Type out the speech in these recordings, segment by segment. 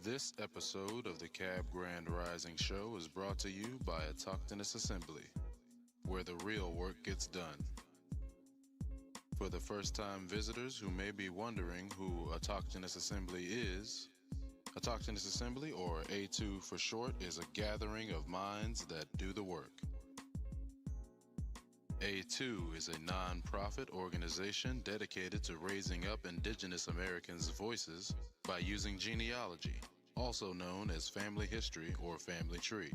This episode of the Cab Grand Rising Show is brought to you by Autochthonous Assembly, where the real work gets done. For the first-time visitors who may be wondering who Autochthonous Assembly is, Autochthonous Assembly, or A2 for short, is a gathering of minds that do the work. A2 is a non-profit organization dedicated to raising up Indigenous Americans' voices by using genealogy, also known as family history or family tree.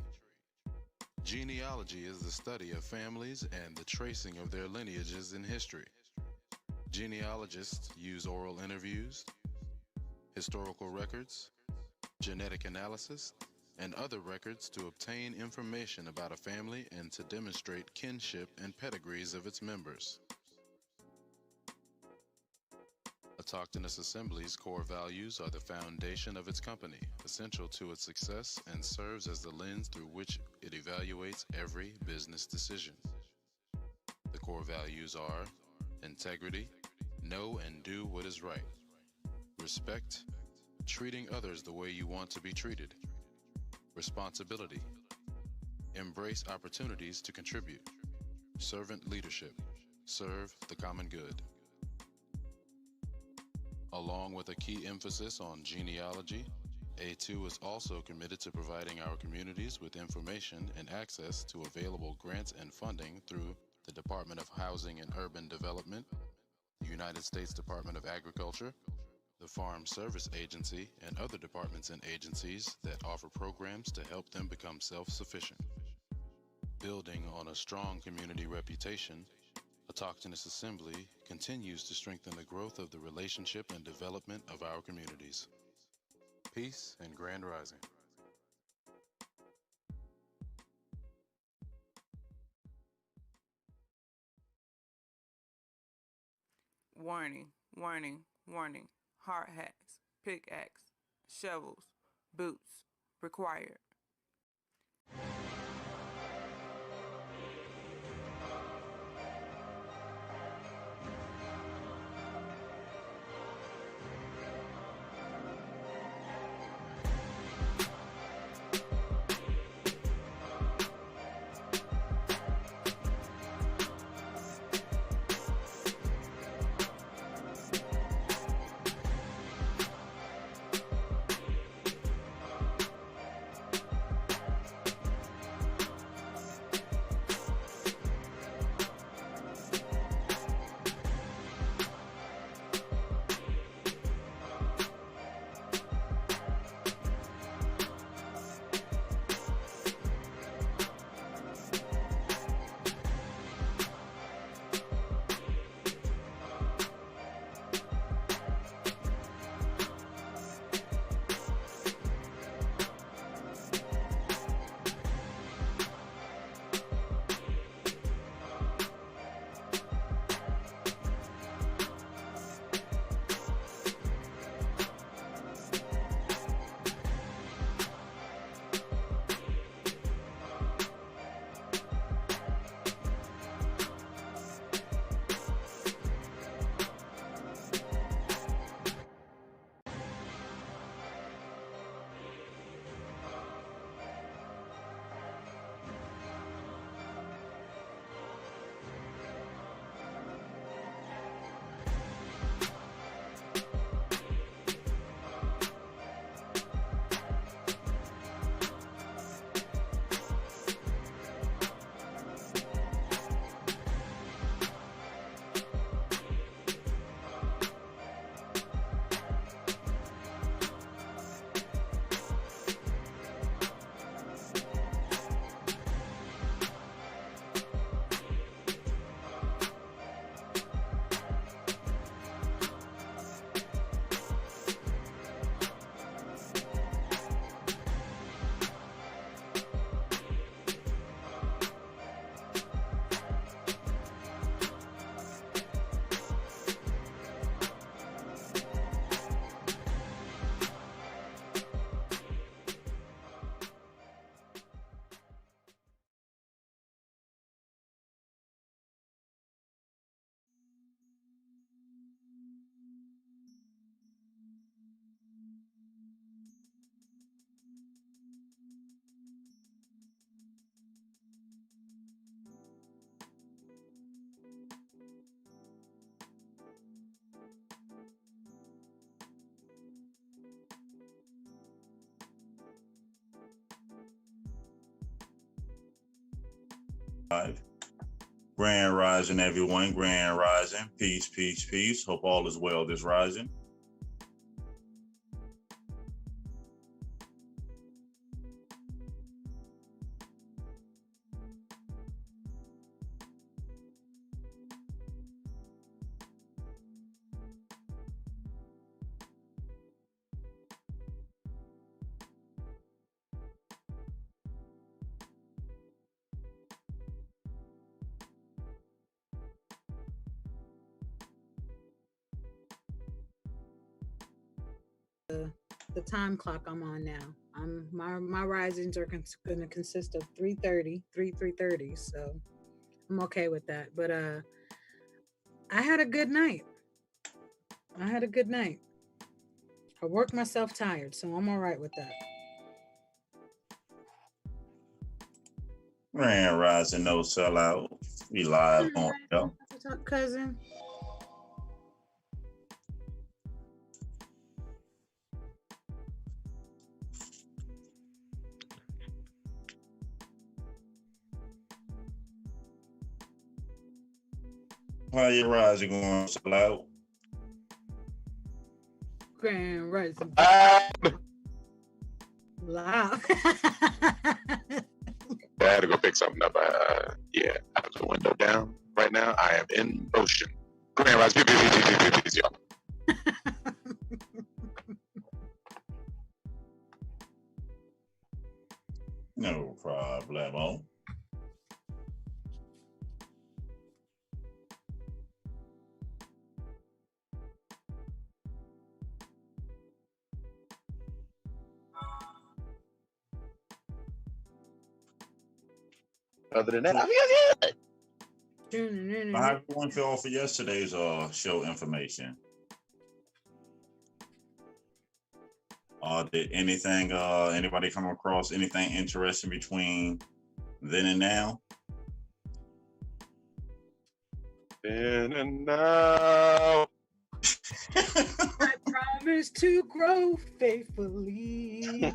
Genealogy is the study of families and the tracing of their lineages in history. Genealogists use oral interviews, historical records, genetic analysis, and other records to obtain information about a family and to demonstrate kinship and pedigrees of its members. Autochthonous Assembly's core values are the foundation of its company, essential to its success, and serves as the lens through which it evaluates every business decision. The core values are integrity, know and do what is right, respect, treating others the way you want to be treated, responsibility, embrace opportunities to contribute, servant leadership, serve the common good. Along with a key emphasis on genealogy, A2 is also committed to providing our communities with information and access to available grants and funding through the Department of Housing and Urban Development, the United States Department of Agriculture, the Farm Service Agency, and other departments and agencies that offer programs to help them become self-sufficient. Building on a strong community reputation, Autochthonous Assembly continues to strengthen the growth of the relationship and development of our communities. Peace and Grand Rising. Warning, warning, warning. Hard hats, pickaxe, shovels, boots required. Grand rising, everyone. Grand rising. Peace, peace, peace. Hope all is well this rising. The time clock I'm on now. My risings are going to consist of 3:30, so I'm okay with that. But I had a good night. I worked myself tired, so I'm all right with that. Grand rising, no sellout. We live on yo. What's up, cousin? How your rising going, sellout? Grand rising. Loud. I had to go pick something up. Yeah, I have the window down right now. I am in motion. Grand Rise, peace, y'all. No problemo. Other than that, I'm good. How everyone feel for yesterday's show information? Did anything anybody come across anything interesting between then and now? Then and now. I promise to grow faithfully.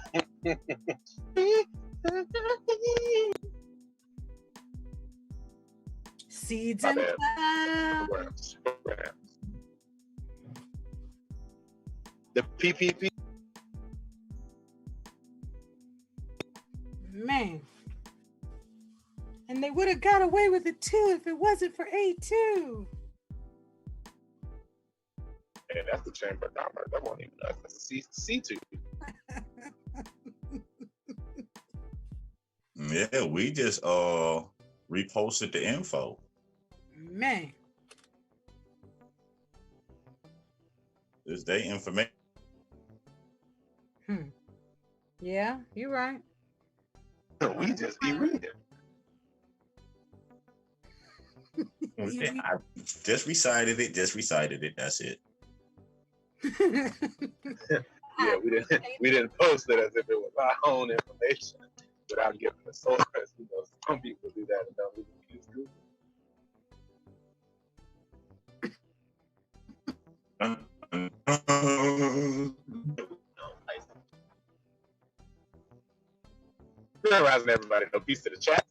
Seeds and clouds. The PPP. Man. And they would have got away with it too if it wasn't for A2. Yeah, that's the chamber number. That won't even that's C2. Yeah, we just reposted the info. Man. This day information. Yeah, you're right. We just be reading. I just recited it. That's it. Yeah, we didn't post it as if it was our own information without giving the source. You know, some people do that and don't even use Google. Grand rising, everybody. No peace to the chat.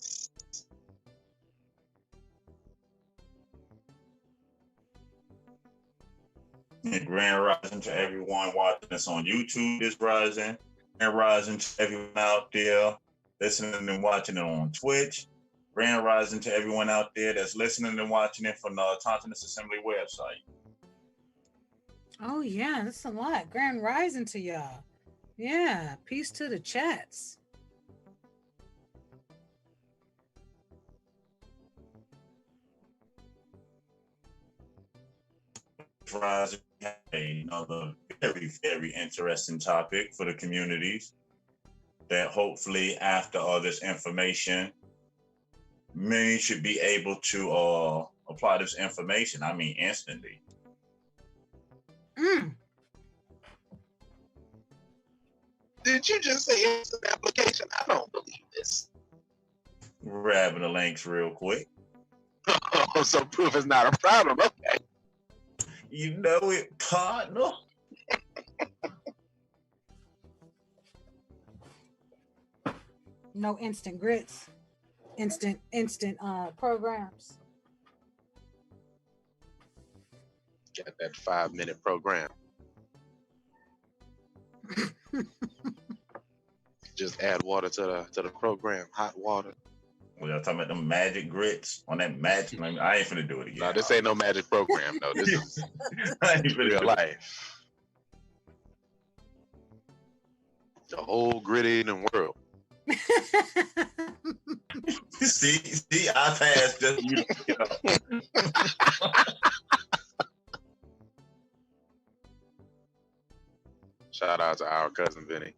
And grand rising to everyone watching us on YouTube this rising. Grand rising to everyone out there listening and watching it on Twitch. Grand rising to everyone out there that's listening and watching it from the Autonomous Assembly website. Oh yeah, that's a lot. Grand rising to y'all. Yeah, peace to the chats. Rising, another very, very interesting topic for the communities that hopefully after all this information, many should be able to apply this information. I mean, instantly. Did you just say instant application? I don't believe this. Grabbing the links real quick. Oh, so proof is not a problem. Okay. You know it, partner. No instant grits. instant programs. Got that 5-minute program. Just add water to the program, hot water. We are talking about them magic grits on that magic. I ain't finna do it again. No, this ain't no magic program. No, this is I ain't finna real do life. The whole gritty in the world. see, I passed just you. Shout out to our cousin Vinny.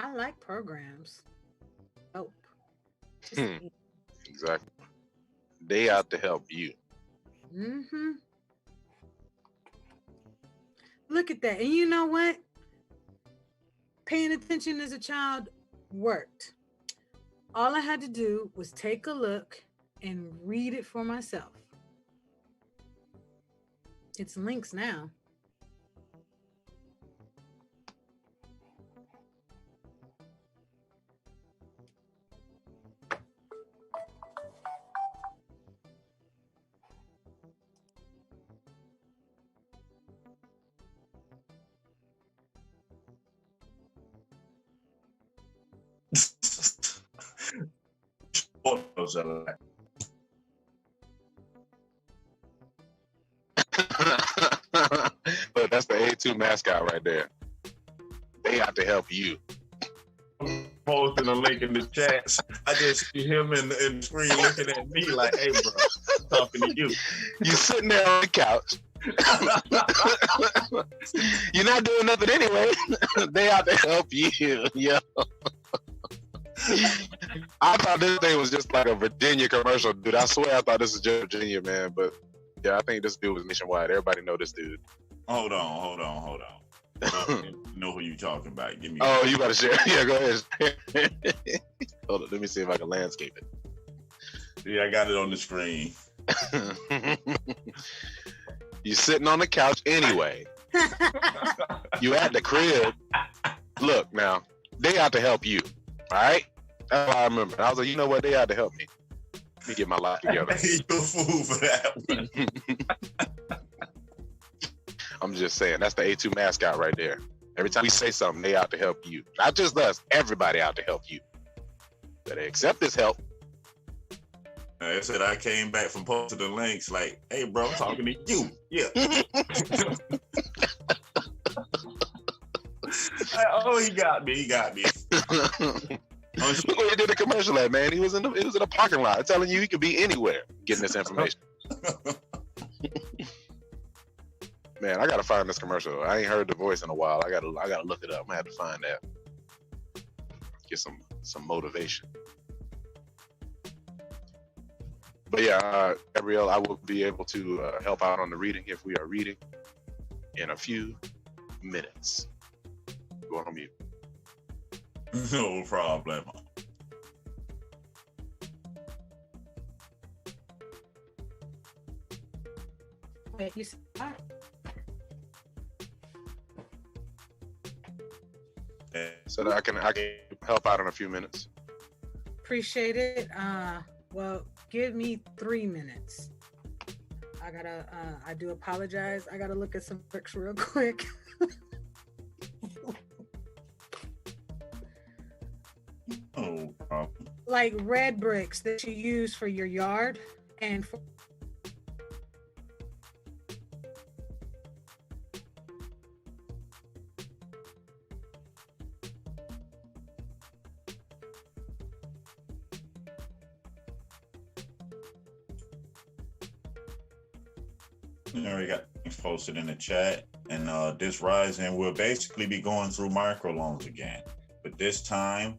I like programs. Oh. Exactly. They out to help you. Mm-hmm. Look at that. And you know what? Paying attention as a child worked. All I had to do was take a look and read it for myself. It's links now. Photos are like, But that's the A2 mascot right there. They out to help you. posting a link in the chats. I just see him in the screen looking at me like, "Hey, bro, talking to you." You sitting there on the couch. You're not doing nothing anyway. They out to help you. Yeah. I thought this thing was just like a Virginia commercial, dude. I swear I thought this was just Virginia, man. But yeah, I think this dude was nationwide. Everybody know this dude. Hold on. I know who you talking about. Give me. Oh, you gotta share. Yeah, go ahead. Hold on, let me see if I can landscape it. Yeah, I got it on the screen. You sitting on the couch anyway. You at the crib. Look now, they out to help you. All right? That's what I remember. I was like, you know what? They out to help me. Let me get my life together. You a fool for that one. I'm just saying, that's the A2 mascot right there. Every time we say something, they out to help you. Not just us, everybody out to help you. Better accept this help. I said I came back from posting the links like, "Hey, bro, I'm talking to you." Yeah. Oh, he got me. Look where he did the commercial at, man. He was in a parking lot telling you he could be anywhere getting this information. Man, I gotta find this commercial. I ain't heard the voice in a while. I gotta look it up. I'm gonna have to find that. Get some motivation. But yeah, Gabrielle, I will be able to help out on the reading if we are reading in a few minutes. Going on mute. No problem. Wait, you said that? So that I can help out in a few minutes. Appreciate it. Well, give me 3 minutes. I do apologize. I gotta look at some bricks real quick. No problem. Like red bricks that you use for your yard and for We got things posted in the chat, and this rising will basically be going through microloans again, but this time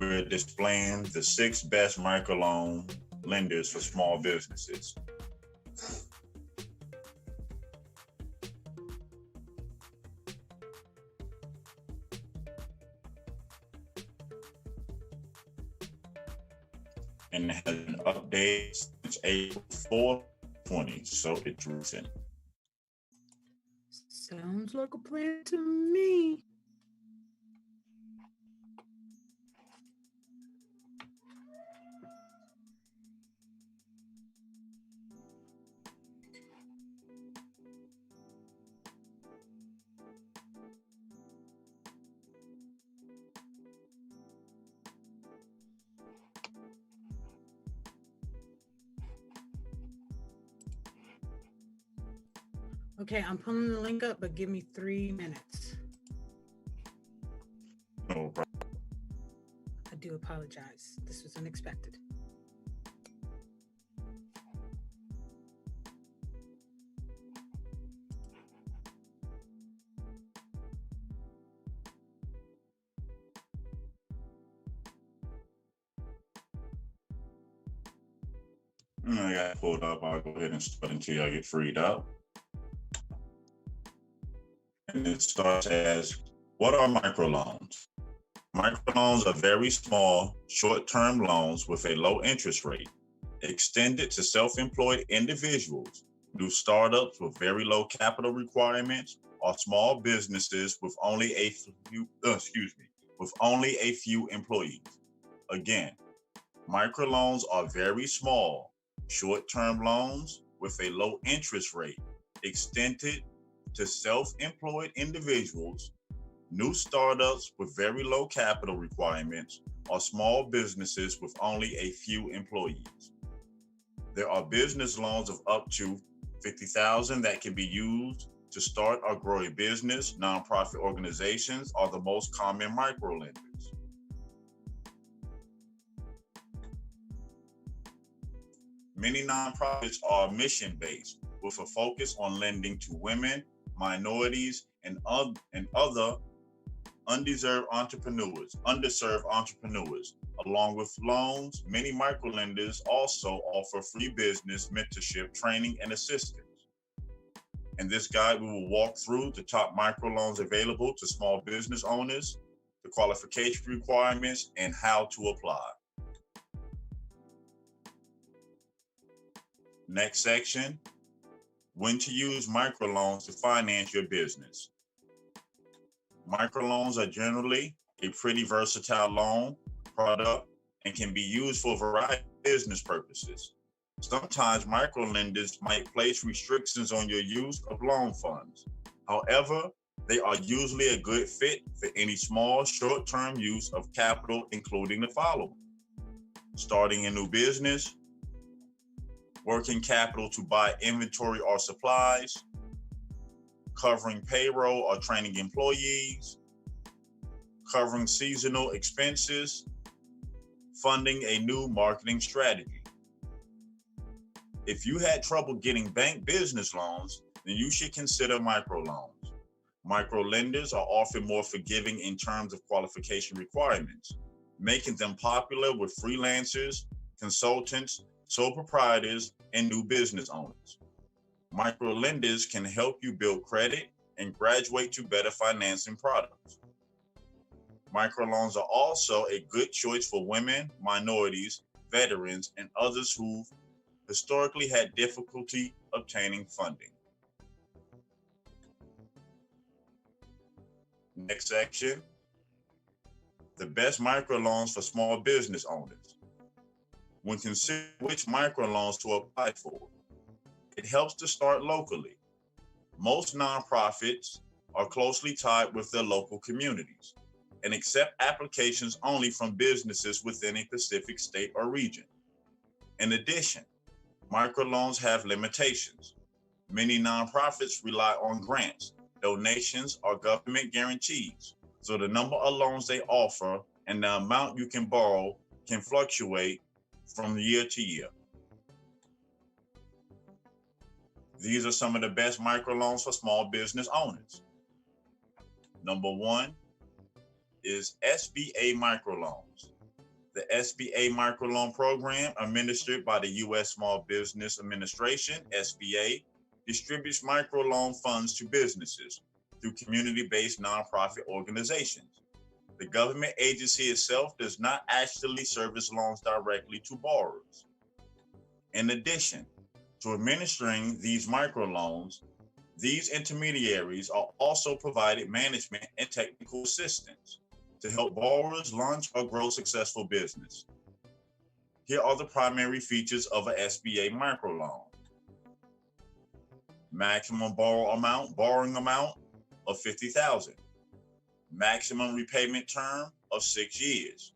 we're displaying the 6 best microloan lenders for small businesses. and it has been updated since April 4th, 2020, so it's recent. Sounds like a plan to me. Okay, I'm pulling the link up, but give me 3 minutes. No problem. I do apologize. This was unexpected. I got it pulled up. I'll go ahead and start until I get freed up. And it starts as, what are microloans? Microloans are very small, short-term loans with a low interest rate, extended to self-employed individuals, new startups with very low capital requirements, or small businesses with only a few employees. Again, microloans are very small, short-term loans with a low interest rate, extended to self-employed individuals, new startups with very low capital requirements, or small businesses with only a few employees. There are business loans of up to $50,000 that can be used to start or grow a business. Nonprofit organizations are the most common microlenders. Many nonprofits are mission-based with a focus on lending to women, minorities, and other underserved entrepreneurs. Along with loans, many microlenders also offer free business mentorship, training, and assistance. In this guide, we will walk through the top microloans available to small business owners, the qualification requirements, and how to apply. Next section, when to use microloans to finance your business. Microloans are generally a pretty versatile loan product and can be used for a variety of business purposes. Sometimes microlenders might place restrictions on your use of loan funds. However, they are usually a good fit for any small, short-term use of capital, including the following: starting a new business, working capital to buy inventory or supplies, covering payroll or training employees, covering seasonal expenses, funding a new marketing strategy. If you had trouble getting bank business loans, then you should consider microloans. Microlenders are often more forgiving in terms of qualification requirements, making them popular with freelancers, consultants, sole proprietors, and new business owners. Microlenders can help you build credit and graduate to better financing products. Microloans are also a good choice for women, minorities, veterans, and others who've historically had difficulty obtaining funding. Next section, the best microloans for small business owners. When considering which microloans to apply for, it helps to start locally. Most nonprofits are closely tied with their local communities and accept applications only from businesses within a specific state or region. In addition, microloans have limitations. Many nonprofits rely on grants, donations, or government guarantees, so the number of loans they offer and the amount you can borrow can fluctuate from year to year. These are some of the best microloans for small business owners. Number one is SBA microloans. The SBA microloan program, administered by the U.S. Small Business Administration, SBA, distributes microloan funds to businesses through community-based nonprofit organizations. The government agency itself does not actually service loans directly to borrowers. In addition to administering these microloans, these intermediaries are also provided management and technical assistance to help borrowers launch or grow successful business. Here are the primary features of an SBA microloan. Maximum borrowing amount of $50,000. Maximum repayment term of 6 years.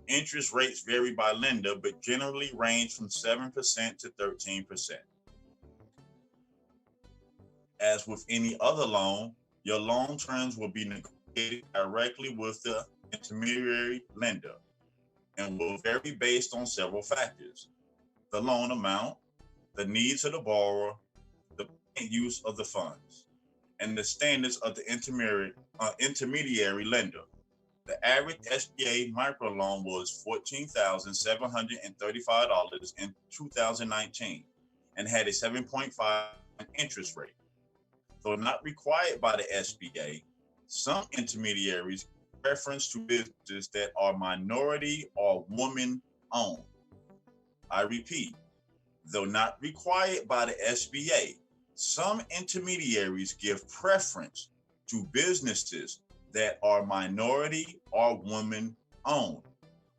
Interest rates vary by lender, but generally range from 7% to 13%. As with any other loan, your loan terms will be negotiated directly with the intermediary lender and will vary based on several factors: the loan amount, the needs of the borrower, the use of the funds, and the standards of the intermediary lender. The average SBA microloan was $14,735 in 2019 and had a 7.5% interest rate. Though not required by the SBA, some intermediaries give preference to businesses that are minority or woman-owned. I repeat, though not required by the SBA, some intermediaries give preference to businesses that are minority or woman-owned,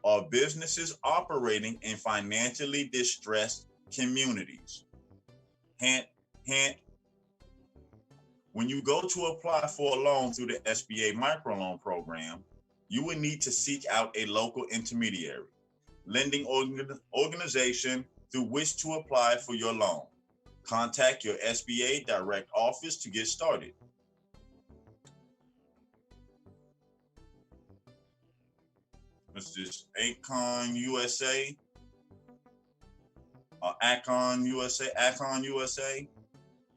or businesses operating in financially distressed communities. Hint, hint. When you go to apply for a loan through the SBA microloan program, you will need to seek out a local intermediary, lending organization through which to apply for your loan. Contact your SBA direct office to get started. This is Acon USA, Acon USA. Acon USA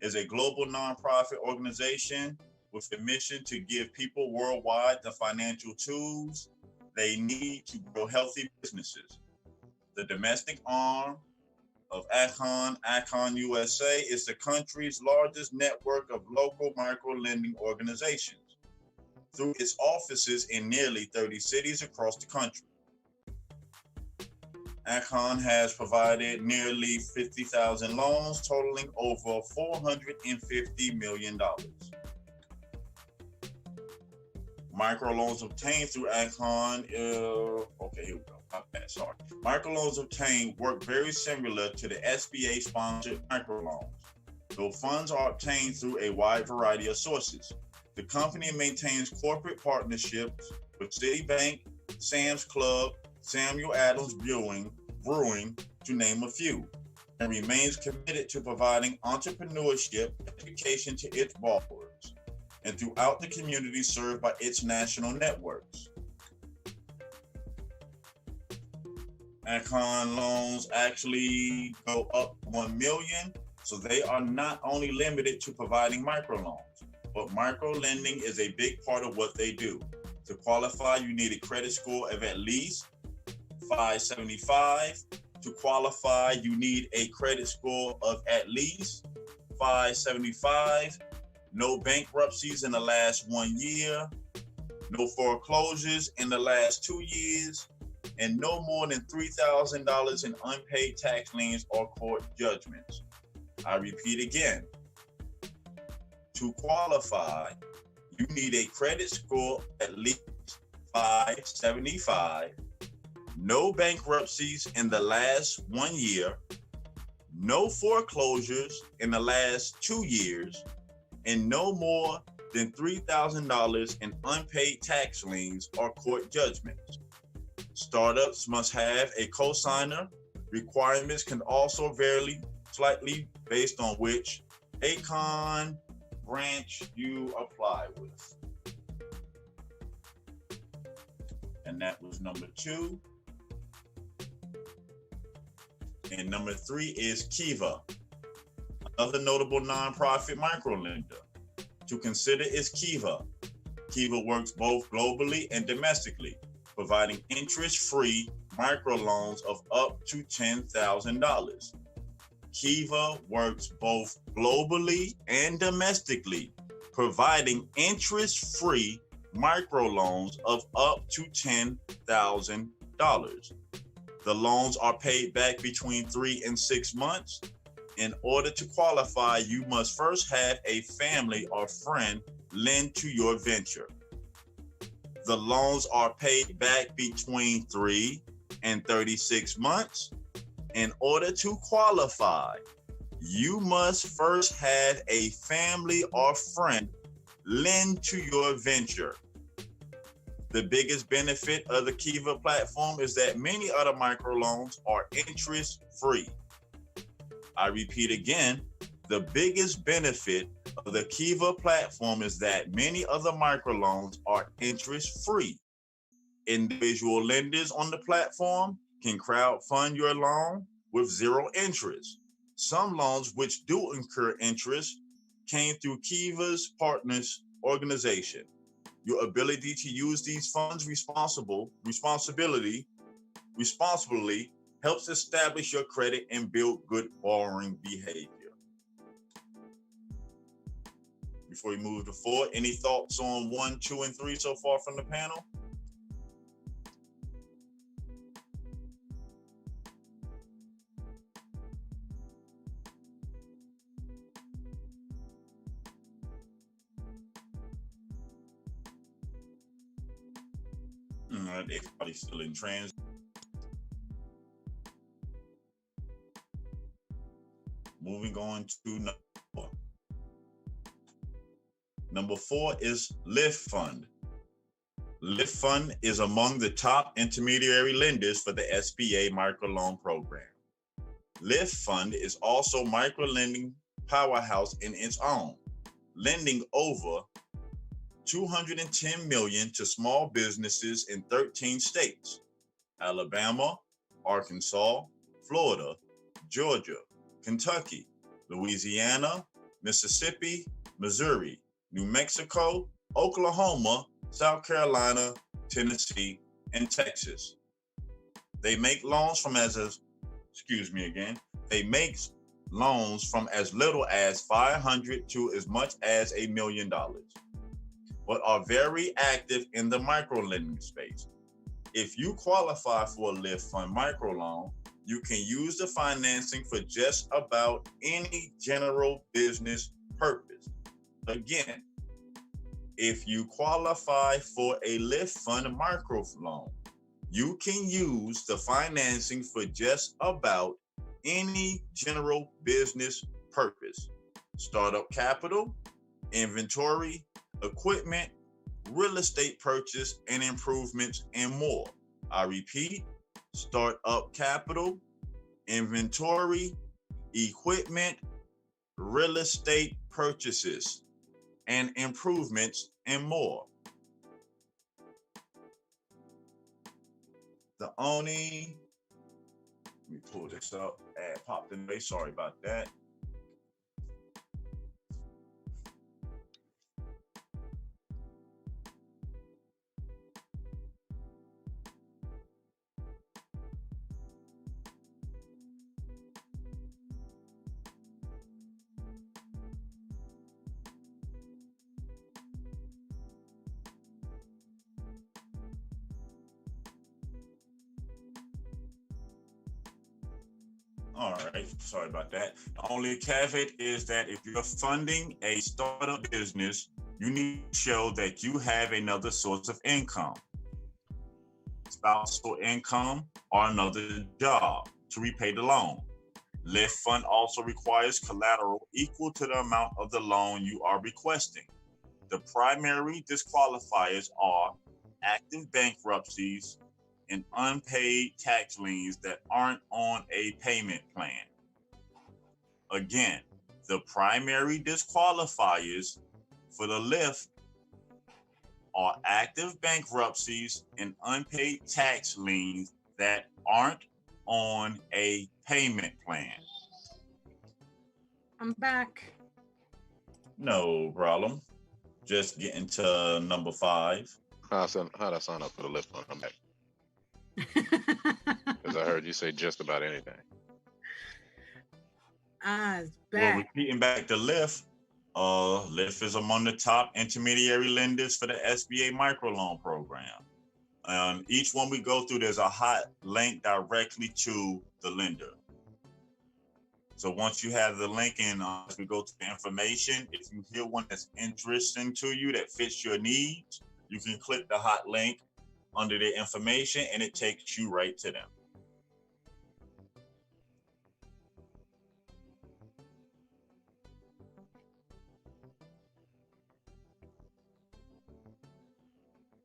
is a global nonprofit organization with a mission to give people worldwide the financial tools they need to grow healthy businesses. The domestic arm of Acon USA is the country's largest network of local micro-lending organizations through its offices in nearly 30 cities across the country. Acon has provided nearly 50,000 loans totaling over $450 million. Microloans obtained through Acon, okay, here we go. Sorry. Microloans obtained work very similar to the SBA-sponsored microloans, though funds are obtained through a wide variety of sources. The company maintains corporate partnerships with Citibank, Sam's Club, Samuel Adams Brewing, to name a few, and remains committed to providing entrepreneurship education to its borrowers and throughout the community served by its national networks. Acon loans actually go up 1 million, so they are not only limited to providing microloans, but micro-lending is a big part of what they do. To qualify, you need a credit score of at least 575. To qualify, you need a credit score of at least 575. No bankruptcies in the last 1 year. No foreclosures in the last 2 years. And no more than $3,000 in unpaid tax liens or court judgments. I repeat again. To qualify, you need a credit score at least 575, no bankruptcies in the last 1 year, no foreclosures in the last 2 years, and no more than $3,000 in unpaid tax liens or court judgments. Startups must have a cosigner. Requirements can also vary slightly based on which Acon branch you apply with. And that was number 2. And number 3 is Kiva, another notable nonprofit microlender. To consider is Kiva. Kiva works both globally and domestically, providing interest-free microloans of up to $10,000. Kiva works both globally and domestically, providing interest-free microloans of up to $10,000. The loans are paid back between 3 and 6 months. In order to qualify, you must first have a family or friend lend to your venture. The loans are paid back between 3 and 36 months. In order to qualify, you must first have a family or friend lend to your venture. The biggest benefit of the Kiva platform is that many other microloans are interest-free. I repeat again, the biggest benefit of the Kiva platform is that many other microloans are interest-free. Individual lenders on the platform can crowdfund your loan with zero interest. Some loans which do incur interest came through Kiva's partners organization. Your ability to use these funds responsibly helps establish your credit and build good borrowing behavior. Before we move to 4, any thoughts on 1, 2, and 3 so far from the panel? Everybody's still in trans. Moving on to number 4. Number 4 is Lift Fund. Lift Fund is among the top intermediary lenders for the SBA microloan program. Lift Fund is also microlending powerhouse in its own, lending over $210 million to small businesses in 13 states: Alabama, Arkansas, Florida, Georgia, Kentucky, Louisiana, Mississippi, Missouri, New Mexico, Oklahoma, South Carolina, Tennessee, and Texas. They make loans from They make loans from as little as $500 to as much as $1 million, but are very active in the microlending space. If you qualify for a Lift Fund microloan, you can use the financing for just about any general business purpose. Again, if you qualify for a Lift Fund microloan, you can use the financing for just about any general business purpose: startup capital, inventory, equipment, real estate purchase and improvements, and more. I repeat, startup capital, inventory, equipment, real estate purchases and improvements, and more. Let me pull this up. Ad popped in the way. Sorry about that. All right, sorry about that. The only caveat is that if you're funding a startup business, you need to show that you have another source of income, spousal income, or another job to repay the loan. Lift Fund also requires collateral equal to the amount of the loan you are requesting. The primary disqualifiers are active bankruptcies and unpaid tax liens that aren't on a payment plan. Again, the primary disqualifiers for the Lift are active bankruptcies and unpaid tax liens that aren't on a payment plan. I'm back. No problem. Just getting to number 5. How'd I sign up for the Lift Fund? I'm back. Because I heard you say just about anything. It's back. Well, repeating back to Lift, Lyft is among the top intermediary lenders for the SBA microloan program. Each one we go through, there's a hot link directly to the lender. So once you have the link in, as we go to the information, if you hear one that's interesting to you, that fits your needs, you can click the hot link under the information and it takes you right to them.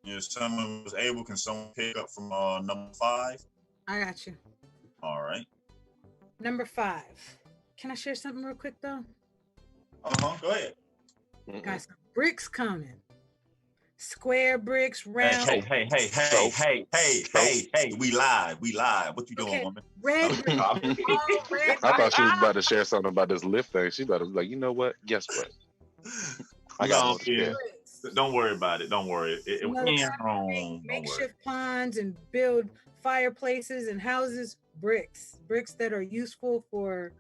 If someone was able, can someone pick up from number 5? I got you. All right. Number 5. Can I share something real quick though? Go ahead. Got some bricks coming. Square bricks, round. Hey, we live. What you doing, woman? Red bricks. All red I thought she was about to share something about this Lyft thing. She about to be like, you know what? Guess what? I got no, don't worry about it. Don't worry. Makeshift ponds and build fireplaces and houses. Bricks that are useful for.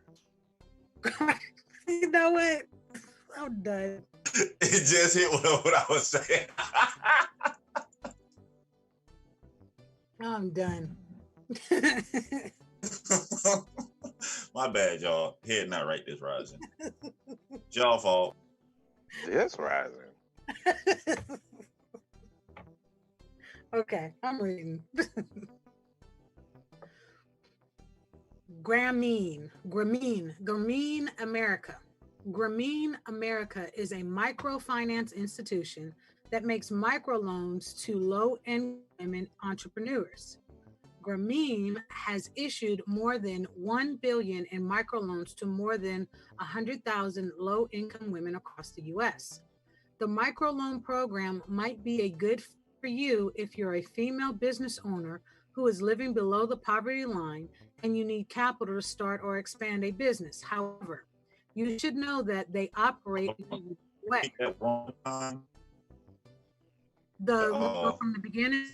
You know what? I'm done. It just hit what I was saying. I'm done. My bad, y'all. Head not right this rising. It's y'all fault. This rising. Okay, I'm reading. Grameen America. Grameen America is a microfinance institution that makes microloans to low-income women entrepreneurs. Grameen has issued more than $1 billion in microloans to more than 100,000 low-income women across the U.S. The microloan program might be a good fit for you if you're a female business owner who is living below the poverty line and you need capital to start or expand a business. However, you should know that they operate in a way. From the beginning.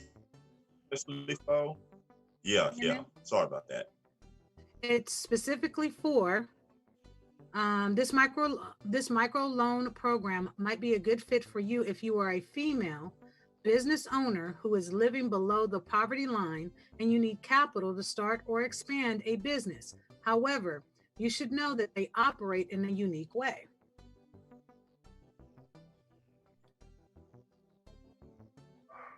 Yeah. Sorry about that. It's specifically for this micro loan program might be a good fit for you if you are a female business owner who is living below the poverty line and you need capital to start or expand a business. However, you should know that they operate in a unique way.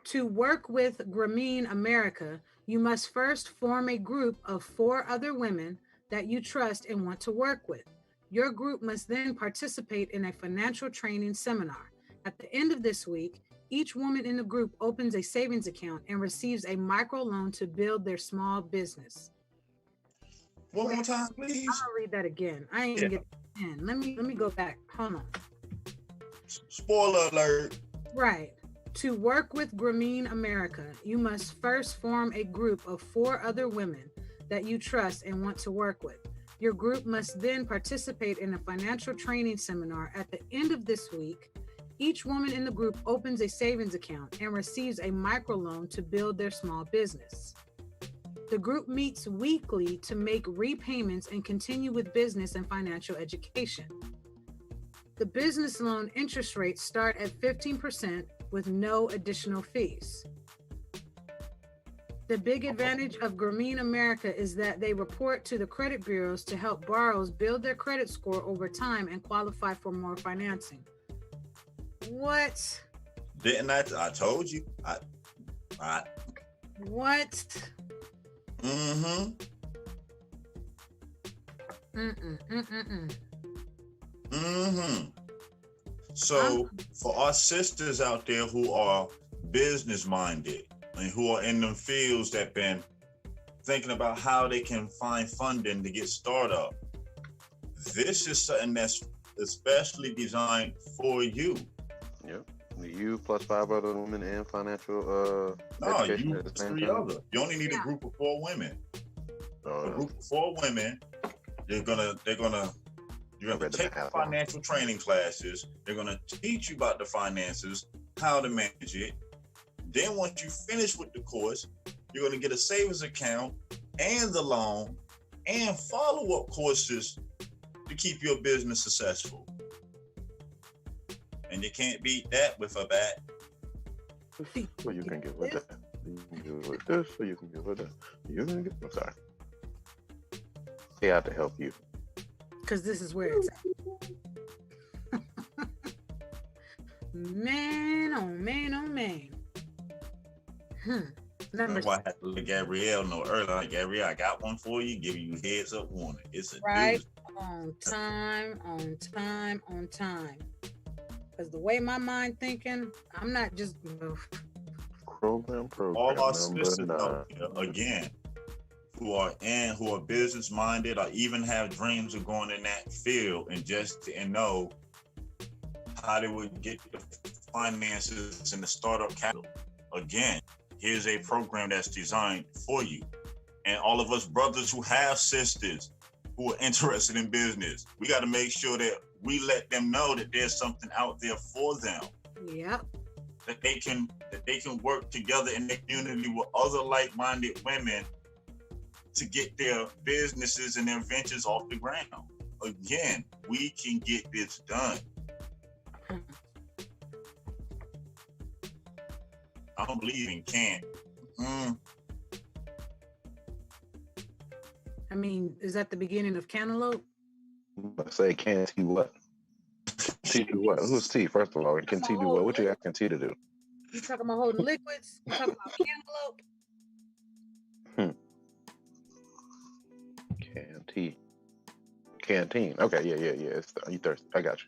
To work with Grameen America, you must first form a group of 4 other women that you trust and want to work with. Your group must then participate in a financial training seminar. At the end of this week, each woman in the group opens a savings account and receives a microloan to build their small business. One more time, please. I'll read that again. I ain't get the end. Let me go back. Hold on. Spoiler alert. Right. To work with Grameen America, you must first form a group of 4 other women that you trust and want to work with. Your group must then participate in a financial training seminar. At the end of this week, each woman in the group opens a savings account and receives a microloan to build their small business. The group meets weekly to make repayments and continue with business and financial education. The business loan interest rates start at 15% with no additional fees. The big advantage of Grameen America is that they report to the credit bureaus to help borrowers build their credit score over time and qualify for more financing. What? Didn't I told you. What? Mm-hmm. Mm-hmm. So for our sisters out there who are business minded and who are in them fields that been thinking about how they can find funding to get started, this is something that's especially designed for you. Yep. You plus 5 other women and financial no, you 3 other. You only need a group of 4 women. A group of 4 women. You're gonna take financial training classes. They're gonna teach you about the finances, how to manage it. Then once you finish with the course, you're gonna get a savings account and the loan and follow-up courses to keep your business successful. and you can't beat that with a bat. Or you can get with that. You can get with this, or you can get with that. You can get. I'm sorry. They have to help you. Because this is where it's at. Man, oh man, oh man. That's why I had to let Gabrielle know earlier. Like, Gabrielle, I got one for you. Give you heads up warning. It's a right doozy. on time, on time, on time. Because the way my mind thinking, I'm not just Program. All our sisters out there, again, who are business minded, or even have dreams of going in that field, and just to know how they would get the finances and the startup capital. Again, here's a program that's designed for you. And all of us brothers who have sisters who are interested in business, we got to make sure that we let them know that there's something out there for them. Yep. That they can work together in the community with other like-minded women to get their businesses and their ventures off the ground. Again, we can get this done. I don't believe in can. I mean, is that the beginning of cantaloupe? I say can't T what? T do what? Who's T? First of all, can T do what? What you asking T to do? You talking about holding liquids? You talking about cantaloupe? Canteen. Okay, yeah. It's you thirsty? I got you.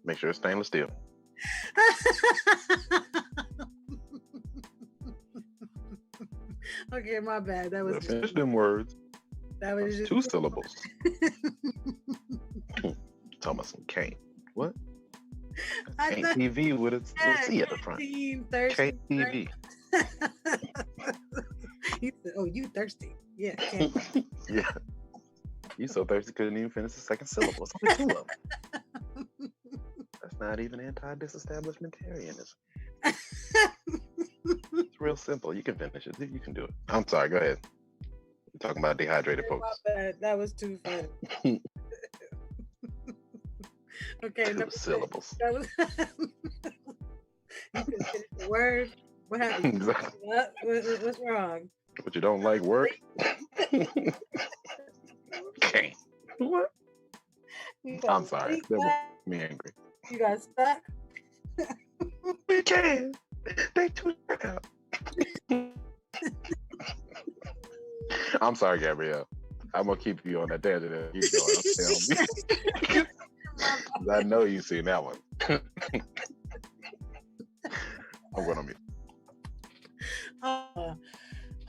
Make sure it's stainless steel. Okay, my bad. That was finish them words. That was just 2 syllables. Talking about some cane. What? Cane TV with a C at the front. Cane TV. You said, oh, you thirsty? Yeah. Yeah. You so thirsty couldn't even finish the second syllable. It's only 2 of them. That's not even anti-disestablishmentarianism. It's real simple. You can finish it. You can do it. I'm sorry. Go ahead. We're talking about dehydrated folks. My bad. That was too funny. Okay. 2 syllables. That was you can finish the word. What happened? Exactly. What's wrong? But you don't like work? Okay. What? I'm sorry. That made me angry. You got stuck? We can. They too out. I'm sorry, Gabrielle. I'm gonna keep you on that tangent. You know, I know you've seen that one. I'm going on mute.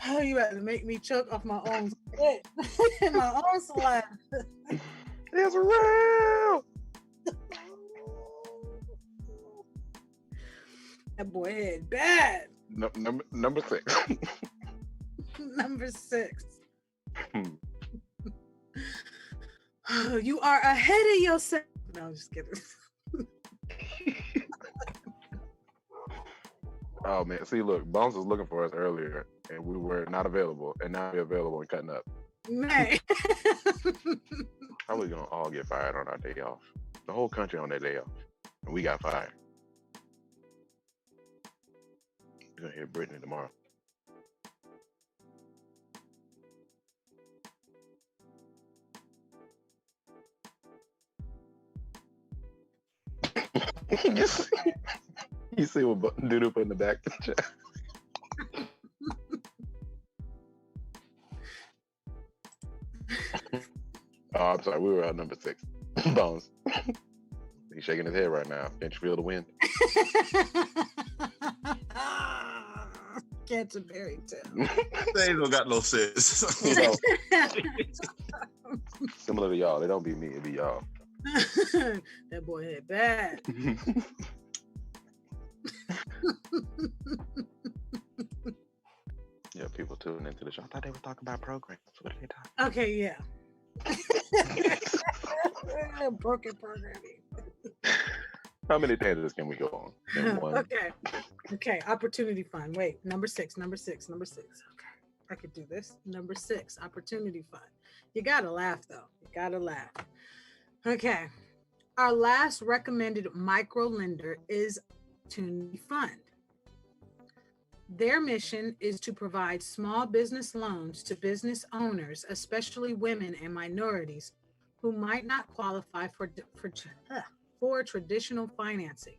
Oh, you had to make me choke off my own spit. My own saliva. It's real. That boy had bad. Number 6. Number 6. You are ahead of yourself. No, I'm just kidding. Oh man, see, look, Bones was looking for us earlier, and we were not available, and now we're available and cutting up. Man. How are we gonna all get fired on our day off? The whole country on their day off, and we got fired. You're gonna hear Brittany tomorrow. You see what Doodoo put in the back of the chat? Oh, I'm sorry. We were at number 6. Bones. He's shaking his head right now. Can't you feel the wind? Canterbury too. They ain't got no sense. You know, similar to y'all. They don't be me, it be y'all. That boy had bad. Yeah, people tuning into the show. I thought they were talking about programs. What are they talking? Okay, yeah. Broken programming. How many tangents can we go on? Okay. Opportunity fund. Wait, number 6. Okay, I could do this. Number 6, opportunity fund. You gotta laugh though. You gotta laugh. Okay. Our last recommended microlender is Opportunity Fund. Their mission is to provide small business loans to business owners, especially women and minorities, who might not qualify for traditional financing.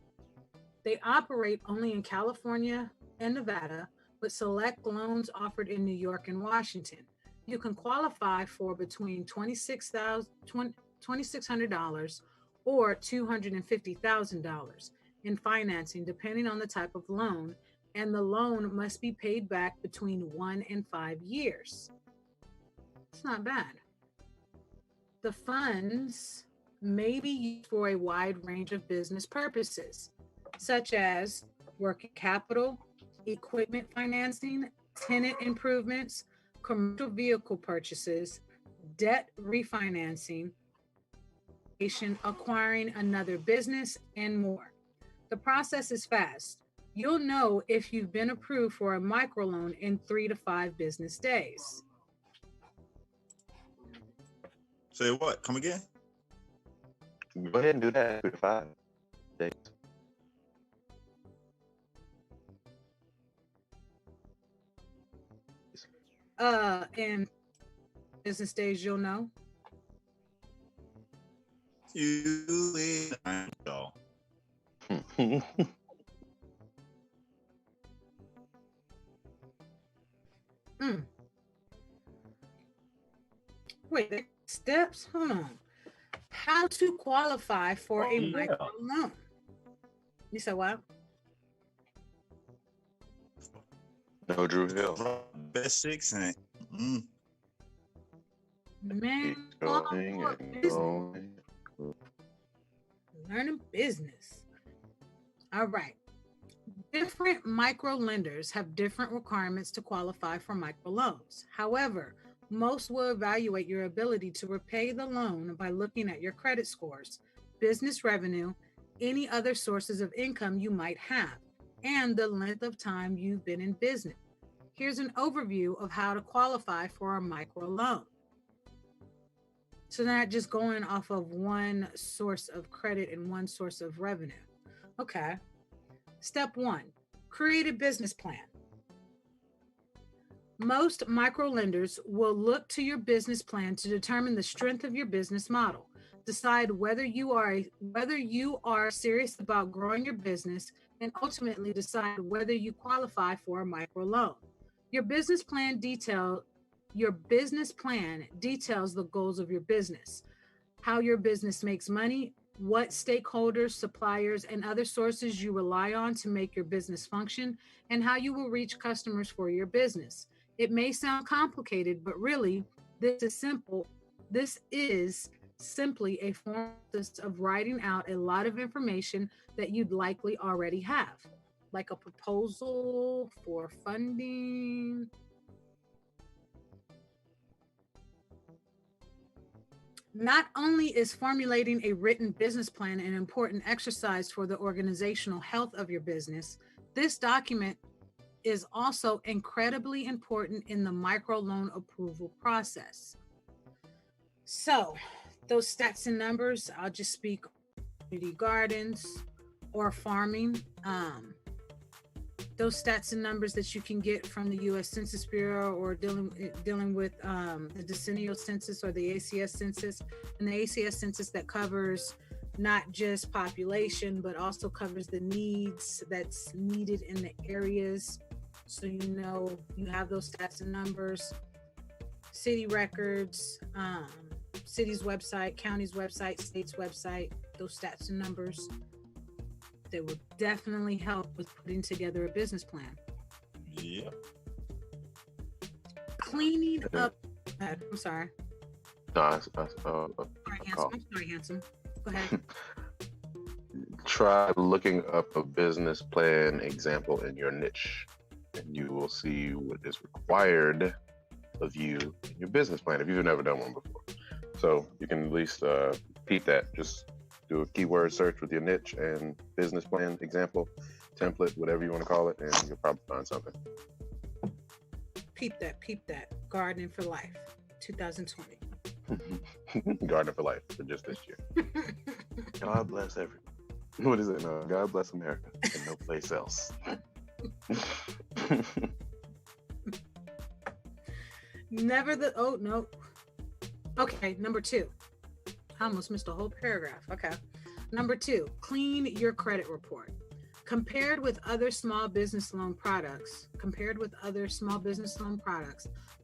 They operate only in California and Nevada, with select loans offered in New York and Washington. You can qualify for between $2,600 or $250,000 in financing, depending on the type of loan, and the loan must be paid back between 1 and 5 years. It's not bad. The funds may be used for a wide range of business purposes, such as working capital, equipment financing, tenant improvements, commercial vehicle purchases, debt refinancing, acquiring another business, and more. The process is fast. You'll know if you've been approved for a microloan in 3 to 5 business days. Say what? Come again? Go ahead and do that. 3 to 5 days. In business days, you'll know. You know. Wait, steps? Hold on. How to qualify for a micro loan? You said what? No, Drew Hill. Best 6 and Man, Going and going. learning business. All right. Different micro lenders have different requirements to qualify for microloans. However, most will evaluate your ability to repay the loan by looking at your credit scores, business revenue, any other sources of income you might have, and the length of time you've been in business. Here's an overview of how to qualify for a microloan. So not just going off of one source of credit and one source of revenue. Okay. Step 1, create a business plan. Most microlenders will look to your business plan to determine the strength of your business model, decide whether you are serious about growing your business, and ultimately decide whether you qualify for a microloan. Your business plan details the goals of your business, how your business makes money, what stakeholders, suppliers, and other sources you rely on to make your business function, and how you will reach customers for your business. It may sound complicated, but really, this is simple. This is simply a form of writing out a lot of information that you'd likely already have, like a proposal for funding. Not only is formulating a written business plan an important exercise for the organizational health of your business, this document is also incredibly important in the microloan approval process. So, those stats and numbers, I'll just speak community gardens or farming. Those stats and numbers that you can get from the U.S. Census Bureau or dealing with the decennial census or the ACS census, and the ACS census that covers not just population, but also covers the needs that's needed in the areas. So you know you have those stats and numbers, city records, city's website, county's website, state's website, those stats and numbers. They will definitely help with putting together a business plan. Yep. Cleaning up. I'm sorry. No, Sorry, handsome. Go ahead. Try looking up a business plan example in your niche, and you will see what is required of you in your business plan if you've never done one before. So you can at least peep that. Just do a keyword search with your niche and business plan example, template, whatever you want to call it, and you'll probably find something. Peep that. Gardening for Life, 2020. Gardener for life for just this year. God bless everyone. What is it? No, God bless America and no place else. Oh, no. Okay, number 2. I almost missed a whole paragraph. Okay. Number 2, clean your credit report. Compared with other small business loan products,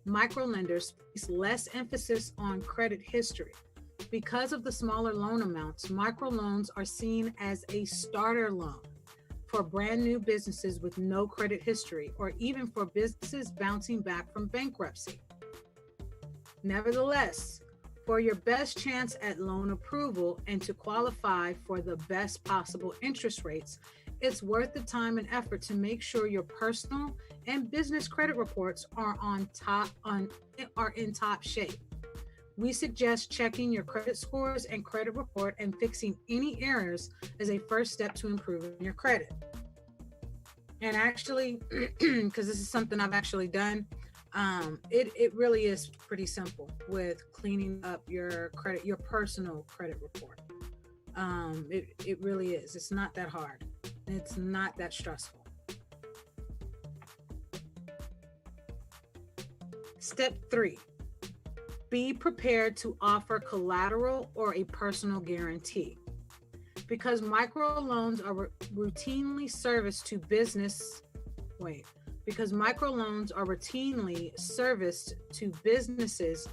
microlenders place less emphasis on credit history. Because of the smaller loan amounts, microloans are seen as a starter loan for brand new businesses with no credit history, or even for businesses bouncing back from bankruptcy. Nevertheless, for your best chance at loan approval and to qualify for the best possible interest rates, it's worth the time and effort to make sure your personal and business credit reports are in top shape. We suggest checking your credit scores and credit report and fixing any errors as a first step to improving your credit. And actually, because this is something I've actually done, it really is pretty simple with cleaning up your personal credit report. It really is. It's not that hard. It's not that stressful. Step 3, be prepared to offer collateral or a personal guarantee. Because microloans are routinely serviced to businesses,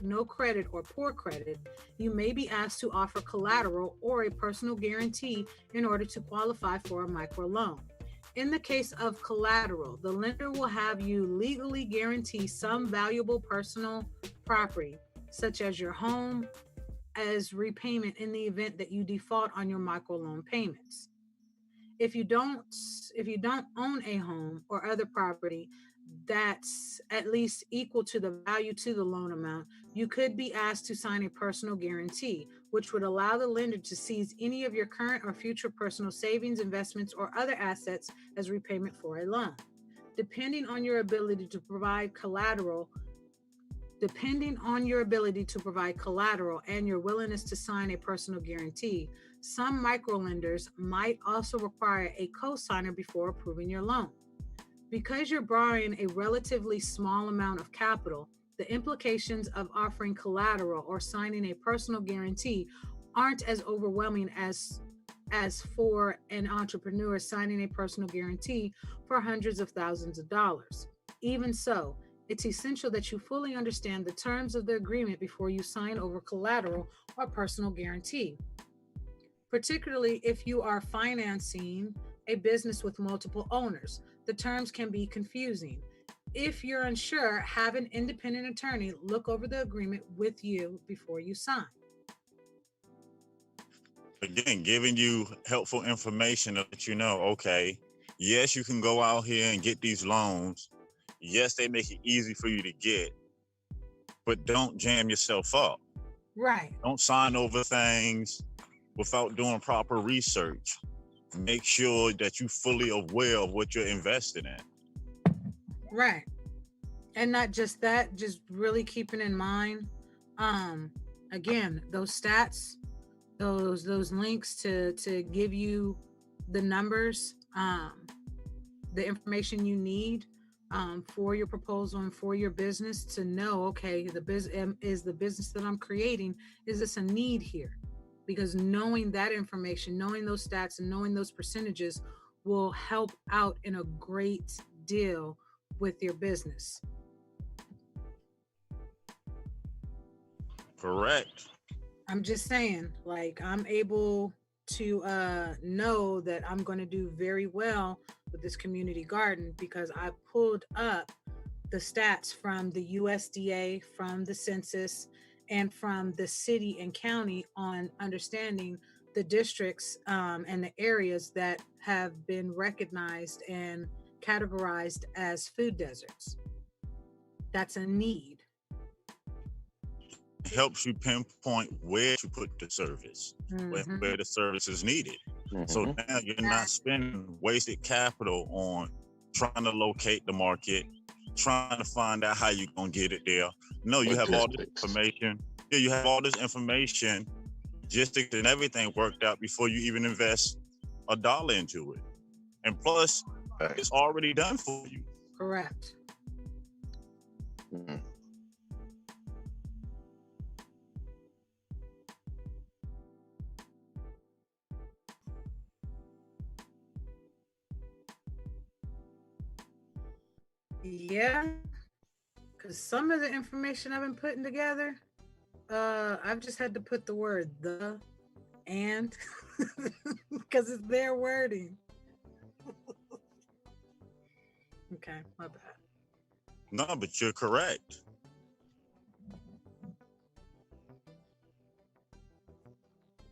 no credit or poor credit, you may be asked to offer collateral or a personal guarantee in order to qualify for a microloan. In the case of collateral, the lender will have you legally guarantee some valuable personal property, such as your home, as repayment in the event that you default on your microloan payments. If you don't own a home or other property that's at least equal to the value to the loan amount, you could be asked to sign a personal guarantee, which would allow the lender to seize any of your current or future personal savings, investments, or other assets as repayment for a loan. Depending on your ability to provide collateral and your willingness to sign a personal guarantee, some microlenders might also require a co-signer before approving your loan. Because you're borrowing a relatively small amount of capital, the implications of offering collateral or signing a personal guarantee aren't as overwhelming as for an entrepreneur signing a personal guarantee for hundreds of thousands of dollars. Even so, it's essential that you fully understand the terms of the agreement before you sign over collateral or personal guarantee, particularly if you are financing a business with multiple owners. The terms can be confusing. If you're unsure, have an independent attorney look over the agreement with you before you sign. Again, giving you helpful information to let you know, okay, yes, you can go out here and get these loans. Yes, they make it easy for you to get, but don't jam yourself up. Right. Don't sign over things without doing proper research. Make sure that you're fully aware of what you're invested in. Right. And not just that, just really keeping in mind, again, those stats, those links to give you the numbers, the information you need for your proposal and for your business to know, okay, is the business that I'm creating, is this a need here? Because knowing that information, knowing those stats and knowing those percentages will help out in a great deal with your business. Correct. I'm just saying, like, I'm able to know that I'm going to do very well with this community garden because I pulled up the stats from the USDA, from the census, and from the city and county on understanding the districts and the areas that have been recognized and categorized as food deserts. That's a need. It helps you pinpoint where to put the service, where the service is needed. So now you're not spending wasted capital on trying to locate the market, trying to find out how you're going to get it there. No, you have all this information. Yeah, you have all this information, logistics and everything worked out before you even invest a dollar into it. And plus, it's already done for you. Correct. Mm. Yeah, because some of the information I've been putting together, I've just had to put the word the and because it's their wording. Okay, my bad. No, but you're correct.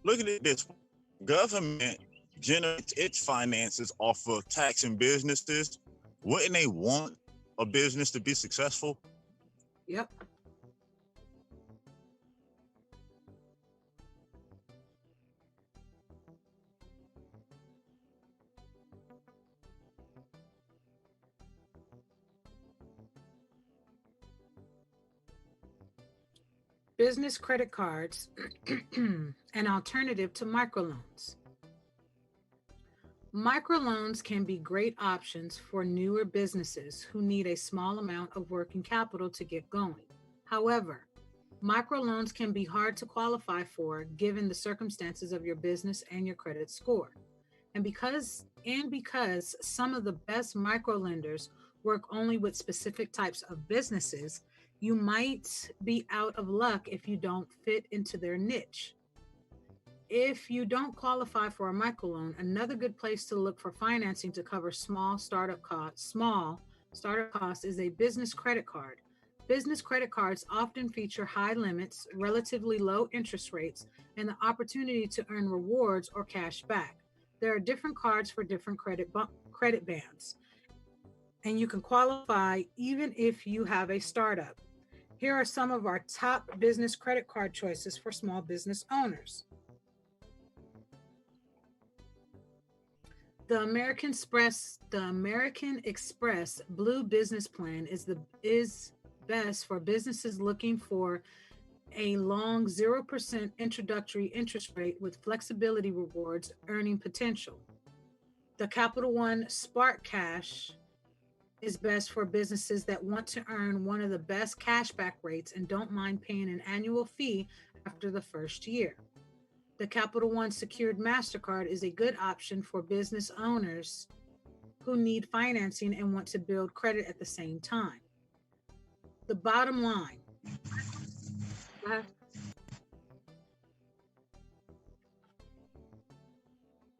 Look at it this way. Government generates its finances off of taxing businesses. Wouldn't they want a business to be successful? Yep. Business credit cards, an alternative to microloans. Microloans can be great options for newer businesses who need a small amount of working capital to get going. However, microloans can be hard to qualify for given the circumstances of your business and your credit score. And because some of the best microlenders work only with specific types of businesses, you might be out of luck if you don't fit into their niche. If you don't qualify for a microloan, another good place to look for financing to cover small startup costs is a business credit card. Business credit cards often feature high limits, relatively low interest rates, and the opportunity to earn rewards or cash back. There are different cards for different credit bands, and you can qualify even if you have a startup. Here are some of our top business credit card choices for small business owners. The American Express Blue Business Plan is best for businesses looking for a long 0% introductory interest rate with flexibility rewards earning potential. The Capital One Spark Cash is best for businesses that want to earn one of the best cashback rates and don't mind paying an annual fee after the first year. The Capital One Secured MasterCard is a good option for business owners who need financing and want to build credit at the same time. The bottom line.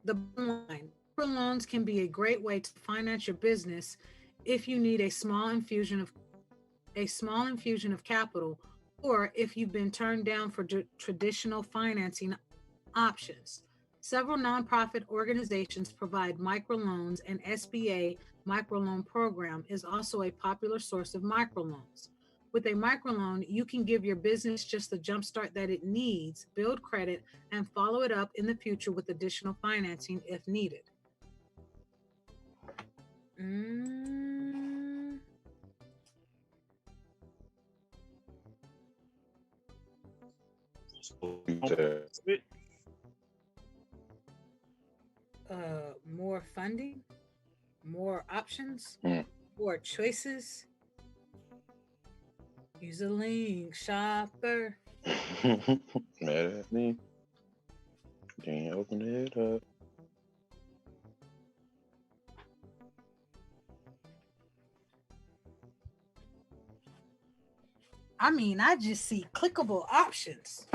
The bottom line. Loans can be a great way to finance your business if you need a small infusion of capital, or if you've been turned down for traditional financing options. Several nonprofit organizations provide microloans, and SBA microloan program is also a popular source of microloans. With a microloan, you can give your business just the jumpstart that it needs, build credit, and follow it up in the future with additional financing if needed. More funding, more options, more choices. Use a link, shopper. Mad at me. Can't open it up. I mean, I just see clickable options.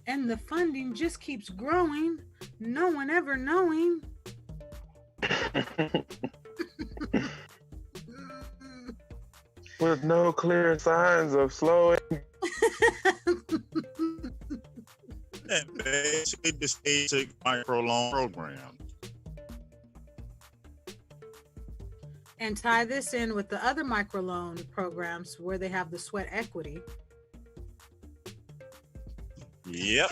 And the funding just keeps growing, no one ever knowing. With no clear signs of slowing. And basically this basic microloan program. And tie this in with the other microloan programs where they have the sweat equity. Yep.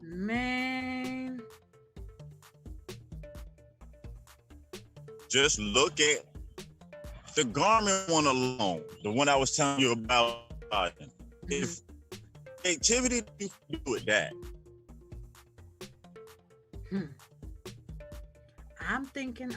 Man. just look at the garment one alone, the one I was telling you about. If activity you can do with that. I'm thinking.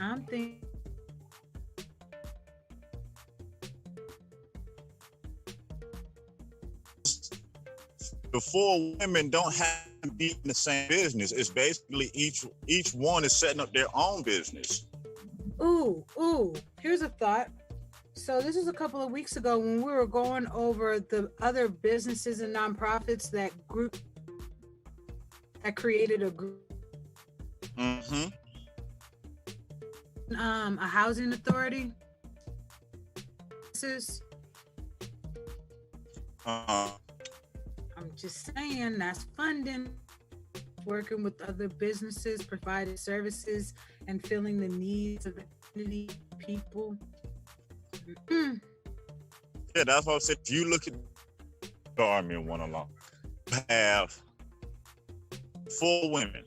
The four women don't have to be in the same business. It's basically each one is setting up their own business. Ooh, here's a thought. So this is a couple of weeks ago when we were going over the other businesses and nonprofits that created a group. A housing authority. I'm just saying that's funding, working with other businesses, providing services, and filling the needs of the community people. Yeah, that's what I said. If you look at the garment one alone, you have 4 women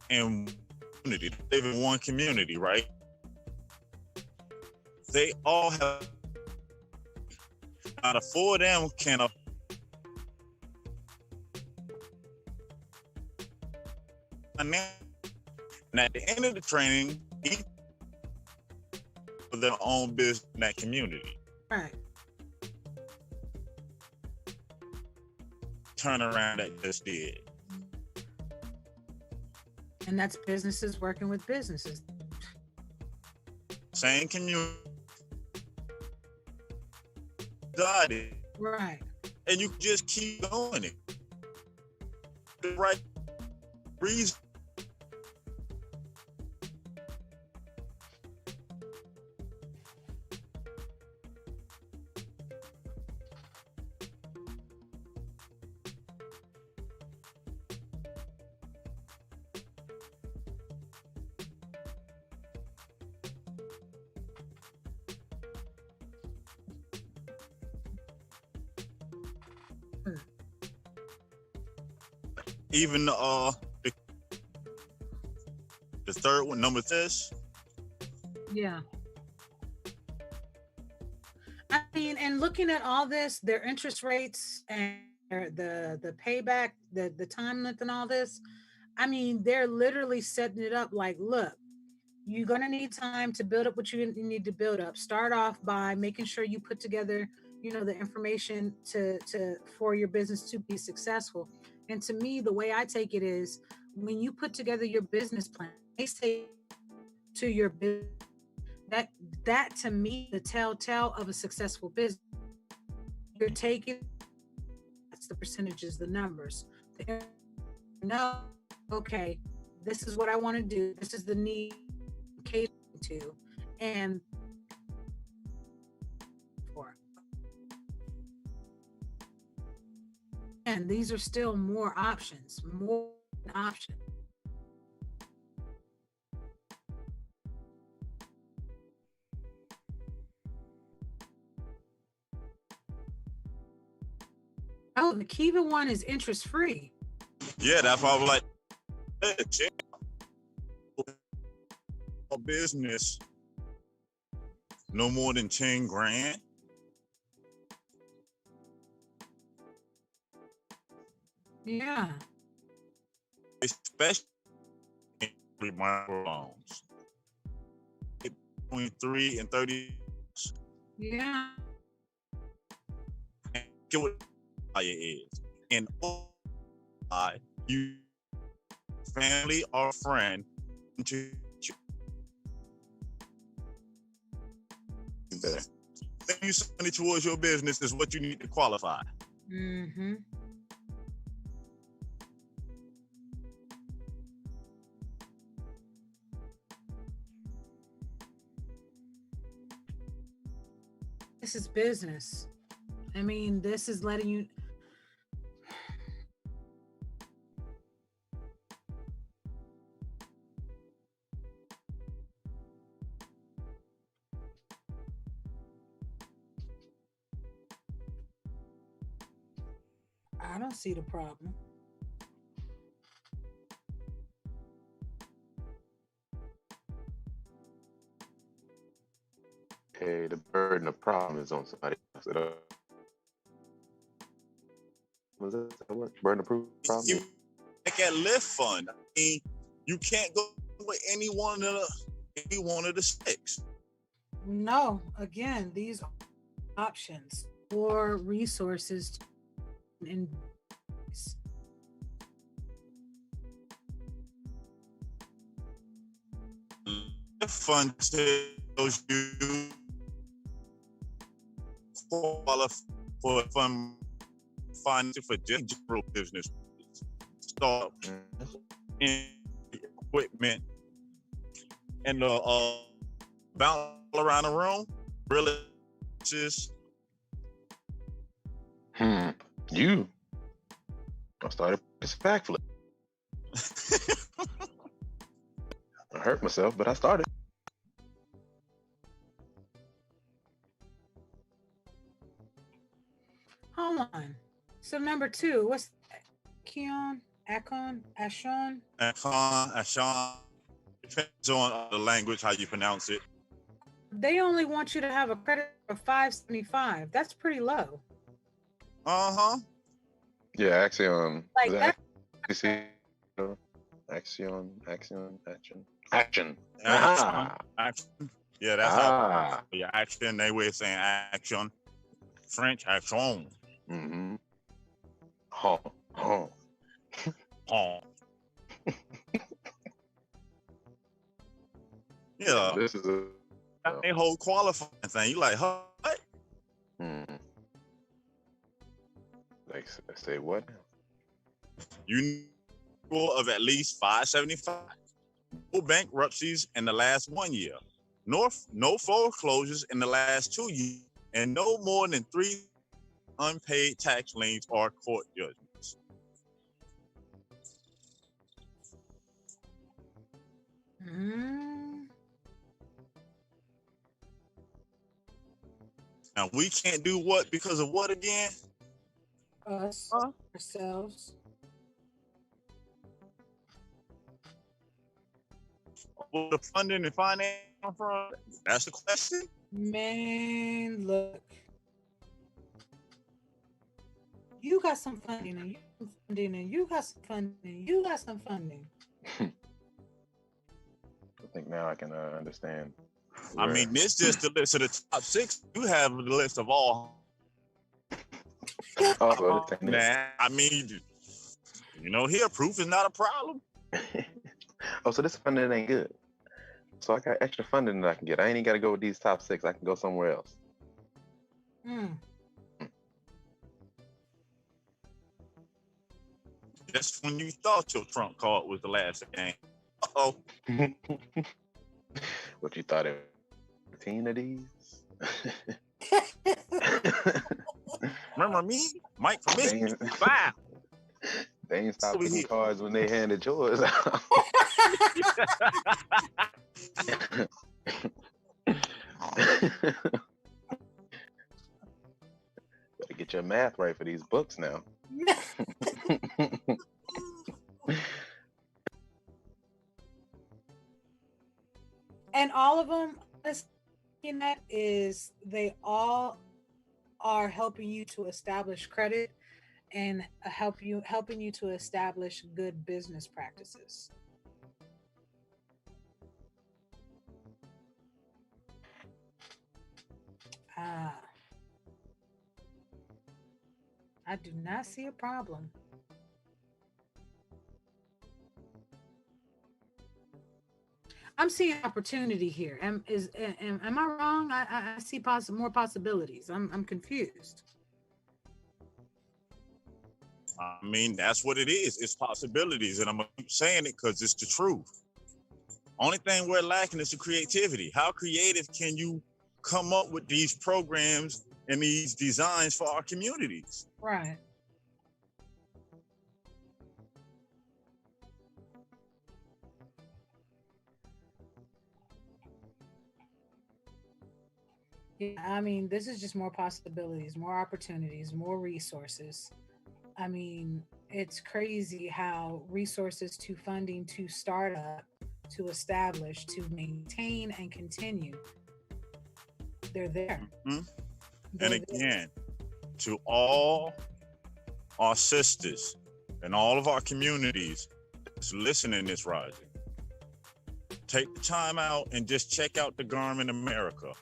in community. They live in one community, right? They all have. Out of 4 of them can and at the end of the training, each for their own business in that community. Right. Turnaround that just did. And that's businesses working with businesses. Same community. Got it. Right. And you just keep doing it. The right reason. Even the third one, number this. Yeah. I mean, and looking at all this, their interest rates and the payback, the time length and all this, I mean, they're literally setting it up like, look, you're going to need time to build up what you need to build up. Start off by making sure you put together, the information for your business to be successful. And to me, the way I take it is when you put together your business plan, they say to your business, that to me, the telltale of a successful business. You're taking, that's the percentages, the numbers. No, okay, this is what I want to do. This is the need to, and these are still more options. Oh, the Kiva one is interest free. Yeah, that's why I was like, a business no more than 10 grand. Yeah. Especially microloans. Between 3 and 30. Yeah. And get what it is. And you family or friend to then you send it towards your business is what you need to qualify. Mm-hmm. This is business. I mean, this is letting you. I don't see the problem. burden of problem is on somebody else. Was that what? Burden of proof problem? You like at Lift Fund. I mean, you can't go with any one of the 6. No, again, these are options for resources in Lift Fund tells you qualify for fund financing for general business, start in equipment, and bounce around the room. Really, just You. I started this backflip. I hurt myself, but I started. Hold on. So number 2, what's Ashon? Depends on the language, how you pronounce it. They only want you to have a credit of 575. That's pretty low. Yeah, Axion. Like Was that. Axion. Action. Yeah, that's how. Yeah, action. They were saying action. French action. Mm-hmm. Yeah. This is a They whole qualifying thing. You like, huh? What? Like, say what? You of at least 575. No bankruptcies in the last 1 year. No foreclosures in the last 2 years. And no more than 3 unpaid tax liens or court judgments. Now, we can't do what because of what again? Us, ourselves. Where the funding and finance come from? That's the question. Man, look. You got some funding, and you got some funding, and you got some funding, you got some funding. I think now I can understand. I mean, this just the list of the top 6. You have the list of all. Nah, I mean, here proof is not a problem. Oh, so this funding ain't good. So I got extra funding that I can get. I ain't even got to go with these top 6. I can go somewhere else. Just when you thought your trump card was the last game. Uh-oh. What you thought it was 15 of these? Remember me? Mike from Michigan. Wow. They ain't stopped putting cards when they handed yours out. Better get your math right for these books now. And all of them, that is, they all are helping you to establish credit and helping you to establish good business practices. I do not see a problem. I'm seeing opportunity here. Am I wrong? I see more possibilities. I'm confused. I mean, that's what it is. It's possibilities, and I'm gonna keep saying it because it's the truth. Only thing we're lacking is the creativity. How creative can you come up with these programs and these designs for our communities? Right. Yeah, I mean, this is just more possibilities, more opportunities, more resources. I mean, it's crazy how resources to funding to start up, to establish, to maintain and continue They're there. Mhm. They're And there. again, to all our sisters and all of our communities that's listening this rising, take the time out and just check out the Garment America.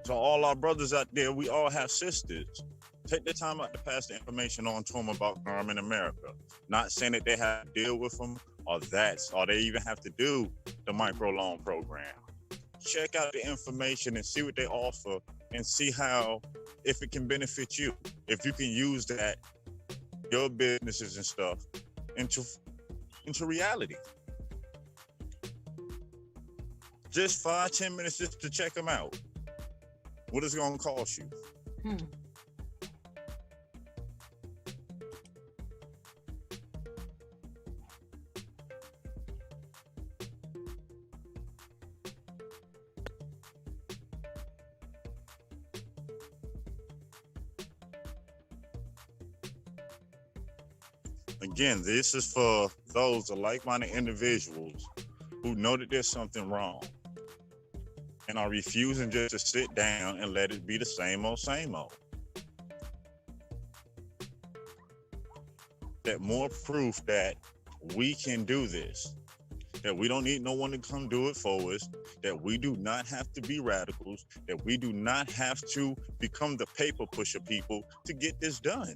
So all our brothers out there, we all have sisters. Take the time out to pass the information on to them about Garment America. Not saying that they have to deal with them or they even have to do the microloan program. Check out the information and see what they offer and see how, if it can benefit you, if you can use that, your businesses and stuff into reality. Just 5-10 minutes just to check them out. What is it going to cost you? Again, this is for those like-minded individuals who know that there's something wrong and are refusing just to sit down and let it be the same old, same old. That more proof that we can do this, that we don't need no one to come do it for us, that we do not have to be radicals, that we do not have to become the paper pusher people to get this done.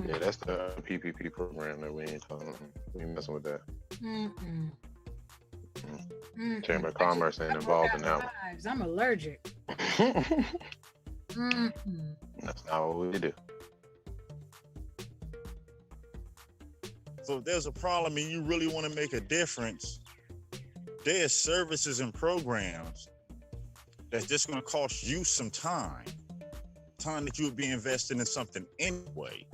Yeah, that's the PPP program that we ain't talking. We ain't messing with that. Chamber of Commerce ain't involved in that one. I'm allergic. That's not what we do. So if there's a problem and you really want to make a difference, there's services and programs that's just going to cost you some time that you would be investing in something anyway.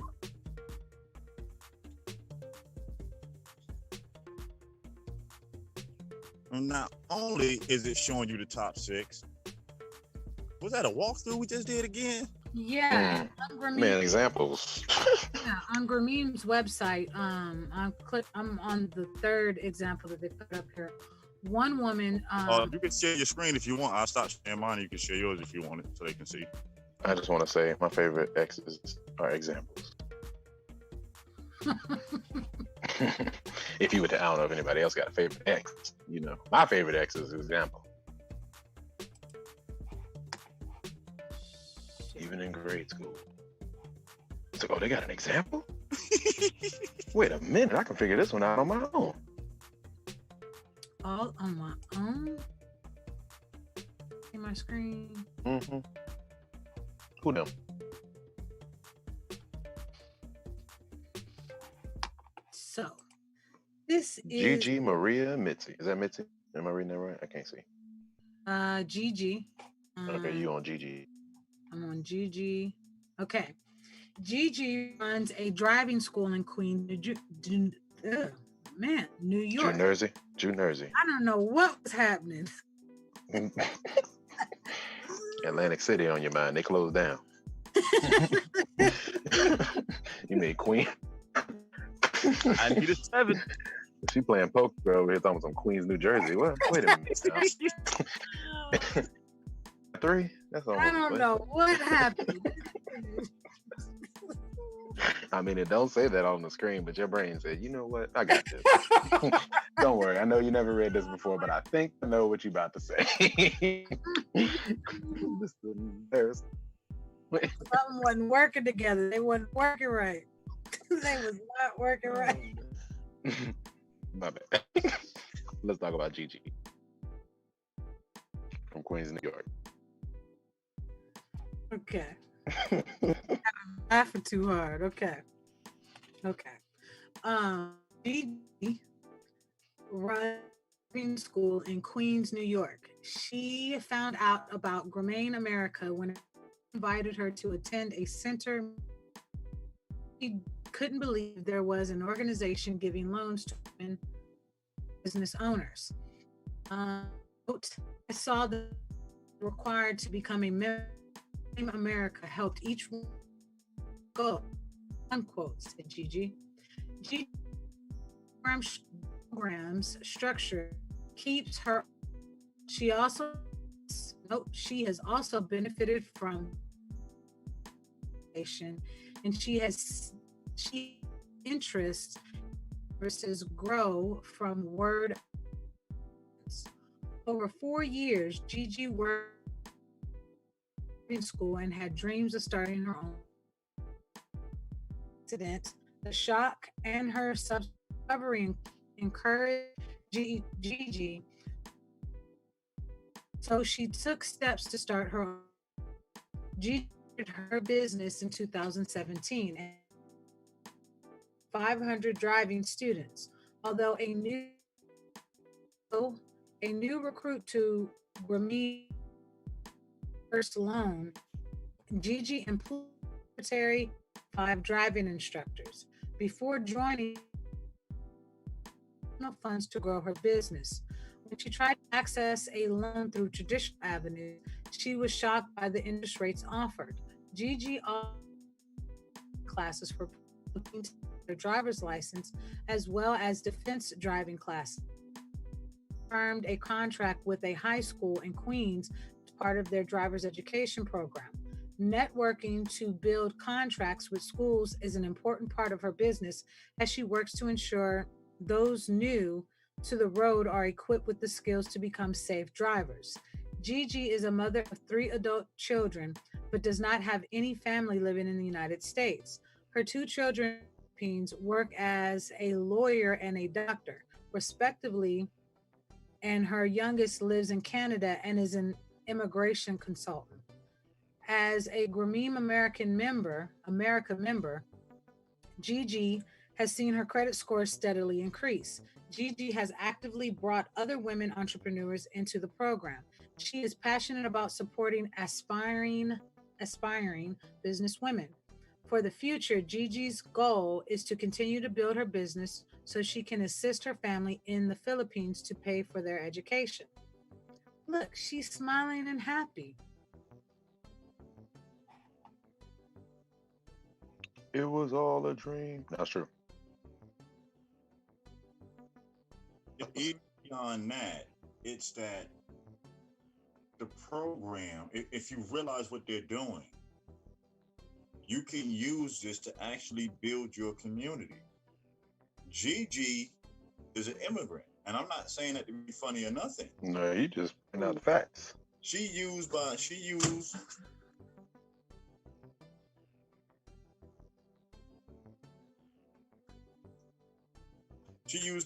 And not only is it showing you the top 6, was that a walkthrough we just did again? Yeah, Man, examples. Yeah, on Grameen's website, I'm on the 3rd example that they put up here. One woman. You can share your screen if you want. I'll stop sharing mine. You can share yours if you want it, so they can see. I just want to say my favorite X's are examples. If you were to, I don't know if anybody else got a favorite X. You know, my favorite X is example. Even in grade school. It's like, oh, they got an example? Wait a minute, I can figure this one out on my own. All on my own? In my screen? Mm-hmm. Who them? So, this is... Gigi Maria Mitzi. Is that Mitzi? Am I reading that right? I can't see. Gigi. Okay, you on Gigi. I'm on Gigi. Okay. Gigi runs a driving school in Queens, New York. New Jersey. I don't know what was happening. Atlantic City on your mind. They closed down. You made Queen. I need a 7. She playing poker over here talking about some Queens, New Jersey. What? Wait a minute. 3? That's almost. I don't know what happened. I mean, it don't say that on the screen, but your brain said, you know what? I got this. Don't worry. I know you never read this before, but I think I know what you're about to say. This is embarrassing. Something wasn't working together. They wasn't working right. They was not working right. My bad. Let's talk about Gigi from Queens, New York. Okay. I'm laughing too hard. Okay. Gigi runs school in Queens, New York. She found out about Grameen America when it invited her to attend a center. She couldn't believe there was an organization giving loans to women business owners. I saw the required to become a member. America helped each one go, unquote, said Gigi. Gigi programs structure keeps her. She also She has also benefited from and she interests versus grow from word. Over 4 years, Gigi worked in school and had dreams of starting her own. Incident, the shock and her discovery encouraged Gigi, so she took steps to start her own. Gigi started her business in 2017 and 500 driving students. Although a new recruit to Grammy first loan, Gigi employed 5 driving instructors before joining funds to grow her business. When she tried to access a loan through traditional avenues, she was shocked by the interest rates offered. Gigi offered classes for their driver's license as well as defense driving classes. Confirmed a contract with a high school in Queens as part of their driver's education program. Networking to build contracts with schools is an important part of her business as she works to ensure those new to the road are equipped with the skills to become safe drivers. Gigi is a mother of 3 adult children, but does not have any family living in the United States. Her 2 children work as a lawyer and a doctor, respectively, and her youngest lives in Canada and is an immigration consultant. As a Grammy America member, Gigi has seen her credit score steadily increase. Gigi has actively brought other women entrepreneurs into the program. She is passionate about supporting aspiring business women. For the future, Gigi's goal is to continue to build her business so she can assist her family in the Philippines to pay for their education. Look, she's smiling and happy. It was all a dream. That's true. Beyond that, it's that the program, if you realize what they're doing, you can use this to actually build your community. Gigi is an immigrant, and I'm not saying that to be funny or nothing. No, you just point out the facts. She used the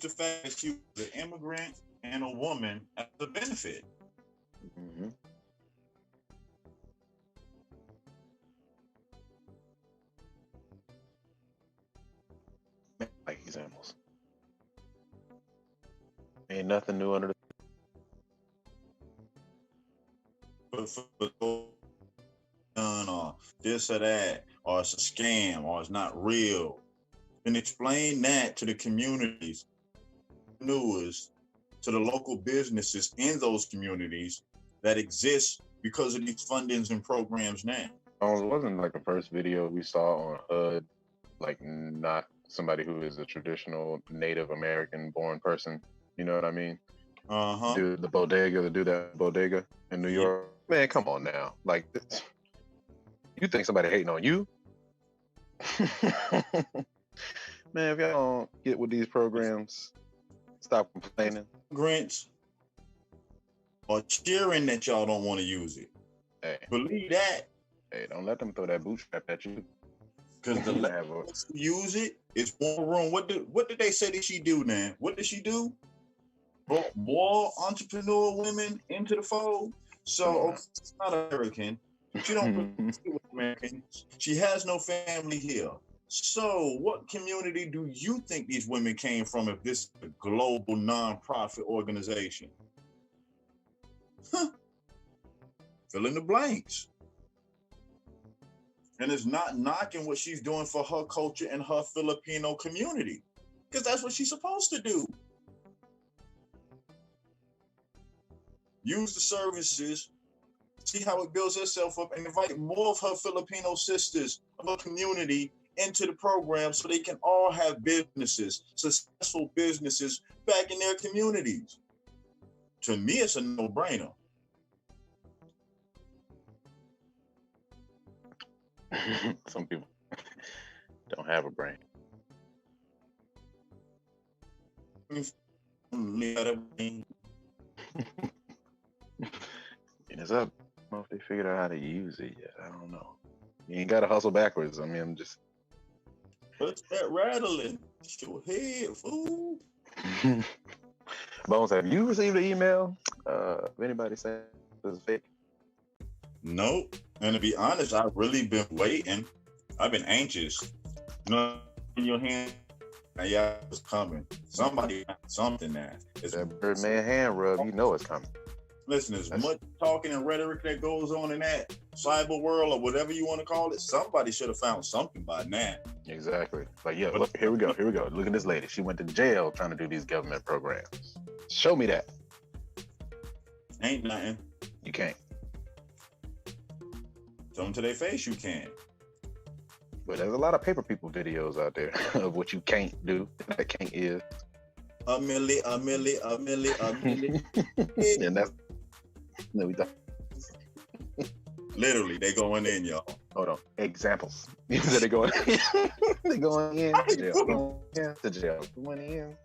fact that she was an immigrant and a woman as a benefit. Mm-hmm. Like examples. Ain't nothing new under the or this or that, or it's a scam, or it's not real. And explain that to the communities, newest, to the local businesses in those communities that exist because of these fundings and programs now. It wasn't like the first video we saw on HUD, like not somebody who is a traditional Native American born person. You know what I mean? Do the bodega in New York. Man, come on now. Like, you think somebody hating on you? Man, if y'all don't get with these programs, stop complaining. Grants are cheering that y'all don't want to use it. Hey. Believe that. Hey, don't let them throw that bootstrap at you. Because the less you use it, it's more room. What did they say that she do now? What did she do? Brought more entrepreneur women into the fold. So it's not American. She don't with Americans. She has no family here. So what community do you think these women came from if this is a global nonprofit organization? Fill in the blanks. And it's not knocking what she's doing for her culture and her Filipino community, because that's what she's supposed to do. Use the services, see how it builds herself up, and invite more of her Filipino sisters of her community into the program so they can all have businesses, successful businesses back in their communities. To me, it's a no-brainer. Some people don't have a brain. And it's up. I don't know if they figured out how to use it yet. I don't know. You ain't got to hustle backwards. I mean, I'm just. What's that rattling? It's your head, fool. Bones, have you received an email? Of anybody saying this is fake? Nope. And to be honest, I've really been waiting. I've been anxious. You know, in your hand, yeah, it's coming. Somebody got something now. It's That Birdman hand rub, you know it's coming. Listen, as much talking and rhetoric that goes on in that cyber world or whatever you want to call it, somebody should have found something by now. Exactly. Like, yeah, look, here we go. Look at this lady. She went to jail trying to do these government programs. Show me that. Ain't nothing. You can't. Tell them to their face you can. But there's a lot of paper people videos out there of what you can't do. That can't is. A milli. And that's no, we don't. Literally, they going in, y'all. Hold on. Examples. So they going they going in to jail. Going to jail. Going in.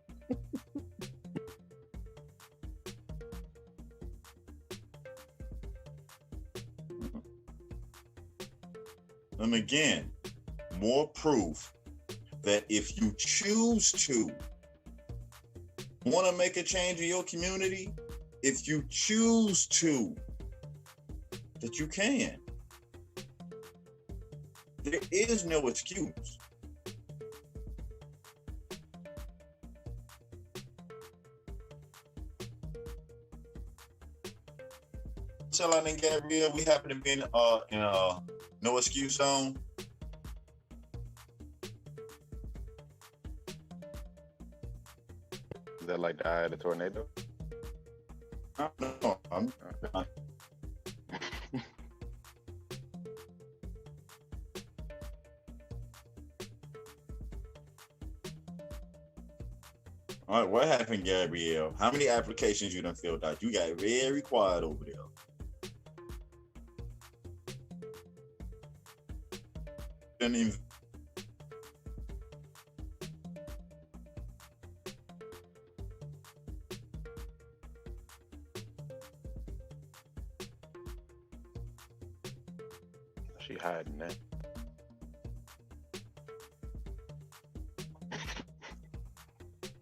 And again, more proof that if you choose to want to make a change in your community, if you choose to, that you can. There is no excuse. Tell I didn't get real. We happen to be in no excuse zone. Is that like the eye of the tornado? No, I'm not. All right, what happened, Gabrielle? How many applications you done filled out? You got very quiet over there. Didn't even. She hiding that.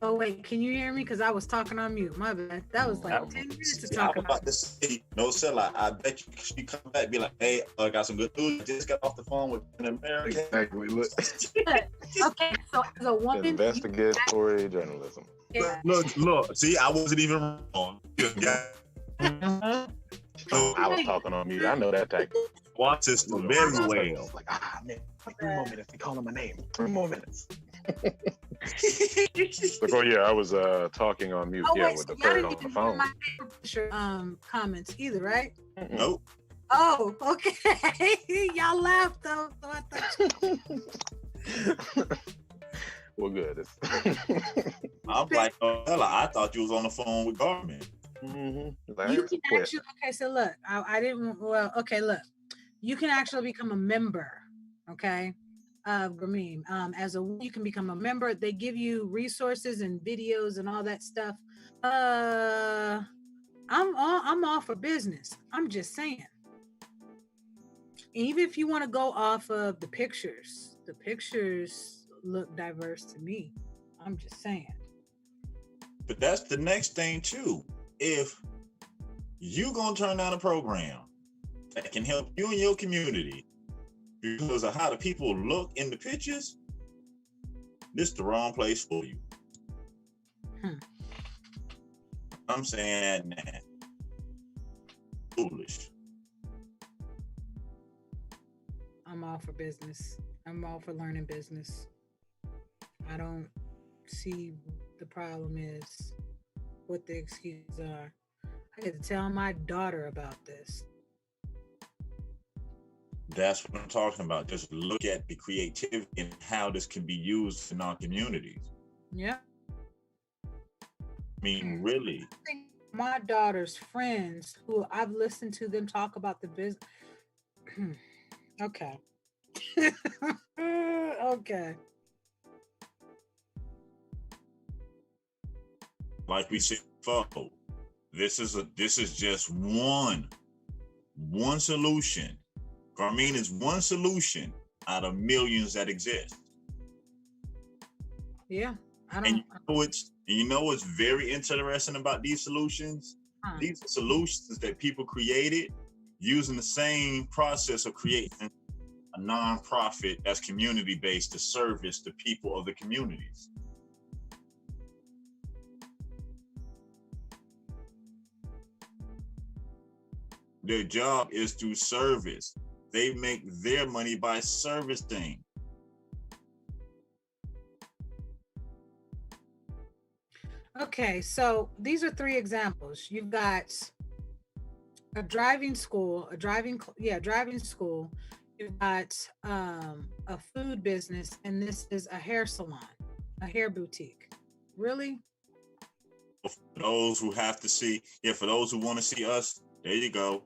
Oh wait, can you hear me? Because I was talking on mute. My bad. That was like 10 minutes to talk I'm about to say, no, Silla, I bet you she come back and be like, hey, I got some good news. I just got off the phone with an American. Exactly. Look. Okay, so as a woman, Investigatory journalism. Yeah. Look. See, I wasn't even wrong. I was talking on mute. I know that type. Watch this very well. Like, man, like 3 more minutes. They calling my name. 3 more minutes. Like, oh yeah, I was talking on mute. With the bird on the phone. My picture, comments either, right? Nope. Oh, okay. Y'all laughed though. So I thought Well, good. I'm like, I thought you was on the phone with Garmin. Mm-hmm. You can actually. Okay, so look, I didn't. Well, okay, look, you can actually become a member. Okay. Grameen, you can become a member. They give you resources and videos and all that stuff. I'm all for business. I'm just saying. Even if you want to go off of the pictures look diverse to me. I'm just saying. But that's the next thing too. If you gonna turn down a program that can help you and your community because of how the people look in the pictures, this is the wrong place for you. I'm saying that. Foolish. I'm all for business. I'm all for learning business. I don't see the problem is what the excuses are. I had to tell my daughter about this. That's what I'm talking about. Just look at the creativity and how this can be used in our communities. Yeah. I mean, really. I think my daughter's friends, who I've listened to them talk about the business. Okay. Okay. Like we said before, this is just one solution. Carmine is one solution out of millions that exist. Yeah. And you know what's very interesting about these solutions? These are solutions that people created using the same process of creating a nonprofit that's community-based to service the people of the communities. Their job is to service. They make their money by servicing. Okay, so these are 3 examples. You've got a driving school. You've got a food business, and this is a hair salon, a hair boutique. Really? For those who have to see, for those who want to see us, there you go.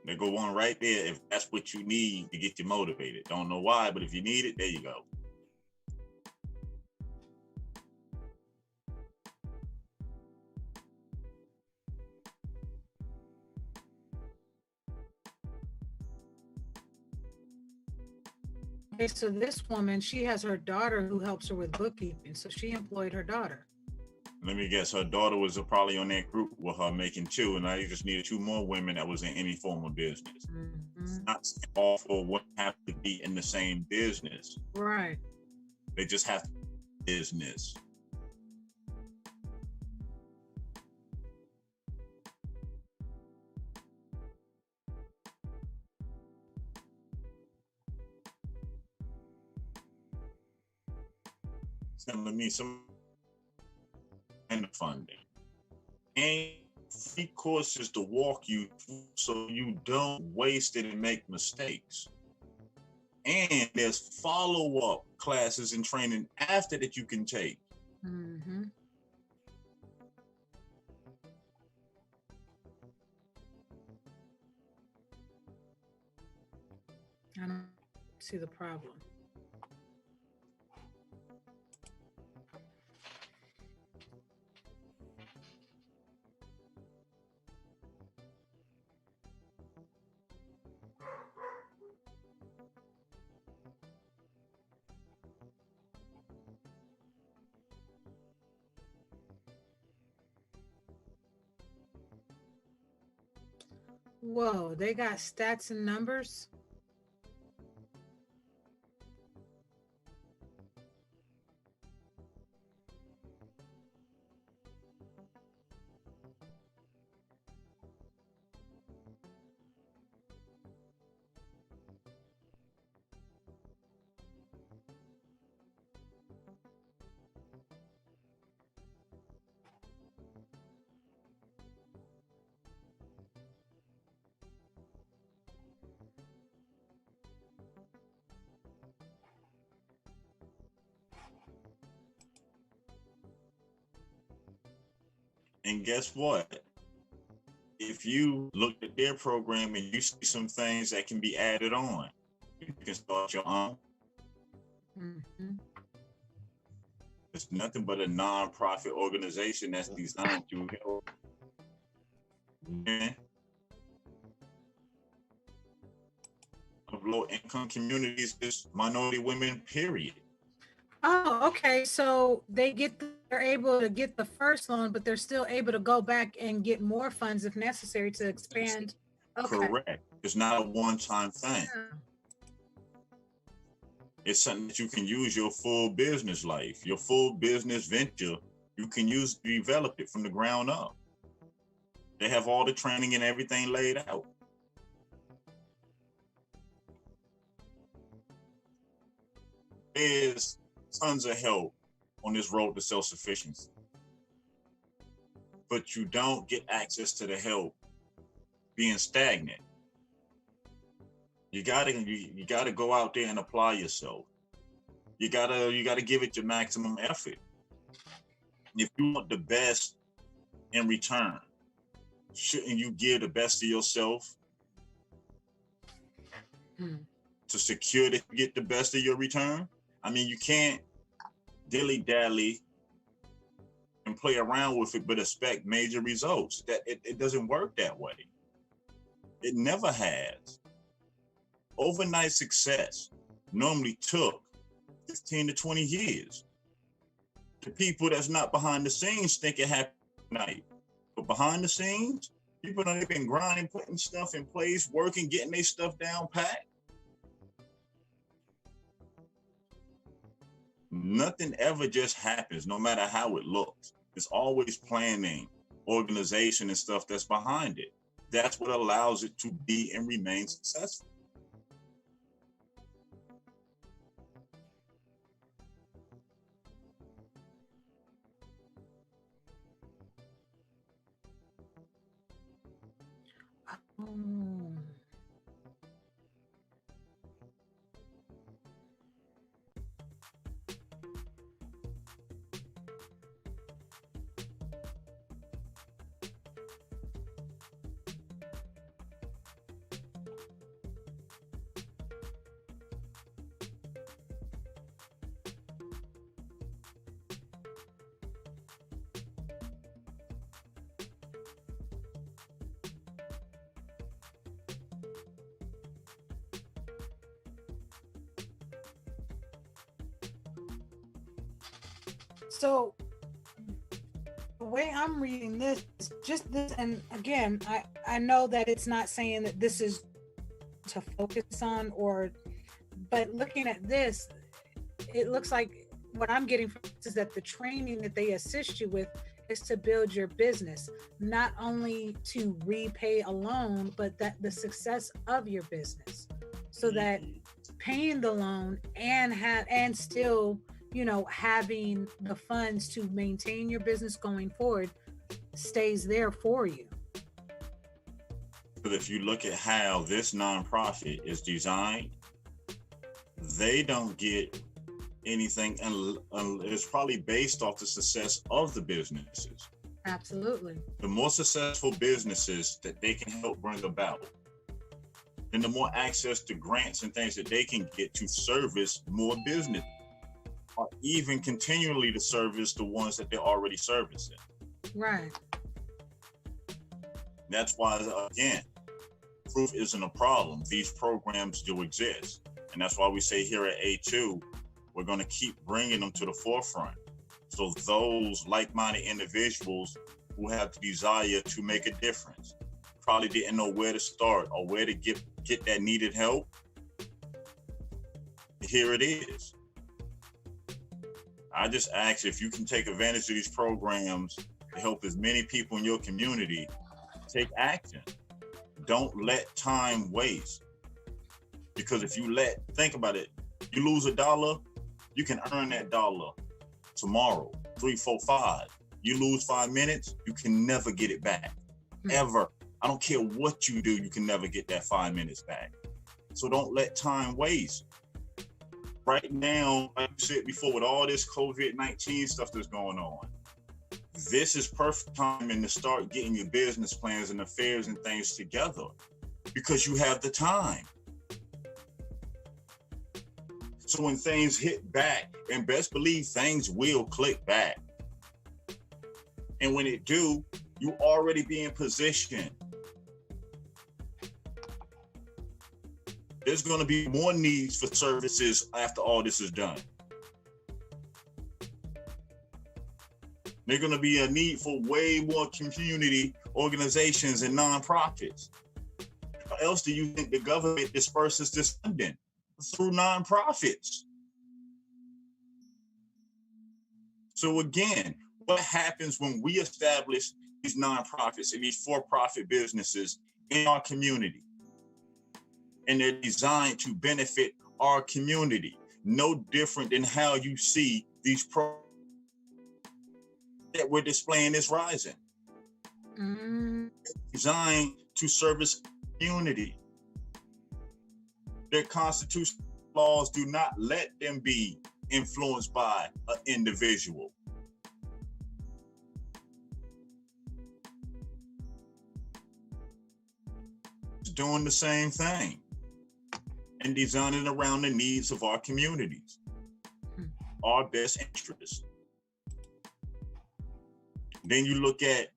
There go one right there. If that's what you need to get you motivated. Don't know why, but if you need it, there you go. Okay, so this woman, she has her daughter who helps her with bookkeeping. So she employed her daughter. Let me guess, her daughter was probably on that group with her making 2, and I just needed 2 more women that was in any form of business. It's not all for what have to be in the same business. Right. They just have to be business. Telling me some and funding and free courses to walk you through so you don't waste it and make mistakes. And there's follow-up classes and training after that you can take. Mm-hmm. I don't see the problem. Whoa, they got stats and numbers? And guess what? If you look at their program and you see some things that can be added on, you can start your own. Mm-hmm. It's nothing but a non-profit organization that's designed to help of low-income communities, is minority women, period. Oh, okay. So they're able to get the first loan, but they're still able to go back and get more funds if necessary to expand. Okay. Correct. It's not a one-time thing. Yeah. It's something that you can use your full business life, your full business venture. You can develop it from the ground up. They have all the training and everything laid out. There's tons of help on this road to self-sufficiency, but you don't get access to the help being stagnant. You gotta go out there and apply yourself. You gotta give it your maximum effort. If you want the best in return, shouldn't you give the best of yourself to secure that you get the best of your return. I mean, you can't dilly-dally and play around with it, but expect major results. That it doesn't work that way. It never has. Overnight success normally took 15 to 20 years. The people that's not behind the scenes think it happened overnight. But behind the scenes, people that have been grinding, putting stuff in place, working, getting their stuff down pat. Nothing ever just happens, no matter how it looks. It's always planning, organization, and stuff that's behind it. That's what allows it to be and remain successful. So the way I'm reading this is just this, and again, I know that it's not saying that this is to focus on, but looking at this, it looks like what I'm getting from this is that the training that they assist you with is to build your business, not only to repay a loan, but that the success of your business, so that paying the loan and still, having the funds to maintain your business going forward stays there for you. But if you look at how this nonprofit is designed, they don't get anything, and it's probably based off the success of the businesses. Absolutely. The more successful businesses that they can help bring about, and the more access to grants and things that they can get to service more business, or even continually to service the ones that they're already servicing. Right. That's why, again, proof isn't a problem. These programs do exist. And that's why we say here at A2, we're going to keep bringing them to the forefront. So those like-minded individuals who have the desire to make a difference, probably didn't know where to start or where to get that needed help, here it is. I just ask if you can take advantage of these programs to help as many people in your community, take action. Don't let time waste. Because if you think about it, you lose $1, you can earn that dollar tomorrow, 3, 4, 5. You lose 5 minutes, you can never get it back, ever. I don't care what you do, you can never get that 5 minutes back. So don't let time waste. Right now, like you said before, with all this COVID-19 stuff that's going on, this is perfect timing to start getting your business plans and affairs and things together, because you have the time. So when things hit back, and best believe things will click back. And when it do, you already be in position. There's going to be more needs for services after all this is done. There's going to be a need for way more community organizations and nonprofits. How else do you think the government disperses this funding? Through nonprofits. So again, what happens when we establish these nonprofits and these for-profit businesses in our community? And they're designed to benefit our community. No different than how you see these programs that we're displaying is rising. Designed to service community. Their constitutional laws do not let them be influenced by an individual. It's doing the same thing. and design it around the needs of our communities, our best interests. Then you look at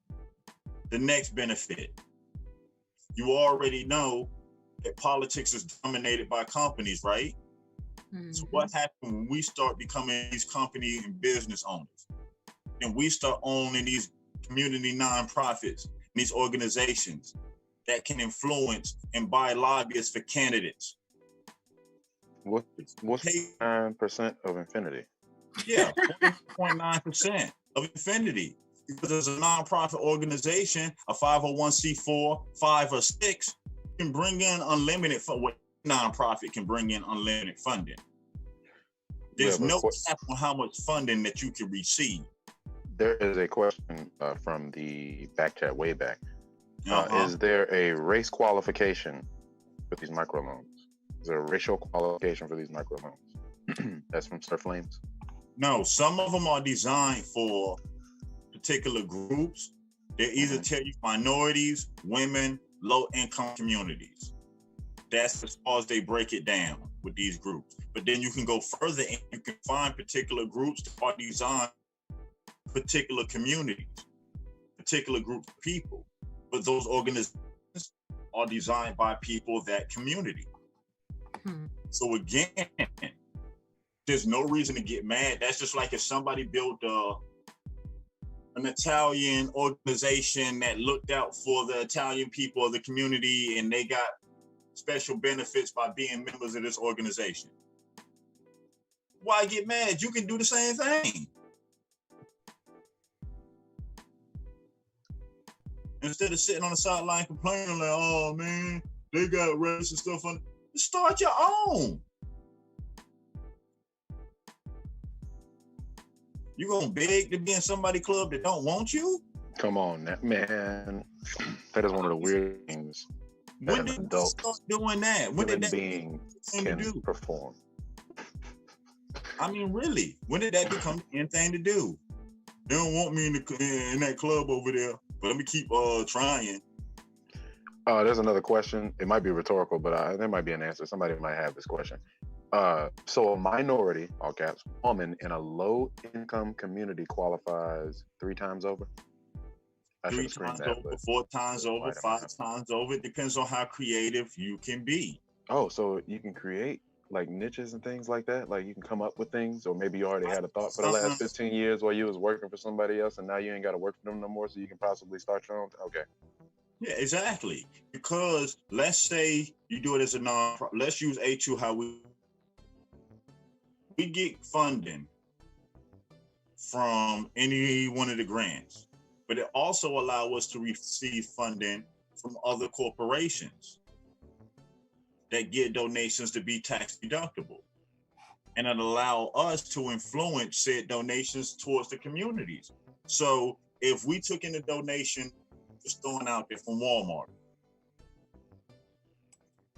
the next benefit. You already know that politics is dominated by companies, right? So what happens when we start becoming these company and business owners? And we start owning these community nonprofits, these organizations that can influence and buy lobbyists for candidates. What's 9% of infinity? Yeah, 0.9% of infinity. Because as a nonprofit organization, a 501c4, 5 or 6 can bring in unlimited what nonprofit can bring in unlimited funding. There's no cap on how much funding that you can receive. There is a question from the back chat way back. Is there a race qualification for these microloans? Is there a racial qualification for these microloans? That's from Sir Flames. No, some of them are designed for particular groups. They either tell you minorities, women, low-income communities. That's as far as they break it down with these groups. But then you can go further and you can find particular groups that are designed for particular communities, particular groups of people. But those organizations are designed by people of that community. So again, there's no reason to get mad. That's just like if somebody built an Italian organization that looked out for the Italian people of the community and they got special benefits by being members of this organization. Why get mad? You can do the same thing. Instead of sitting on the sideline complaining like, oh man, they got racist stuff on, start your own. You gonna beg to be in somebody's club that don't want you? Come on, man. That is one of the weird things. When did you start doing that? When did that being can perform? I mean, really, when did that become the thing to do? They don't want me in that club over there, but let me keep trying. There's another question. It might be rhetorical, but there might be an answer. Somebody might have this question. So a minority, all caps, woman in a low-income community qualifies 3 times over? 3 times over, 4 times over, 5 times over. It depends on how creative you can be. Oh, so you can create like niches and things like that? Like you can come up with things, or maybe you already had a thought for the last 15 years while you was working for somebody else and now you ain't got to work for them no more, so you can possibly start your own? Okay. Yeah, exactly. Because let's say you do it as a non-profit. Let's use A2 how we get funding from any one of the grants, but it also allows us to receive funding from other corporations that get donations to be tax deductible. And it allow us to influence said donations towards the communities. So if we took in a donation, just throwing out there from Walmart,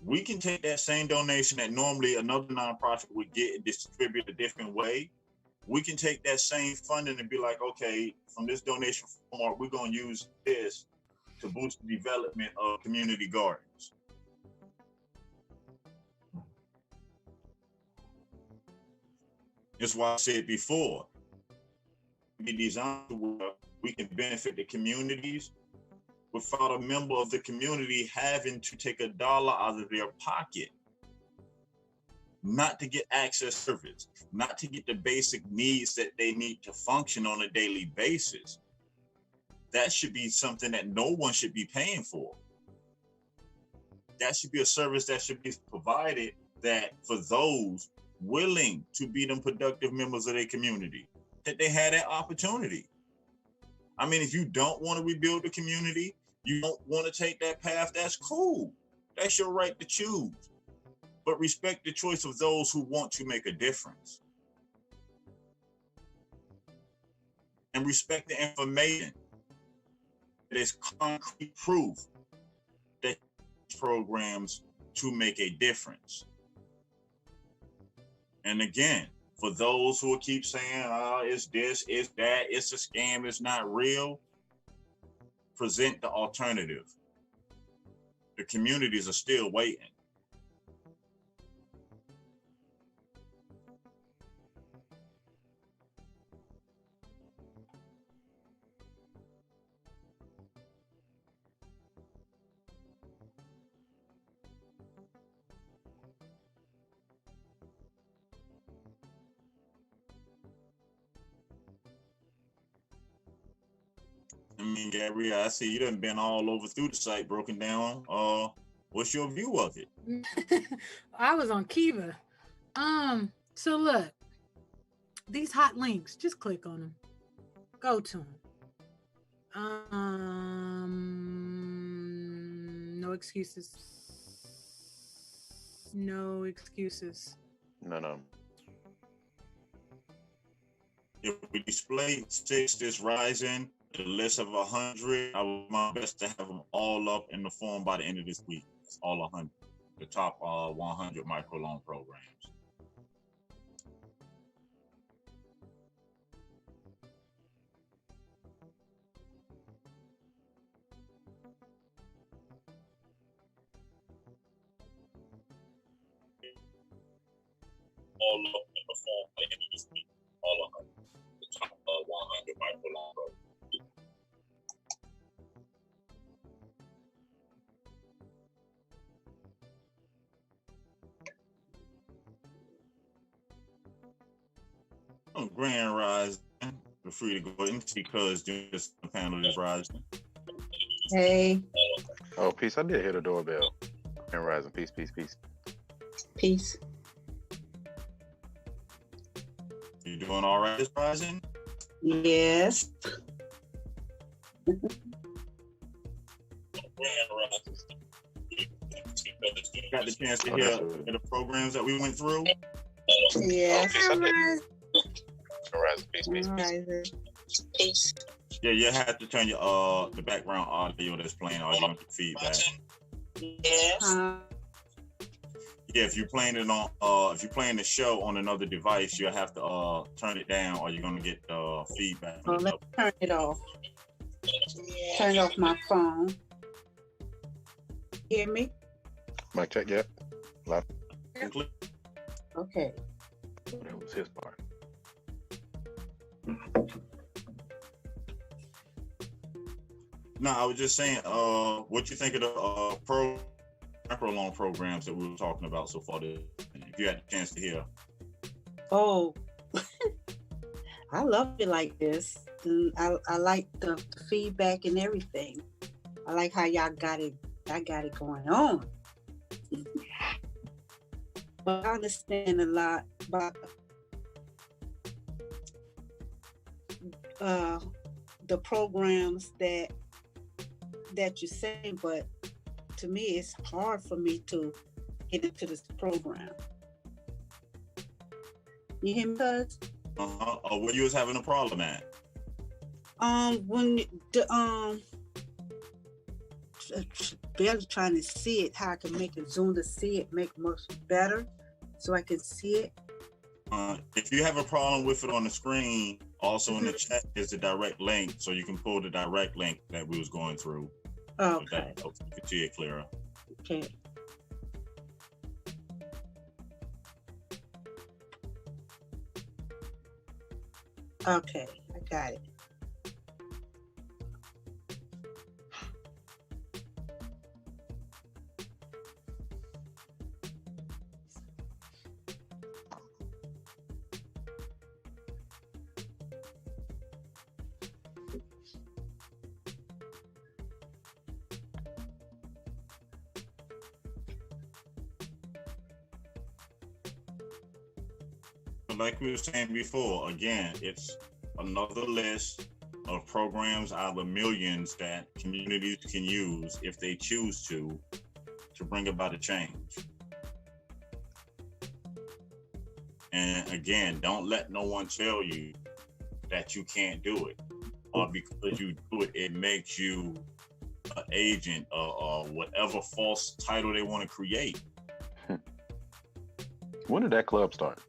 we can take that same donation that normally another nonprofit would get and distribute a different way. We can take that same funding and be like, okay, from this donation from Walmart, we're going to use this to boost the development of community gardens. That's why I said before, be designed where we can benefit the communities without a member of the community having to take $1 out of their pocket, not to get access service, not to get the basic needs that they need to function on a daily basis. That should be something that no one should be paying for. That should be a service that should be provided that for those willing to be them productive members of their community, that they had that opportunity. I mean, if you don't want to rebuild the community, you don't want to take that path, that's cool. That's your right to choose. But respect the choice of those who want to make a difference. And respect the information. There's concrete proof that programs to make a difference. And again, for those who keep saying, oh, it's this, it's that, it's a scam, it's not real, present the alternative. The communities are still waiting. I mean, Gary, I see you done been all over through the site, broken down. What's your view of it? I was on Kiva. So look, these hot links, just click on them. Go to them. No excuses. No excuses. No. If we display 6 this rising, the list of 100, I will do my best to have them all up in the form by the end of this week. It's all 100, the top 100 microloan programs. All up in the form by the end of this week. All 100, the top 100 microloan programs. Grand Rising, feel free to go in because this panel is rising. Hey, Oh, peace. I did hit a doorbell. And rising. Peace. peace. You doing all right this rising? Yes. Got the chance to hear the programs that we went through? Yes. Rising. Peace. Peace. Yeah, you have to turn your the background audio that's playing audio into feedback. Yes. Yeah, if you're playing it on if you're playing the show on another device, you'll have to turn it down or you're gonna get feedback. Oh, let me turn it off. Turn off my phone. Hear me? Mic check, yeah. Loud. Okay. That was his part. No, I was just saying, what you think of the microloan programs that we were talking about so far? If you had a chance to hear. Oh, I love it like this. I like the feedback and everything. I like how y'all got it. I got it going on. But I understand a lot about the programs that you say, but to me, it's hard for me to get into this program. You hear me, cuz? Where you was having a problem at? When the barely trying to see it, how I can make it zoom to see it, make it much better, so I can see it. If you have a problem with it on the screen, also in the chat is the direct link, so you can pull the direct link that we was going through. Okay. That helps you can see it clearer. Okay. Okay, I got it. Like we were saying before, again, it's another list of programs out of the millions that communities can use if they choose to bring about a change. And again, don't let no one tell you that you can't do it, or because you do it, it makes you an agent or whatever false title they want to create. When did that club start?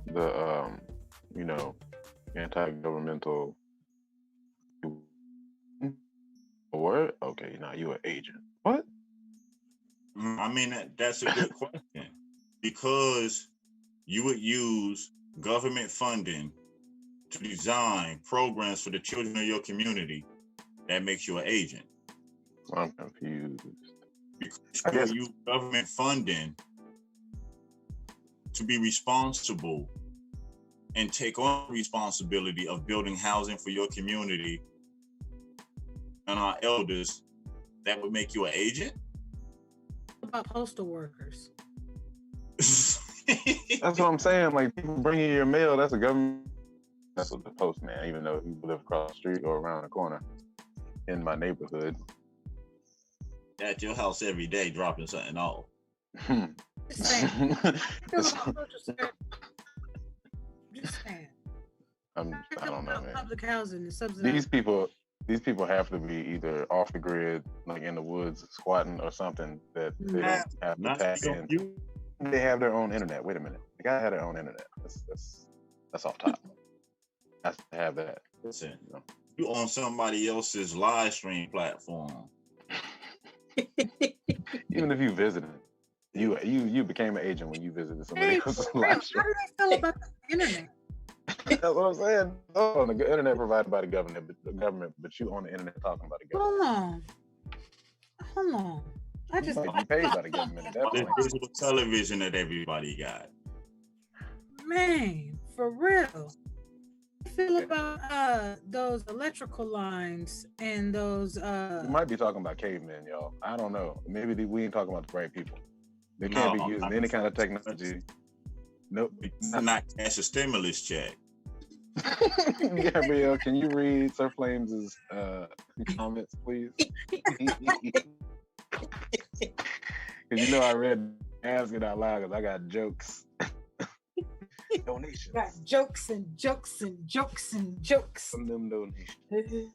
The anti-governmental word? Okay, now you're an agent. What? I mean, that's a good question, because you would use government funding to design programs for the children of your community. That makes you an agent. I'm confused. Because you use government funding to be responsible and take on responsibility of building housing for your community and our elders, that would make you an agent? What about postal workers? That's what I'm saying. Like, people bringing your mail, that's a government. That's what the postman, even though he live across the street or around the corner in my neighborhood. At your house every day, dropping something off. Just saying. Just saying. I don't know, man. Public housing is subsidized. These people have to be either off the grid, like in the woods, squatting or something that they don't have to tap in. They have their own internet. Wait a minute. The guy had their own internet. That's off top. Has to have that. Listen, you on somebody else's live stream platform. Even if you visited, you became an agent when you visited somebody else's live stream. How do they feel about the internet? That's what I'm saying. Oh, the internet provided by the government, but you on the internet talking about the government. Hold on. I just you paid by the government at that point. The digital television that everybody got. Man, for real. I feel about those electrical lines and those You might be talking about cavemen, y'all. I don't know. Maybe we ain't talking about the right people. They can't be using any kind of technology. Nope. Not cash a stimulus check. Gabrielle, can you read Sir Flames' comments, please? Because I read ask it out loud because I got jokes. Donations. Got jokes and jokes and jokes and jokes. From them donations. Need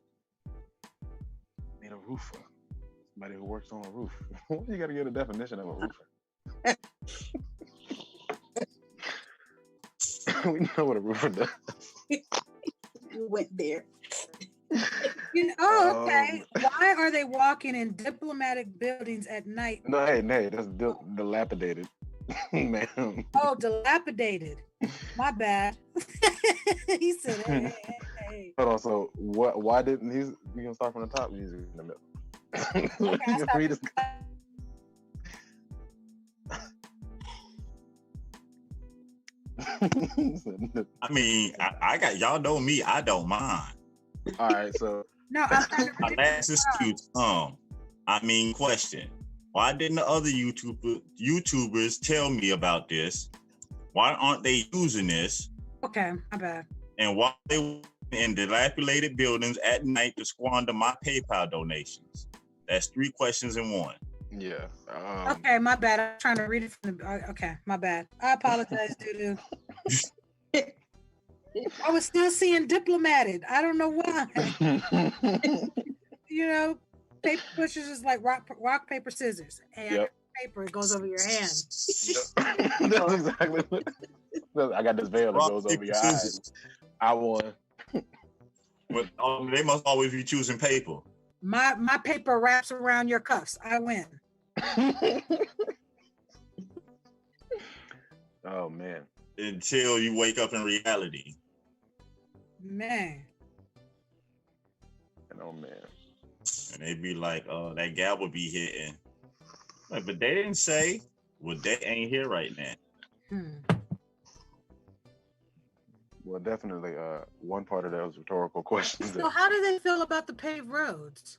a roofer. Somebody who works on a roof. You got to get a definition of a roofer. We know what a roofer does. You went there. Okay. Why are they walking in diplomatic buildings at night? No, hey, that's dilapidated, ma'am. Oh, dilapidated. My bad. He said, hey. Hold on. So, why didn't he? We gonna start from the top. He's in the middle. Okay, I mean, I got y'all know me. I don't mind. All right, so no, I'm trying to my last excuse. Question. Why didn't the other YouTubers tell me about this? Why aren't they using this? Okay, my bad. And why they in dilapidated buildings at night to squander my PayPal donations? That's 3 questions in one. Yeah. Okay, my bad. I'm trying to read it from the. Okay, my bad. I apologize, doo. I was still seeing diplomated. I don't know why. Paper pushers is like rock, paper, scissors. Hey, yep. Paper, it goes over your hand. That's exactly what. I got this veil that goes over your eyes. I won. But they must always be choosing paper. My paper wraps around your cuffs. I win. Oh man. Until you wake up in reality. Man. Oh man. And they be like, that gavel be hitting. Like, but they didn't say, well, they ain't here right now. Well, definitely one part of those rhetorical questions. So how do they feel about the paved roads?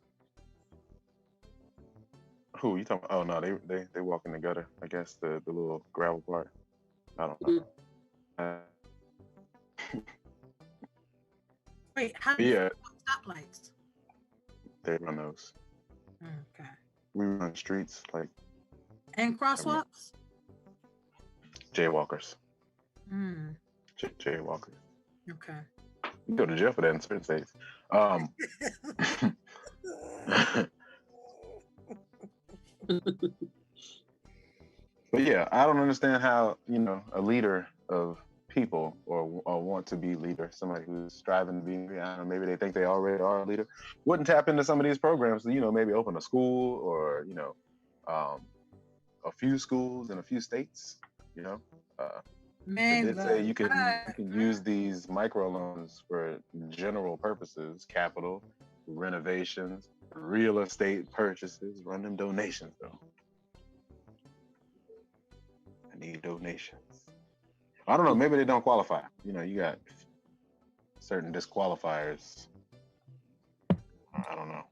Who you talking about? Oh no, they walk in the gutter. I guess the little gravel part. I don't know. Wait, how do you stoplights? They run those. Okay. We run streets like. And crosswalks? Jaywalkers. Jaywalkers. Okay. You go to jail for that in certain states. But yeah, I don't understand how, a leader of people or want to be leader, somebody who's striving to be, I don't know, maybe they think they already are a leader, wouldn't tap into some of these programs to, maybe open a school or, a few schools in a few states, Man, they did say you can use these microloans for general purposes, capital, renovations, real estate purchases, run them donations though. I need donations. I don't know, maybe they don't qualify. You got certain disqualifiers. I don't know.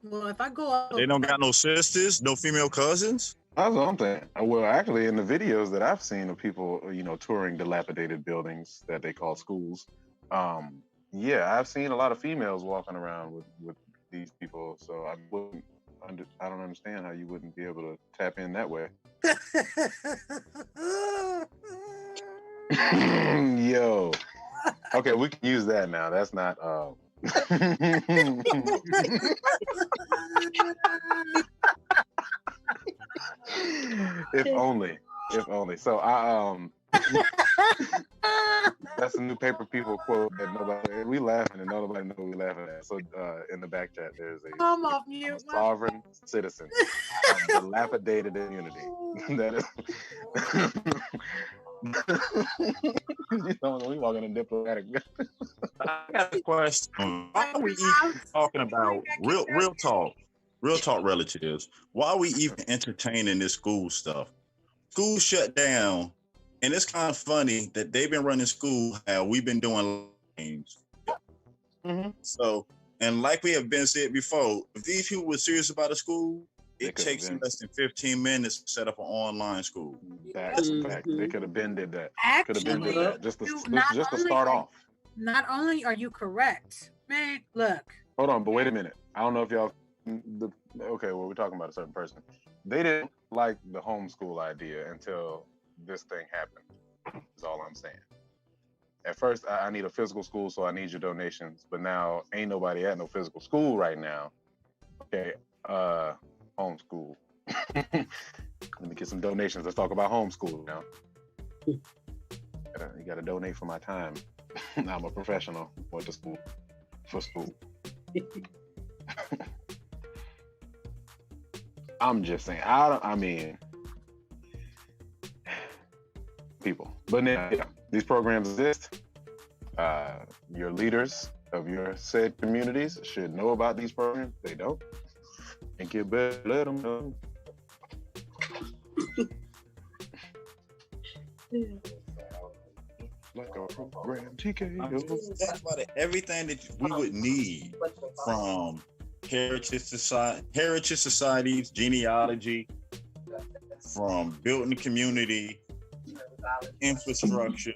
Well, if I go up, They don't got no sisters, no female cousins. That's what I'm saying. Well, actually, in the videos that I've seen of people, touring dilapidated buildings that they call schools, yeah, I've seen a lot of females walking around with these people. So I don't understand how you wouldn't be able to tap in that way. Yo, okay, we can use that now. That's not. If only. So that's a new paper people quote that we laughing and nobody knows we laughing at. So in the back chat, there's a sovereign citizen, a dilapidated immunity. That is. We walking in diplomatic. I got a question. Why are we even talking about real talk relatives? Why are we even entertaining this school stuff? School shut down, and it's kind of funny that they've been running school how we've been doing games. Mm-hmm. So, and like we have been said before, if these people were serious about a school, it takes them less than 15 minutes to set up an online school. That's a fact. They could have been did that. Just to start off. Not only are you correct, man. Look. Hold on, but wait a minute. I don't know if y'all. We're talking about a certain person. They didn't like the homeschool idea until this thing happened. Is all I'm saying. At first, I need a physical school, so I need your donations. But now, ain't nobody at no physical school right now. Okay, homeschool. Let me get some donations. Let's talk about homeschool now. You got to donate for my time. I'm a professional. Went to school for school. I'm just saying. People. But now, yeah, these programs exist. Your leaders of your said communities should know about these programs. They don't. And you better let them know. Like a program, TK. That's about it. Everything that we would need from heritage societies, genealogy, from building the community, infrastructure,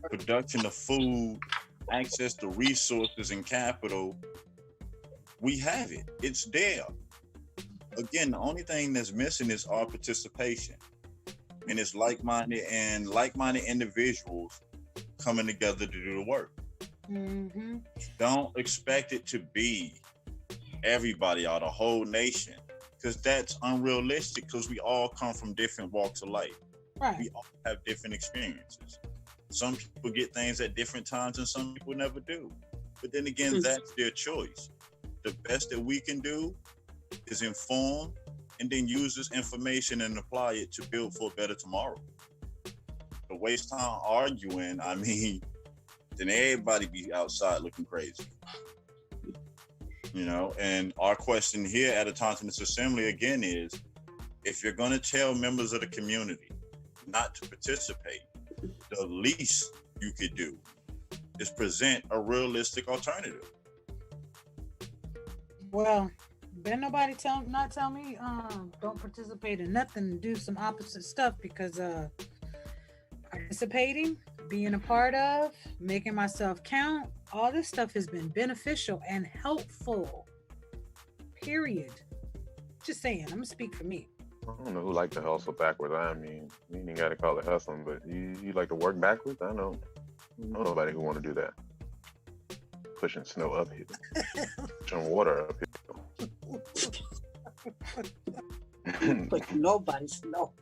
production of food, access to resources and capital. We have it. It's there. Again, the only thing that's missing is our participation. And it's like-minded individuals coming together to do the work. Mm-hmm. Don't expect it to be everybody or the whole nation, because that's unrealistic, because we all come from different walks of life. Right. We all have different experiences. Some people get things at different times and some people never do. But then again, that's their choice. The best that we can do is inform and then use this information and apply it to build for a better tomorrow. To waste time arguing, then everybody be outside looking crazy. And our question here at Autonomous Assembly again is, if you're going to tell members of the community not to participate, the least you could do is present a realistic alternative. Well, better nobody tell me don't participate in nothing, do some opposite stuff, because participating, being a part of, making myself count, all this stuff has been beneficial and helpful. Period. Just saying, I'm gonna speak for me. I don't know who like to hustle backwards. You ain't got to call it hustling, but you like to work backwards. I know nobody who want to do that. Pushing snow uphill, pushing water uphill. But nobody's snow.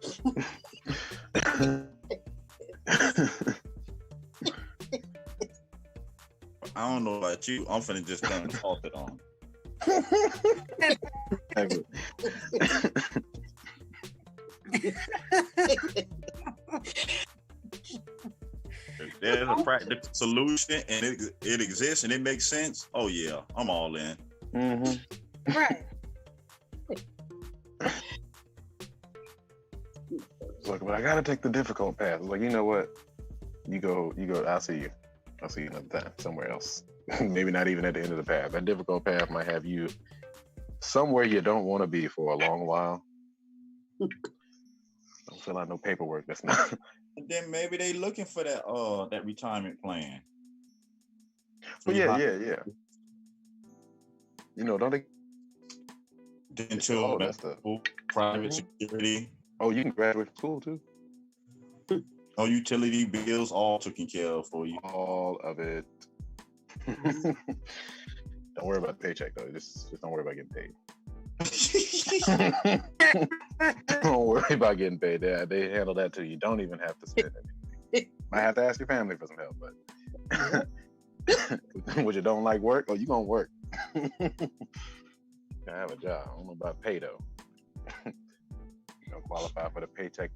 I don't know about you. I'm finna just turn toss it on. If there's a practical solution and it exists and it makes sense, oh yeah, I'm all in. Mm-hmm. Right. It's like, but I gotta take the difficult path. It's like, you know what? You go. I'll see you another time somewhere else. Maybe not even at the end of the path. That difficult path might have you somewhere you don't want to be for a long while. Don't fill out no paperwork. That's not. And then maybe they looking for that retirement plan. Well, yeah. You know, don't they? Dental, All that stuff. Private security. Oh, you can graduate from school too. Oh, utility bills all taken care of for you. All of it. Don't worry about the paycheck though. Just don't worry about getting paid. Don't worry about getting paid. They handle that too. You don't even have to spend anything. Might have to ask your family for some help, but what you don't like work? Oh, you gonna work. I have a job. I don't know about pay though. You don't qualify for the paycheck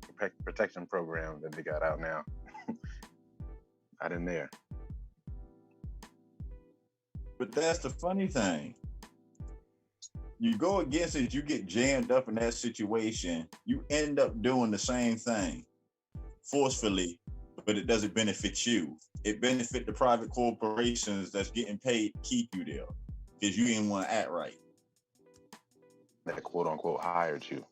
protection program that they got out now. Not in there. But that's the funny thing. You go against it, you get jammed up in that situation, you end up doing the same thing forcefully, but it doesn't benefit you. It benefits the private corporations that's getting paid to keep you there because you didn't want to act right. That quote unquote hired you.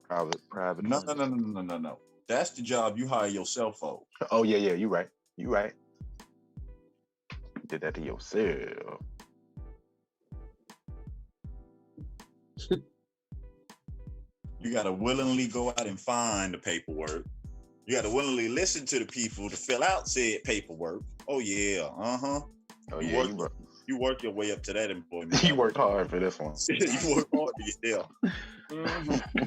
Private. No. That's the job you hire yourself for. Oh yeah, you right. You right. You did that to yourself. You gotta willingly go out and find the paperwork. You gotta willingly listen to the people to fill out said paperwork. Oh yeah, Oh you yeah, you work your way up to that employment. you worked hard for this one. You work hard to get there. Mm-hmm.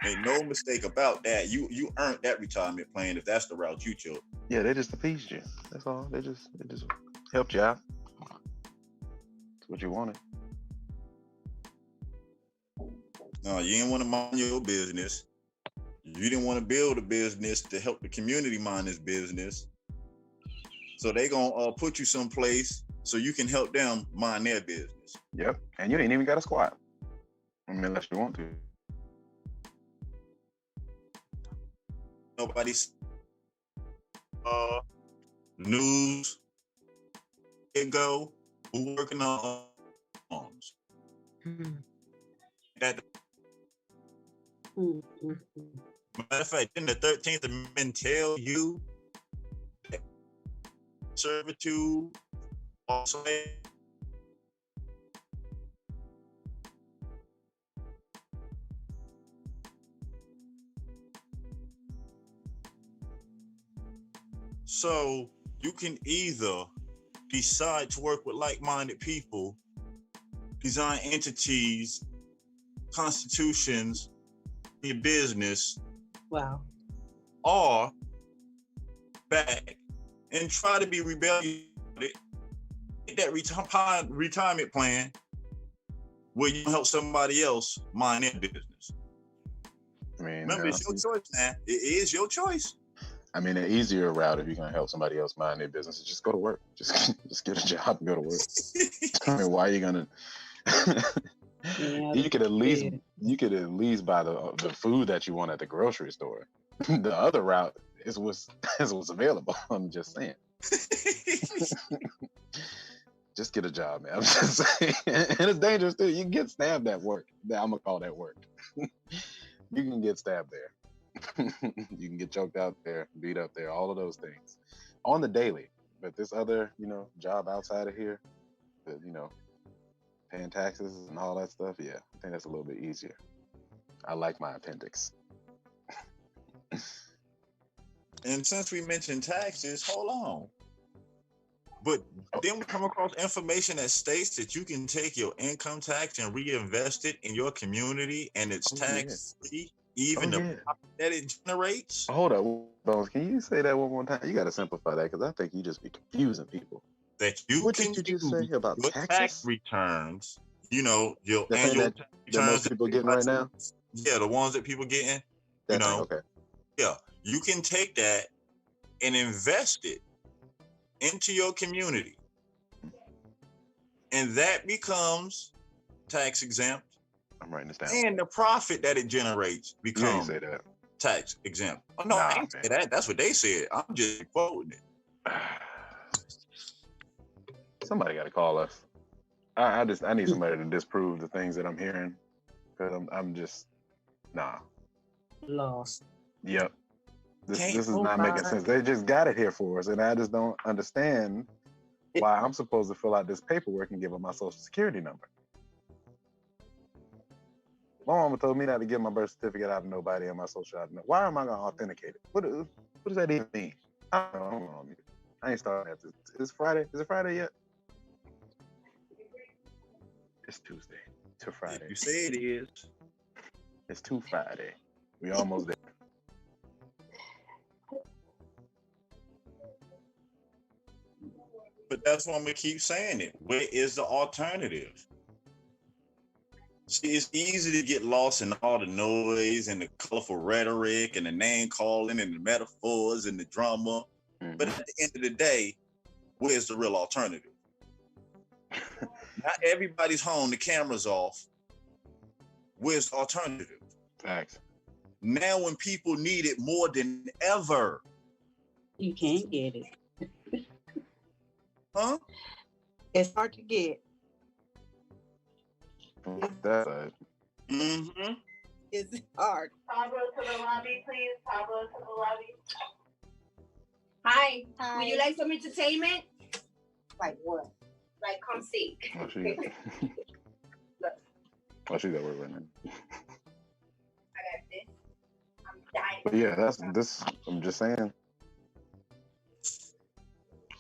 Ain't no mistake about that. You earned that retirement plan if that's the route you chose. Yeah, they just appeased you. That's all. They just helped you out. That's what you wanted. No, you didn't want to mind your business. You didn't want to build a business to help the community mind this business. So they gonna put you someplace so you can help them mind their business. Yep, and you ain't even got a squat. I mean, unless you want to. Nobody's news. It go. We're working on arms. That. Matter of fact, in the 13th Amendment tell you that servitude also. So you can either decide to work with like-minded people, design entities, constitutions, your business, Wow. or back and try to be rebellious. Get that retirement plan where you help somebody else mind their business. I mean, remember, it's your choice, man. It is your choice. I mean, an easier route if you're gonna help somebody else mind their business is just go to work. Just get a job and go to work. I mean, why are you gonna? Yeah, you could at least buy the food that you want at the grocery store. The other route is what's available. I'm just saying. Just get a job, man. I'm just saying. And it's dangerous too. You can get stabbed at work. I'm gonna call that work. You can get stabbed there. You can get choked out there, beat up there, all of those things on the daily. But this other, job outside of here, paying taxes and all that stuff, yeah, I think that's a little bit easier. I like my appendix. And since we mentioned taxes, hold on. But then we come across information that states that you can take your income tax and reinvest it in your community, and it's tax-free. Even the profit that it generates. Hold up, Bones. Can you say that one more time? You got to simplify that because I think you just be confusing people. That you what can did you just say about your taxes? Tax returns. Your annual tax returns most people getting right now. Yeah, the ones that people getting. Okay. Yeah, you can take that and invest it into your community, and that becomes tax exempt. I'm writing this down. And the profit that it generates becomes tax exempt. Oh no, I ain't say that. That's what they said. I'm just quoting it. Somebody got to call us. I need somebody to disprove the things that I'm hearing, because I'm just Lost. Yep. This Can't is not making sense. They just got it here for us, and I just don't understand why I'm supposed to fill out this paperwork and give them my social security number. My mama told me not to give my birth certificate out to nobody and my social out. Why am I gonna authenticate it? What does that even mean? I don't know. I ain't starting at this. It's Friday. Is it Friday yet? It's Tuesday to Friday. You say it is. It's to Friday. We almost there. But that's why I'm gonna keep saying it. Where is the alternative? See, it's easy to get lost in all the noise and the colorful rhetoric and the name calling and the metaphors and the drama. Mm-hmm. But at the end of the day, where's the real alternative? Not everybody's home, the camera's off. Where's the alternative? Facts. Now when people need it more than ever. You can't get it. Huh? It's hard to get. That's right. Mm-hmm. It's hard. Pablo to the lobby, please. Pablo to the lobby. Hi. Hi. Would you like some entertainment? Like what? Like, come see. Oh, she's at work right now. I got this. I'm dying. But yeah, that's this. I'm just saying.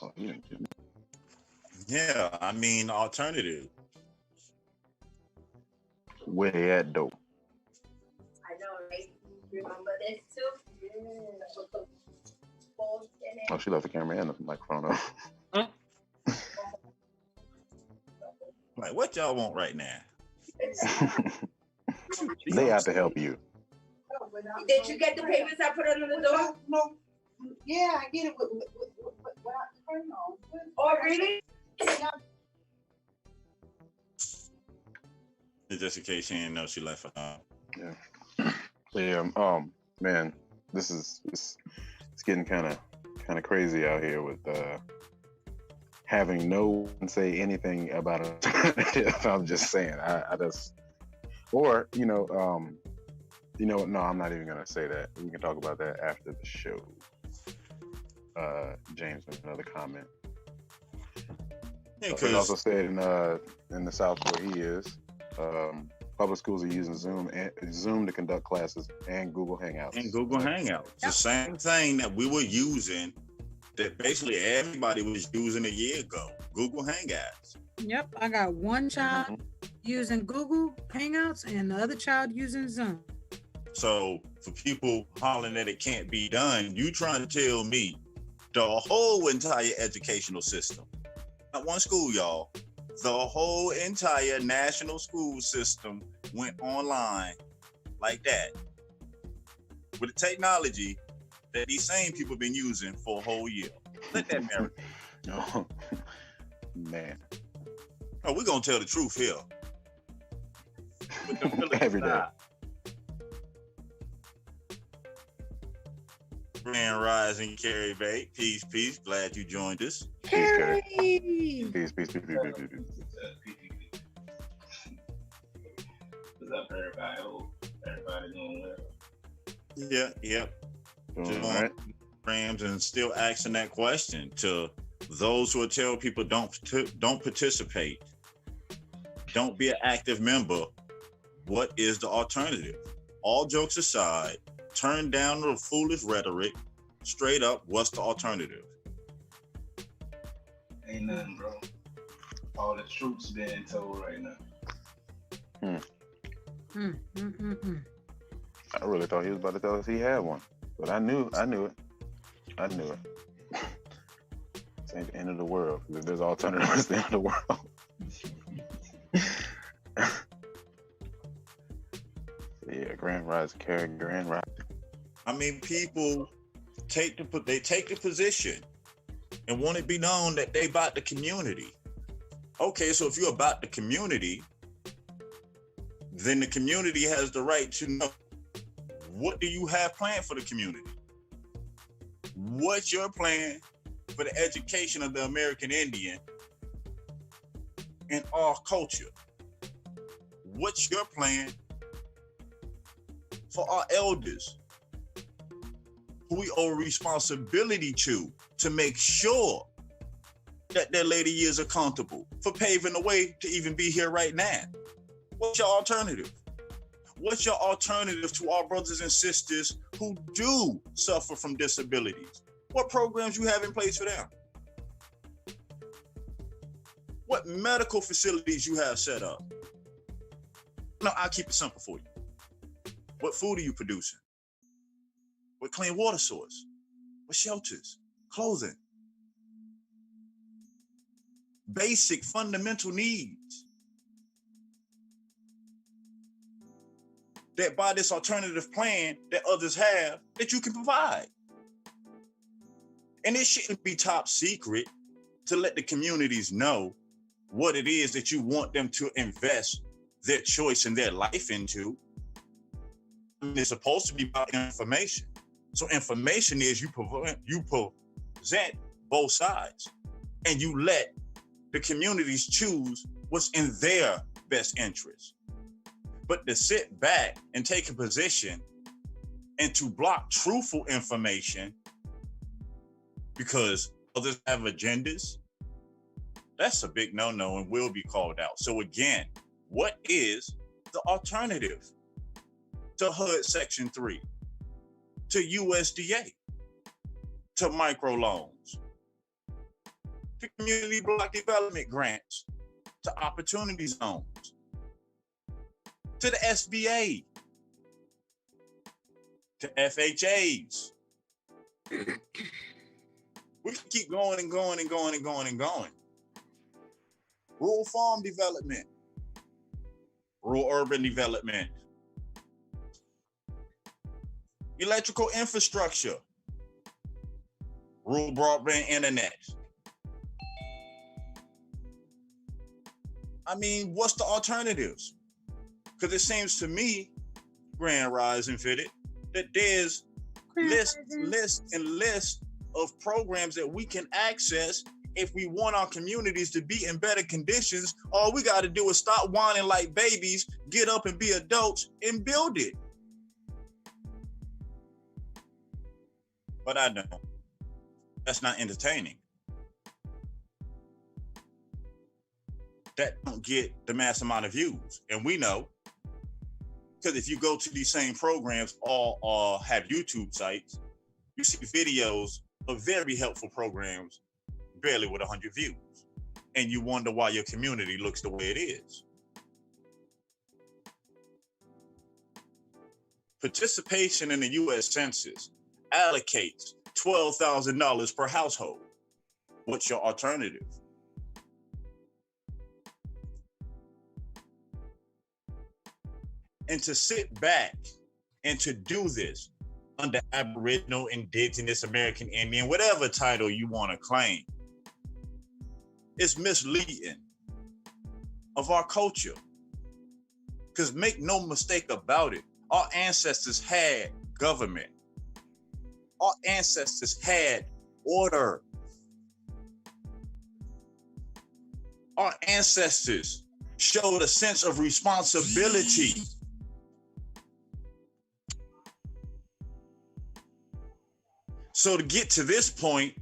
Oh, yeah. Yeah, I mean, alternative. Where they at, though? I know, right? Remember this too? Oh, she left the camera and the microphone off. Like, what y'all want right now? They have to help you. Did you get the papers I put under the door? No. Yeah, I get it. Oh, really? Just in case she didn't know, she left her home. Yeah. Man, it's getting kind of crazy out here with having no one say anything about it. I'm just saying. I just, or no, I'm not even gonna say that. We can talk about that after the show. James, another comment. Yeah, he also said in the South where he is, public schools are using Zoom to conduct classes and Google Hangouts. The same thing that we were using, that basically everybody was using a year ago. Google Hangouts. Yep, I got one child using Google Hangouts and the other child using Zoom. So for people hollering that it can't be done, you trying to tell me the whole entire educational system, not one school, y'all, the whole entire national school system went online like that with the technology that these same people have been using for a whole year. Let that marinate. Oh, man. Oh, we're going to tell the truth here. Every day. Grand Rising, Carrie Bay. Peace. Glad you joined us. Peace, Carrie. Peace. What's up, everybody? Hope everybody doing well. Yeah. Doing all right. Programs and still asking that question to those who tell people don't participate, don't be an active member. What is the alternative? All jokes aside, turn down the foolish rhetoric. Straight up, what's the alternative? Ain't nothing, bro. All the truth's being told right now. I really thought he was about to tell us he had one, but I knew it. This ain't the end of the world. If there's alternatives, it's the end of the world. Yeah, Grand Rise, Carrie, Grand Rise. I mean, people take the position and want it be known that they about the community. Okay, so if you're about the community, then the community has the right to know, what do you have planned for the community? What's your plan for the education of the American Indian in our culture? What's your plan for our elders who we owe responsibility to make sure that their later years are comfortable, for paving the way to even be here right now? What's your alternative? What's your alternative to our brothers and sisters who do suffer from disabilities? What programs you have in place for them? What medical facilities you have set up? No, I'll keep it simple for you. What food are you producing? What clean water source? What shelters? Clothing? Basic fundamental needs that by this alternative plan that others have, that you can provide. And it shouldn't be top secret to let the communities know what it is that you want them to invest their choice and their life into. I mean, it's supposed to be about information. So information is you present both sides, and you let the communities choose what's in their best interest. But to sit back and take a position and to block truthful information because others have agendas, that's a big no-no and will be called out. So again, what is the alternative to HUD Section 3, to USDA, to microloans, to community block development grants, to opportunity zones, to the SBA, to FHAs? We can keep going and going and going and going and going. Rural farm development, rural urban development, electrical infrastructure, rural broadband internet. I mean, what's the alternatives? Because it seems to me, Grand Rising Fitted, that there's lists of programs that we can access if we want our communities to be in better conditions. All we got to do is stop whining like babies, get up and be adults, and build it. But I know that's not entertaining. That don't get the mass amount of views. And we know, because if you go to these same programs, all have YouTube sites, you see videos of very helpful programs barely with 100 views. And you wonder why your community looks the way it is. Participation in the U.S. Census allocates $12,000 per household. What's your alternative? And to sit back and to do this under Aboriginal, Indigenous, American Indian, whatever title you want to claim, it's misleading of our culture. Because make no mistake about it, our ancestors had government. Our ancestors had order. Our ancestors showed a sense of responsibility. So to get to this point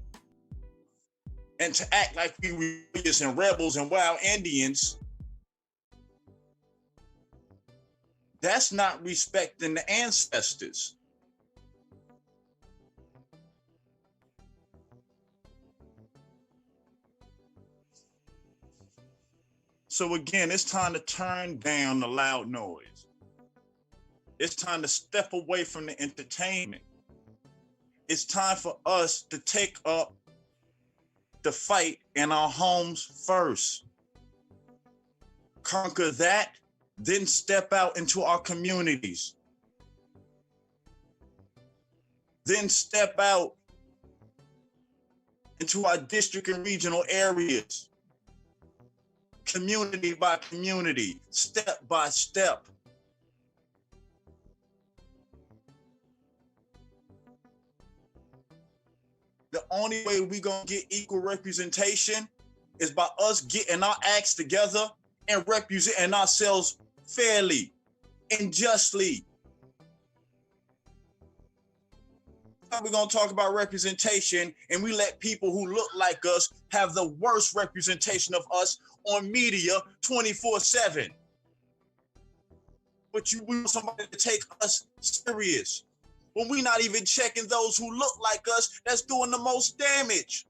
and to act like we were rebellious and rebels and wild Indians, that's not respecting the ancestors. So again, it's time to turn down the loud noise. It's time to step away from the entertainment. It's time for us to take up the fight in our homes first. Conquer that, then step out into our communities. Then step out into our district and regional areas. Community by community, step by step. The only way we gonna get equal representation is by us getting our acts together and representing ourselves fairly and justly. We're going to talk about representation, and we let people who look like us have the worst representation of us on media 24/7. But we want somebody to take us serious. When we're not even checking those who look like us, that's doing the most damage.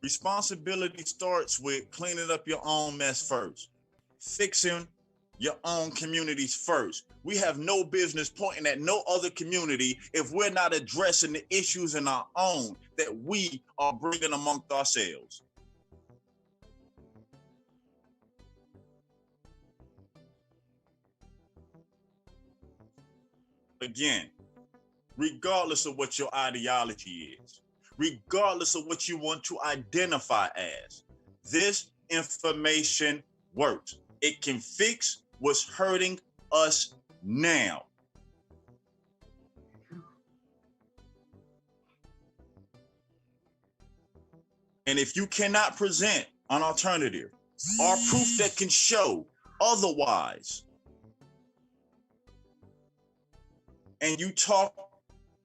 Responsibility starts with cleaning up your own mess first, fixing your own communities first. We have no business pointing at no other community if we're not addressing the issues in our own that we are bringing amongst ourselves. Again, regardless of what your ideology is, regardless of what you want to identify as, this information works. It can fix what's hurting us now. And if you cannot present an alternative or proof that can show otherwise, and you talk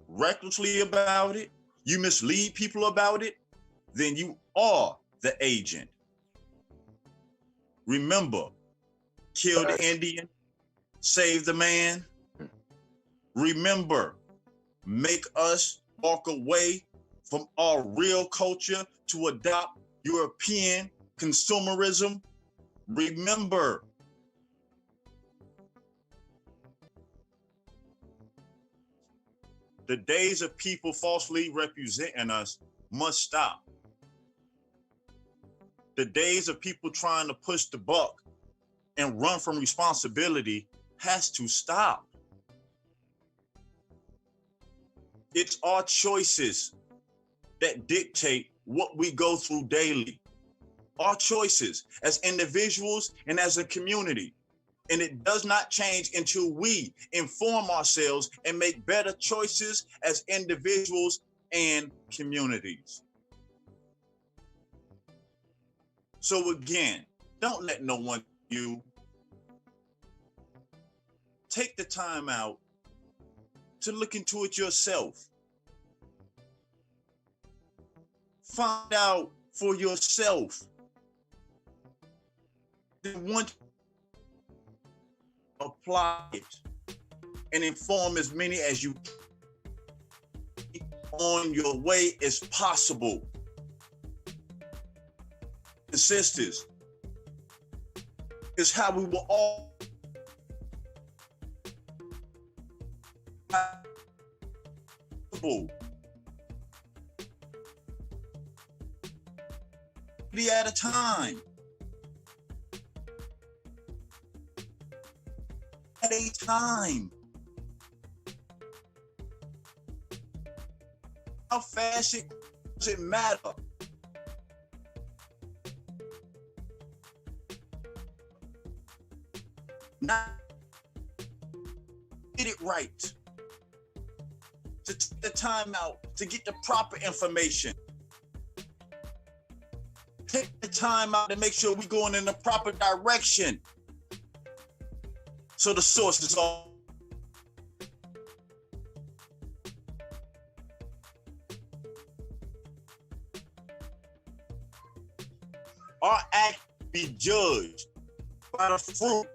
recklessly about it, you mislead people about it, then you are the agent. Remember, kill the Indian, save the man. Remember, make us walk away from our real culture to adopt European consumerism. Remember, the days of people falsely representing us must stop. The days of people trying to push the buck and run from responsibility has to stop. It's our choices that dictate what we go through daily. Our choices as individuals and as a community. And it does not change until we inform ourselves and make better choices as individuals and communities. So again, don't let no one you. Take the time out to look into it yourself. Find out for yourself. Then once apply it and inform as many as you can on your way as possible. And sisters, is how we will all be at a time. At a time. How fast it does it matter? Not get it right. To take the time out to get the proper information. Take the time out to make sure we're going in the proper direction. So the source is all. Our act be judged by the fruit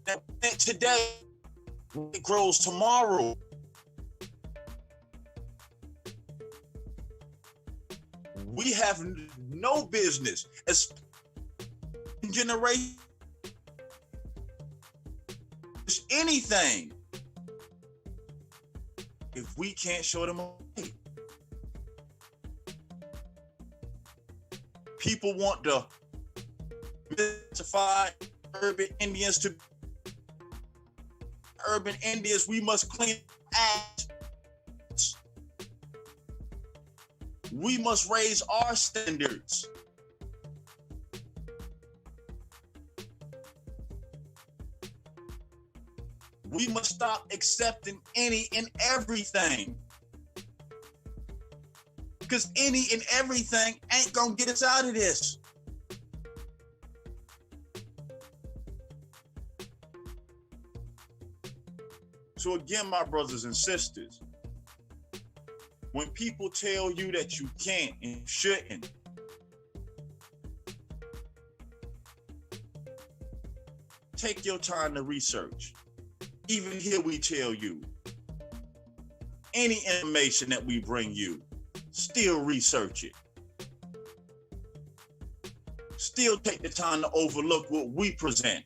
that today it grows tomorrow. We have no business as generation anything if we can't show them a way. People want to mystify urban Indians to urban Indians. We must clean act. We must raise our standards. We must stop accepting any and everything. Because any and everything ain't gonna get us out of this. So again, my brothers and sisters, when people tell you that you can't and shouldn't, take your time to research. Even here we tell you, any information that we bring you, still research it. Still take the time to overlook what we present.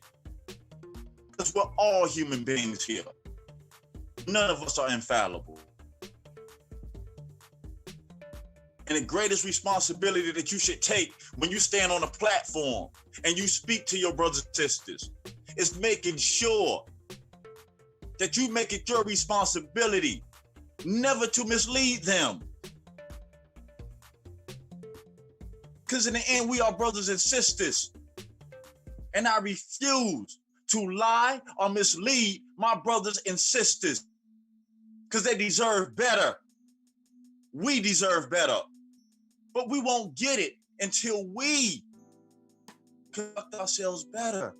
Because we're all human beings here. None of us are infallible. And the greatest responsibility that you should take when you stand on a platform and you speak to your brothers and sisters is making sure that you make it your responsibility never to mislead them. Because in the end, we are brothers and sisters. And I refuse to lie or mislead my brothers and sisters because they deserve better. We deserve better. But we won't get it until we conduct ourselves better.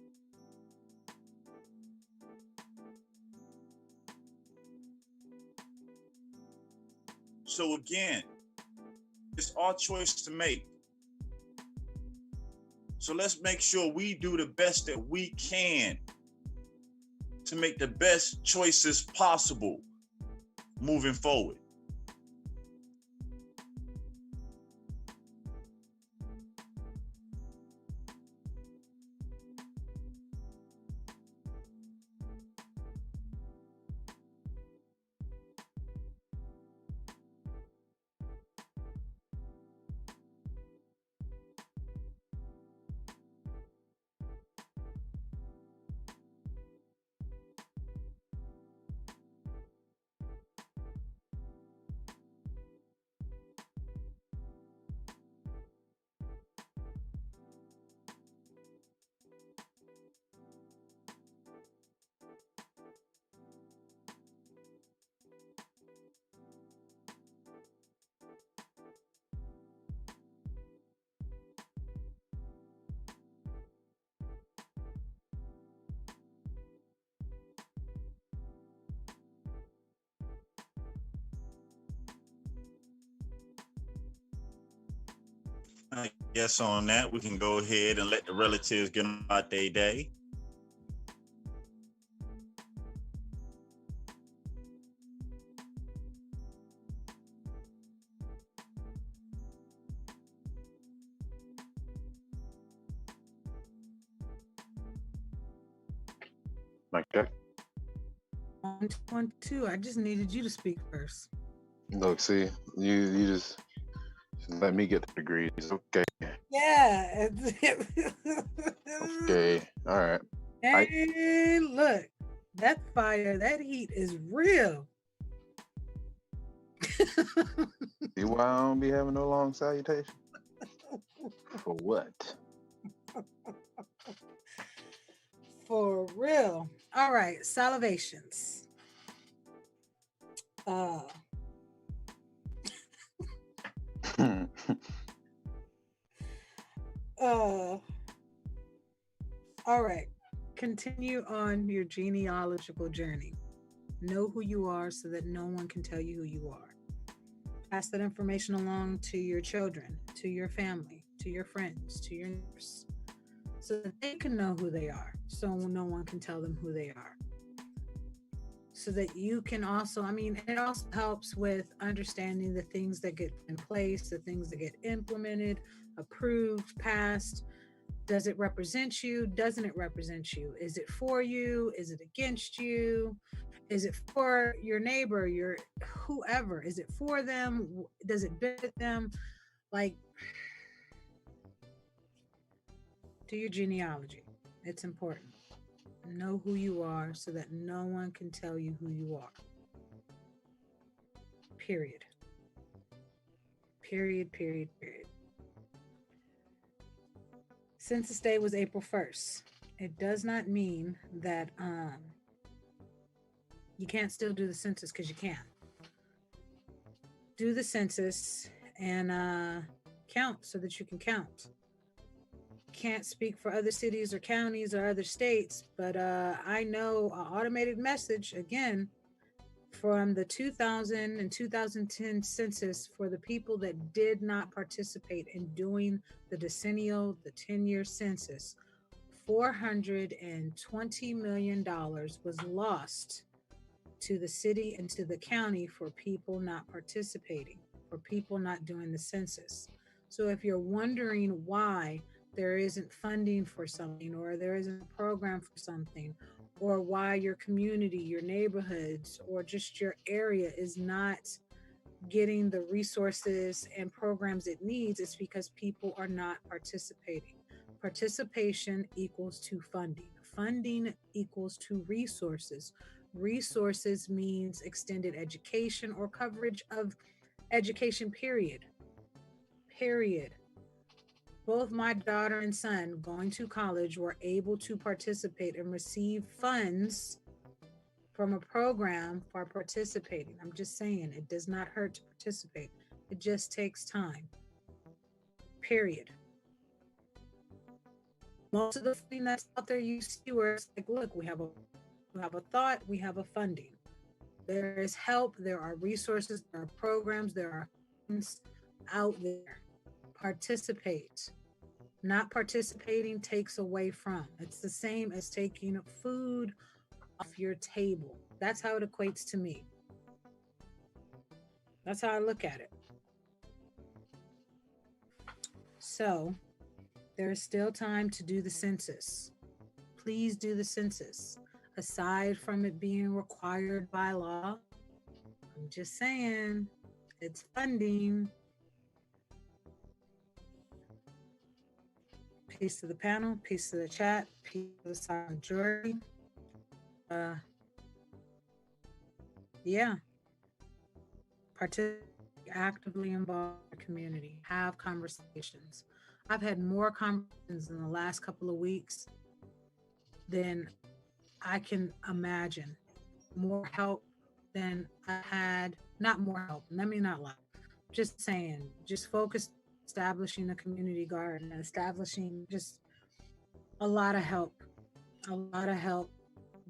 So again, it's our choice to make. So let's make sure we do the best that we can to make the best choices possible moving forward. I guess on that, we can go ahead and let the relatives get on about their day. Like that. 1, 2, 1, 2. I just needed you to speak first. Look, see, you just let me get the degrees. Okay. Yeah. Okay. All right. Hey, look, that fire, that heat is real. See why I don't be having no long salutation? For what? For real. All right, salivations. All right. Continue on your genealogical journey. Know who you are so that no one can tell you who you are. Pass that information along to your children, to your family, to your friends, to your neighbors, so that they can know who they are, so no one can tell them who they are. So that you can also, it also helps with understanding the things that get in place, the things that get implemented, approved, passed. Does it represent you? Doesn't it represent you? Is it for you? Is it against you? Is it for your neighbor, your whoever? Is it for them? Does it benefit them? Like, do your genealogy. It's important. Know who you are so that no one can tell you who you are. Period. Period, period, period. Census Day was April 1st. It does not mean that You can't still do the census because you can. Do the census and count so that you can count. Can't speak for other cities or counties or other states, but I know an automated message again from the 2000 and 2010 census for the people that did not participate in doing the decennial, the 10-year census. $420 million was lost to the city and to the county for people not participating, for people not doing the census. So if you're wondering why there isn't funding for something, or there isn't a program for something, or why your community, your neighborhoods, or just your area is not getting the resources and programs it needs, it's because people are not participating. Participation equals to funding. Funding equals to resources. Resources means extended education or coverage of education, period. Period. Both my daughter and son going to college were able to participate and receive funds from a program for participating. I'm just saying, it does not hurt to participate. It just takes time. Period. Most of the funding that's out there, you see where it's like, look, we have a thought, we have a funding. There is help, there are resources, there are programs, there are things out there. Participate. Not participating takes away from. It's the same as taking food off your table. That's how it equates to me. That's how I look at it. So there is still time to do the census. Please do the census. Aside from it being required by law, I'm just saying, it's funding. Peace to the panel, peace to the chat, peace to the silent majority. Yeah. Participate, actively involved in the community, have conversations. I've had more conversations in the last couple of weeks than I can imagine. More help than I had, not more help, let me not lie. Just saying, just focus establishing a community garden, establishing just a lot of help,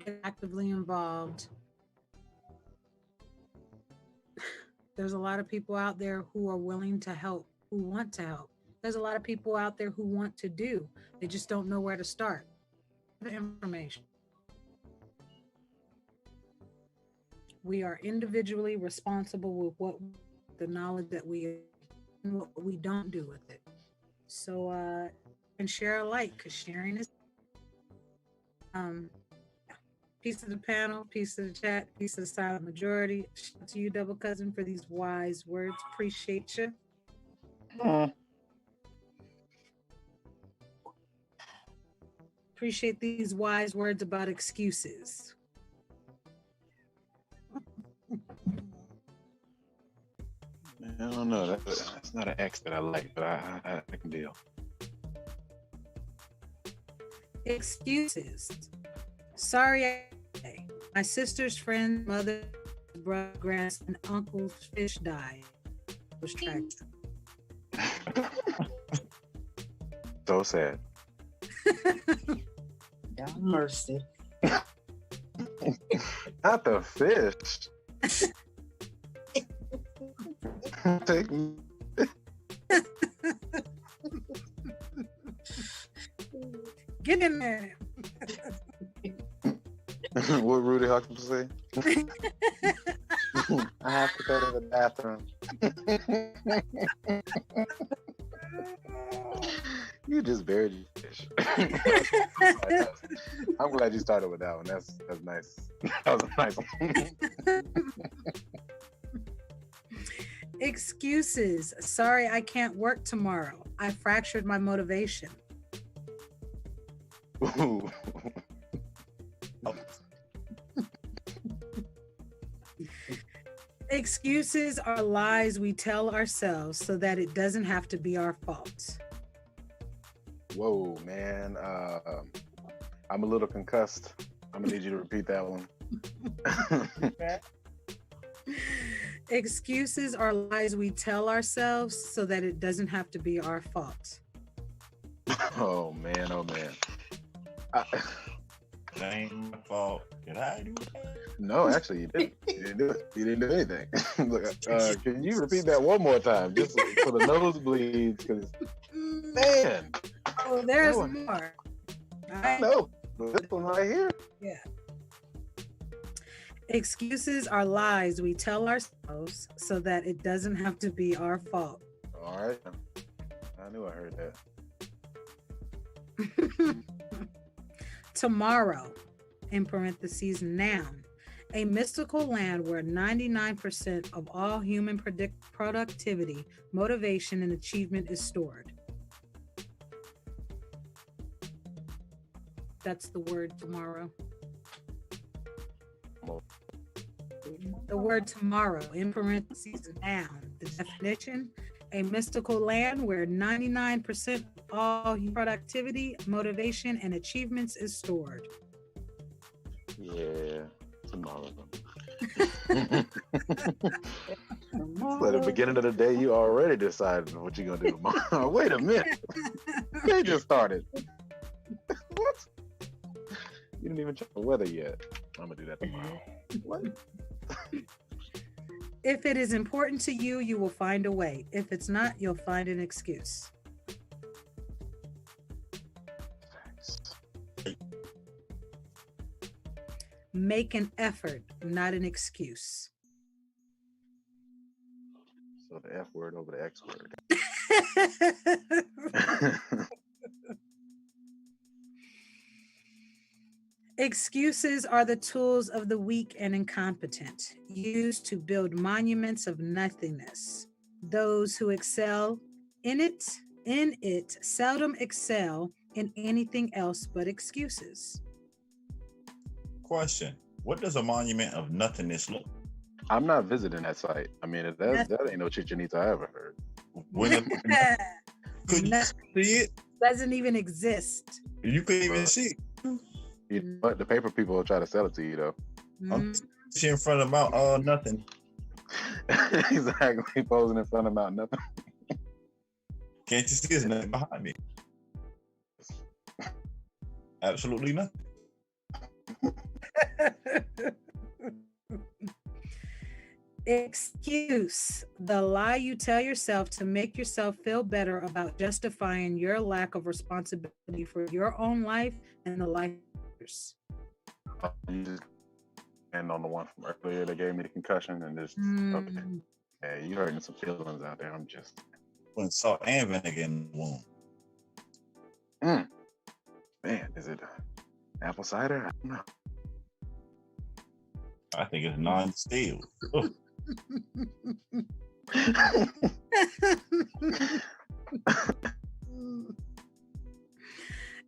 get actively involved. There's a lot of people out there who are willing to help, who want to help. There's a lot of people out there who want to do. They just don't know where to start. The information. We are individually responsible with what the knowledge that we and what we don't do with it. So and share alike, because sharing is peace to the panel, peace to the chat, peace to the silent majority. Shout out to you, double cousin, for these wise words. Appreciate you. Appreciate these wise words about excuses. I don't know. That's not an X that I like, but I can deal. Excuses. Sorry, my sister's friend, mother, brother, grandson, uncle's fish died. It was tragic. So sad. God mercy. Not the fish. Take me. Get in there. What Rudy Huxley say? I have to go to the bathroom. You just buried your fish. I'm glad you started with that one. That's nice. That was a nice one. Excuses. Sorry, I can't work tomorrow. I fractured my motivation. Ooh. Excuses are lies we tell ourselves so that it doesn't have to be our fault. Whoa, man. I'm a little concussed. I'm gonna need you to repeat that one. Excuses are lies we tell ourselves so that it doesn't have to be our fault. Oh man, oh man. That ain't my fault. Did I do that? No, actually, you didn't. You didn't do it. You didn't do anything. Look, can you repeat that one more time, just for the nosebleeds? Because man, Oh, there's no, more. I know this one right here. Yeah. Excuses are lies we tell ourselves so that it doesn't have to be our fault. All right, I knew I heard that. Tomorrow, in parentheses, noun, a mystical land where 99% of all human productivity, motivation, and achievement is stored. That's the word tomorrow. The word tomorrow, in parentheses, noun. The definition, a mystical land where 99% of all productivity, motivation, and achievements is stored. Yeah, tomorrow. So at the beginning of the day, you already decided what you're gonna do tomorrow. Wait a minute, they just started. What? You didn't even check the weather yet. I'm gonna do that tomorrow. What? If it is important to you, you will find a way. If it's not, you'll find an excuse. Make an effort, not an excuse. So the F word over the X word. Excuses are the tools of the weak and incompetent, used to build monuments of nothingness. Those who excel in it seldom excel in anything else but excuses. Question: what does a monument of nothingness look? I'm not visiting that site. I mean, that ain't no Chichen Itza I ever heard. Could you see it? Doesn't even exist. You couldn't even see it. You know what? The paper people will try to sell it to you, though. I'm in front of Mount nothing. Exactly, posing in front of Mount Nothing. Can't you see there's nothing behind me? Absolutely nothing. Excuse, the lie you tell yourself to make yourself feel better about justifying your lack of responsibility for your own life and the life of others. You just end on the one from earlier that gave me the concussion and just okay. Yeah, you hurting some feelings out there. I'm just Putting salt and vinegar in the wound. Man, is it apple cider? I don't know. I think it's non-stilled.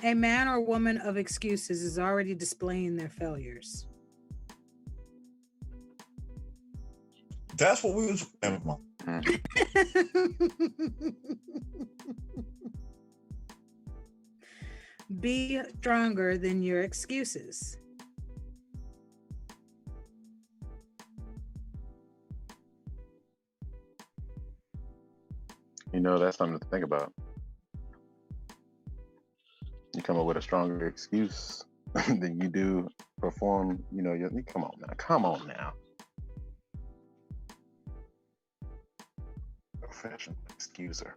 A man or woman of excuses is already displaying their failures. That's what we was. Never mind. Be stronger than your excuses. You know, that's something to think about. You come up with a stronger excuse than you do perform, you know, come on now. Professional excuser.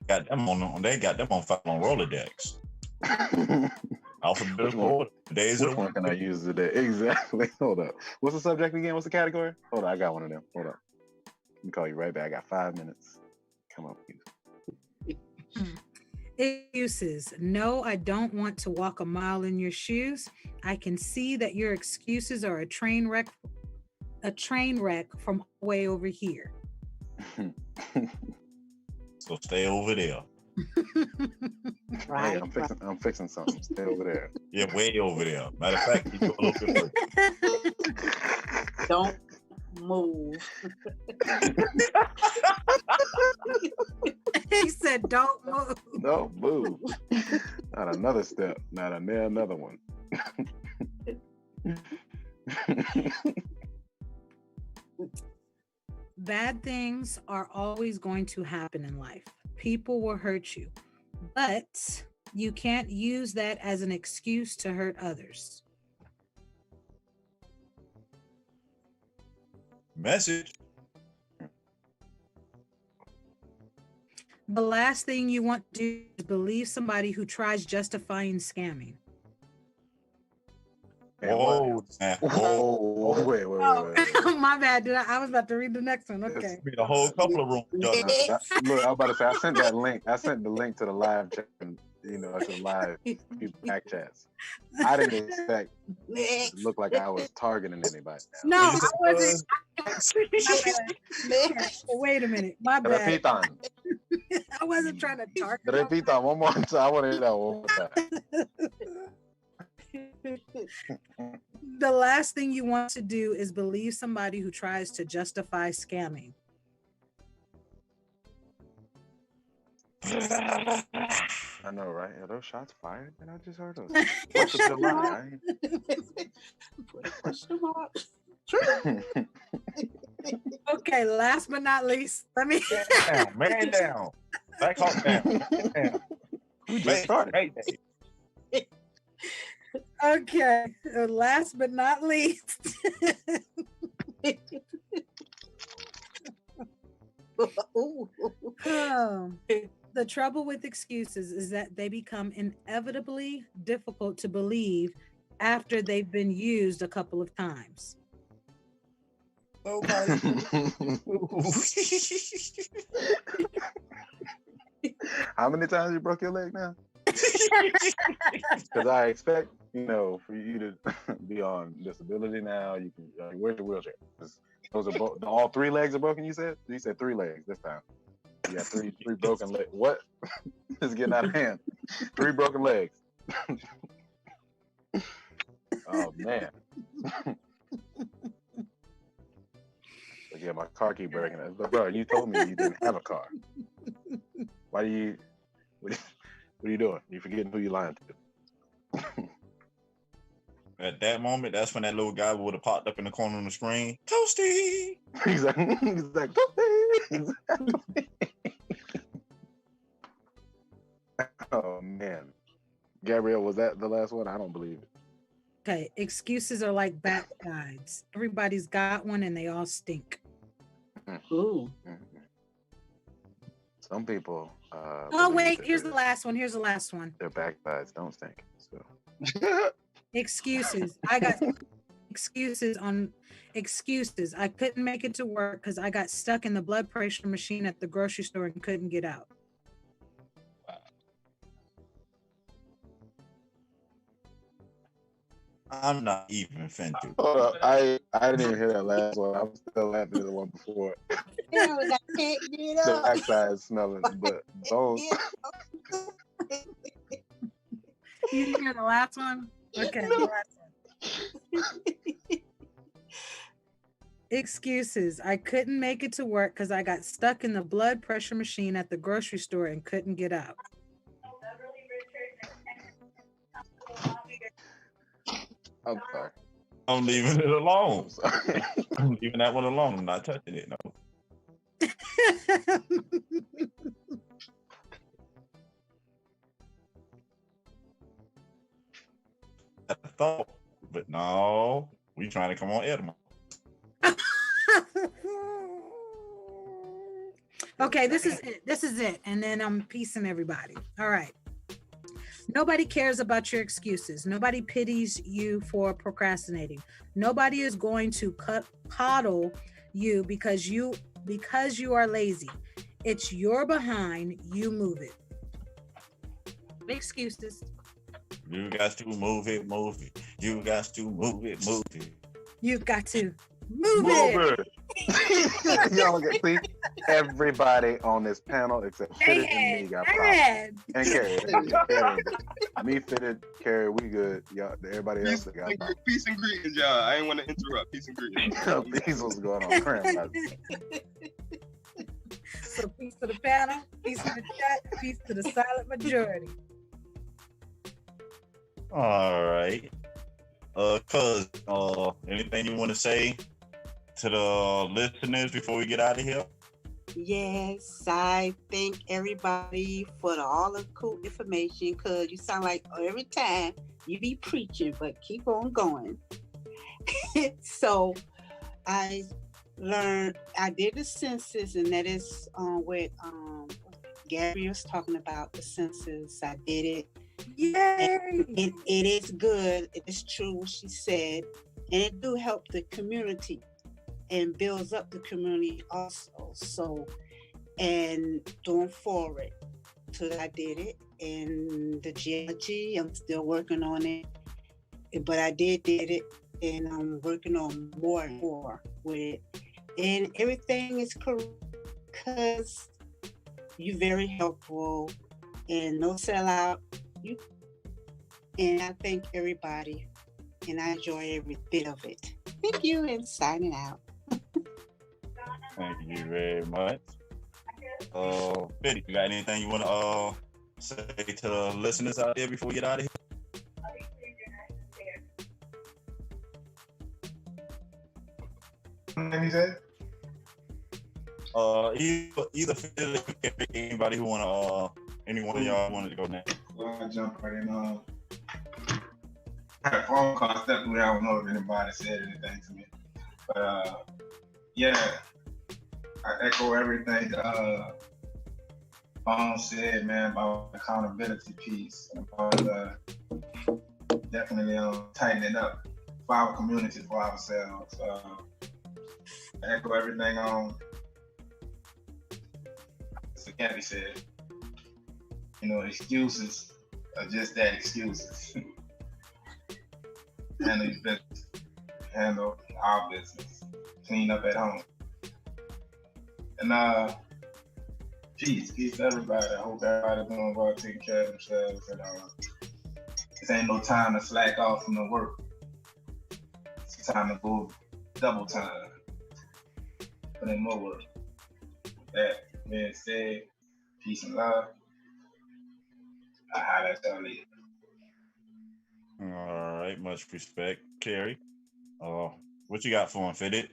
Got them on. They got them on Rolodex. Alphabetical order. Which one can I use today? Exactly. Hold up. What's the subject again? What's the category? Hold on, I got one of them. Hold up. Let me call you right back. I got 5 minutes. Come up with Excuses. No, I don't want to walk a mile in your shoes. I can see that your excuses are a train wreck from way over here. So stay over there. Right. Hey, I'm fixing something. Stay over there. Yeah, way over there. Matter of fact, you go a little bit further. Don't move. He said, "Don't move." Don't move. Not another step. Not another one. Bad things are always going to happen in life. People will hurt you, but you can't use that as an excuse to hurt others. Message. The last thing you want to do is believe somebody who tries justifying scamming. Whoa. Whoa. Wait. Oh, my bad. I was about to read the next one. Okay. Be a whole couple of rooms. Look, I was about to say, I sent that link. I sent the link to the live chat, and, to the live back chats. I didn't expect it to look like I was targeting anybody. No, I wasn't. Wait a minute. My bad. Repitan. I wasn't trying to target. Repitan one more time. I want to hear that one more time. The last thing you want to do is believe somebody who tries to justify scamming. I know, right? Are those shots fired? And I just heard those. What's the lie? Okay, last but not least, let me Man down. Back off down. We just started. Okay, last but not least. The trouble with excuses is that they become inevitably difficult to believe after they've been used a couple of times. How many times you broke your leg now? Because I expect, for you to be on disability now. You can where's your wheelchair? Those are all 3 legs are broken. You said 3 legs this time. You got three broken legs. What? It's getting out of hand. 3 broken legs. Oh man. Yeah, my car keep breaking. But bro, you told me you didn't have a car. Why do you? What are you doing? You forgetting who you lying to? At that moment, that's when that little guy would have popped up in the corner on the screen. Toasty. He's like Toasty. Oh man, Gabrielle, was that the last one? I don't believe it. Okay, excuses are like bat guides. Everybody's got one, and they all stink. Ooh. Some people. Oh wait, here's the last one. Their backsides don't stink. So. Excuses. I got excuses. I couldn't make it to work because I got stuck in the blood pressure machine at the grocery store and couldn't get out. I'm not even offended. Hold up. I didn't even hear that last one. I'm still laughing at the one before. I can't get The up. backside smelling, but those. You didn't hear the last one? Okay, the last one. Excuses. I couldn't make it to work because I got stuck in the blood pressure machine at the grocery store and couldn't get out. I'm sorry. I'm leaving it alone. I'm sorry. I'm leaving that one alone. I'm not touching it. No. I thought, but no, we trying to come on Edmund. Okay, this is it. And then I'm peacing everybody. All right. Nobody cares about your excuses. Nobody pities you for procrastinating. Nobody is going to coddle you because you are lazy. It's your behind, you move it. Excuses. You got to move it. You got to move it. You got to move it. Y'all get see everybody on this panel except Fitted and me got problems. And Carrie. Me, Fitted, Carrie, we good. Y'all, everybody else got problems. Peace and greetings, y'all. I ain't want to interrupt. Peace and greetings. Peace was going on. So peace to the panel, peace to the chat, peace to the silent majority. All right. Cuz, anything you want to say to the listeners before we get out of here? Yes, I thank everybody for all the cool information, because you sound like every time you be preaching, but keep on going. So I learned, I did the census, and that is what Gabby was talking about, the census. I did it. Yay! It is good. It is true what she said. And it do help the community and builds up the community also. So, and going forward, so I did it. And the geology, I'm still working on it. But I did it, and I'm working on more and more with it. And everything is correct because you're very helpful and no sellout. You and I thank everybody, and I enjoy every bit of it. Thank you, and signing out. Thank you very much. Biddy, you got anything you want to say to the listeners out there before we get out of here? What you said? Either anybody who want to, any one of y'all wanted to go next. Well, I jump right in. I had a phone call. I stepped away. I don't know if anybody said anything to me. But yeah, I echo everything Bone said, man, about the accountability piece, about definitely tightening up for our community, for ourselves. I echo everything Mr. Kendi said. You know, excuses are just that, excuses. Handle your business, handle our business, clean up at home. And peace to everybody. I hope everybody's doing well, taking care of themselves. And this ain't no time to slack off from the work. It's time to go double time. Put in more work. With that being said, peace and love. I holla at y'all later. All right, much respect, Carrie. What you got for him, Fitted?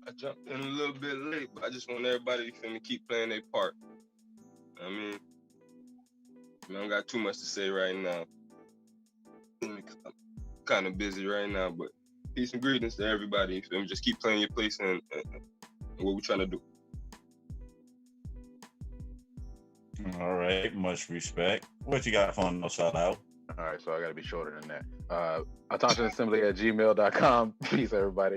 I jumped in a little bit late, but I just want everybody to keep playing their part. I mean, I don't got too much to say right now. I'm kind of busy right now, but peace and greetings to everybody. Just keep playing your place and what we're trying to do. All right, much respect. What you got for him? No shout out. All right, so I got to be shorter than that. AttentionAssembly@gmail.com. Peace, everybody.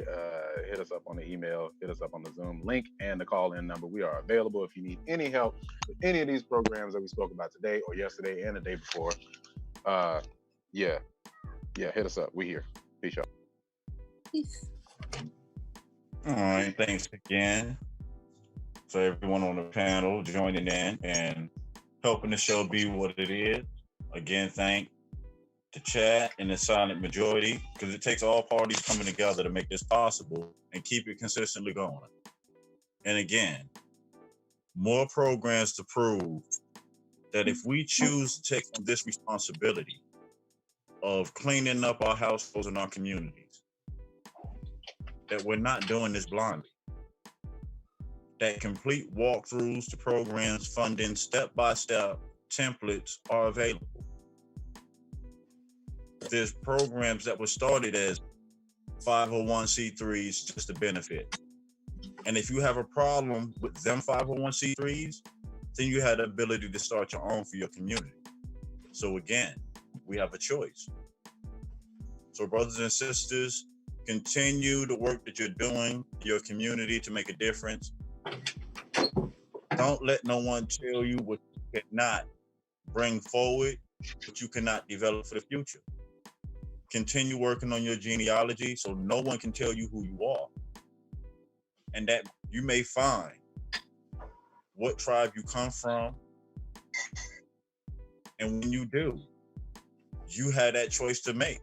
Hit us up on the email, hit us up on the Zoom link, and the call-in number. We are available if you need any help with any of these programs that we spoke about today or yesterday and the day before. Yeah, hit us up. We here. Peace, y'all. Peace. All right, thanks again for everyone on the panel joining in and helping the show be what it is. Again, thank the chat and the silent majority, because it takes all parties coming together to make this possible and keep it consistently going. And again, more programs to prove that if we choose to take on this responsibility of cleaning up our households and our communities, that we're not doing this blindly. That complete walkthroughs to programs, funding, step-by-step templates are available. There's programs that were started as 501c3s just to benefit. And if you have a problem with them 501c3s, then you had the ability to start your own for your community. So again, we have a choice. So brothers and sisters, continue the work that you're doing in your community to make a difference. Don't let no one tell you what you cannot bring forward, what you cannot develop for the future. Continue working on your genealogy so no one can tell you who you are. And that you may find what tribe you come from. And when you do, you have that choice to make,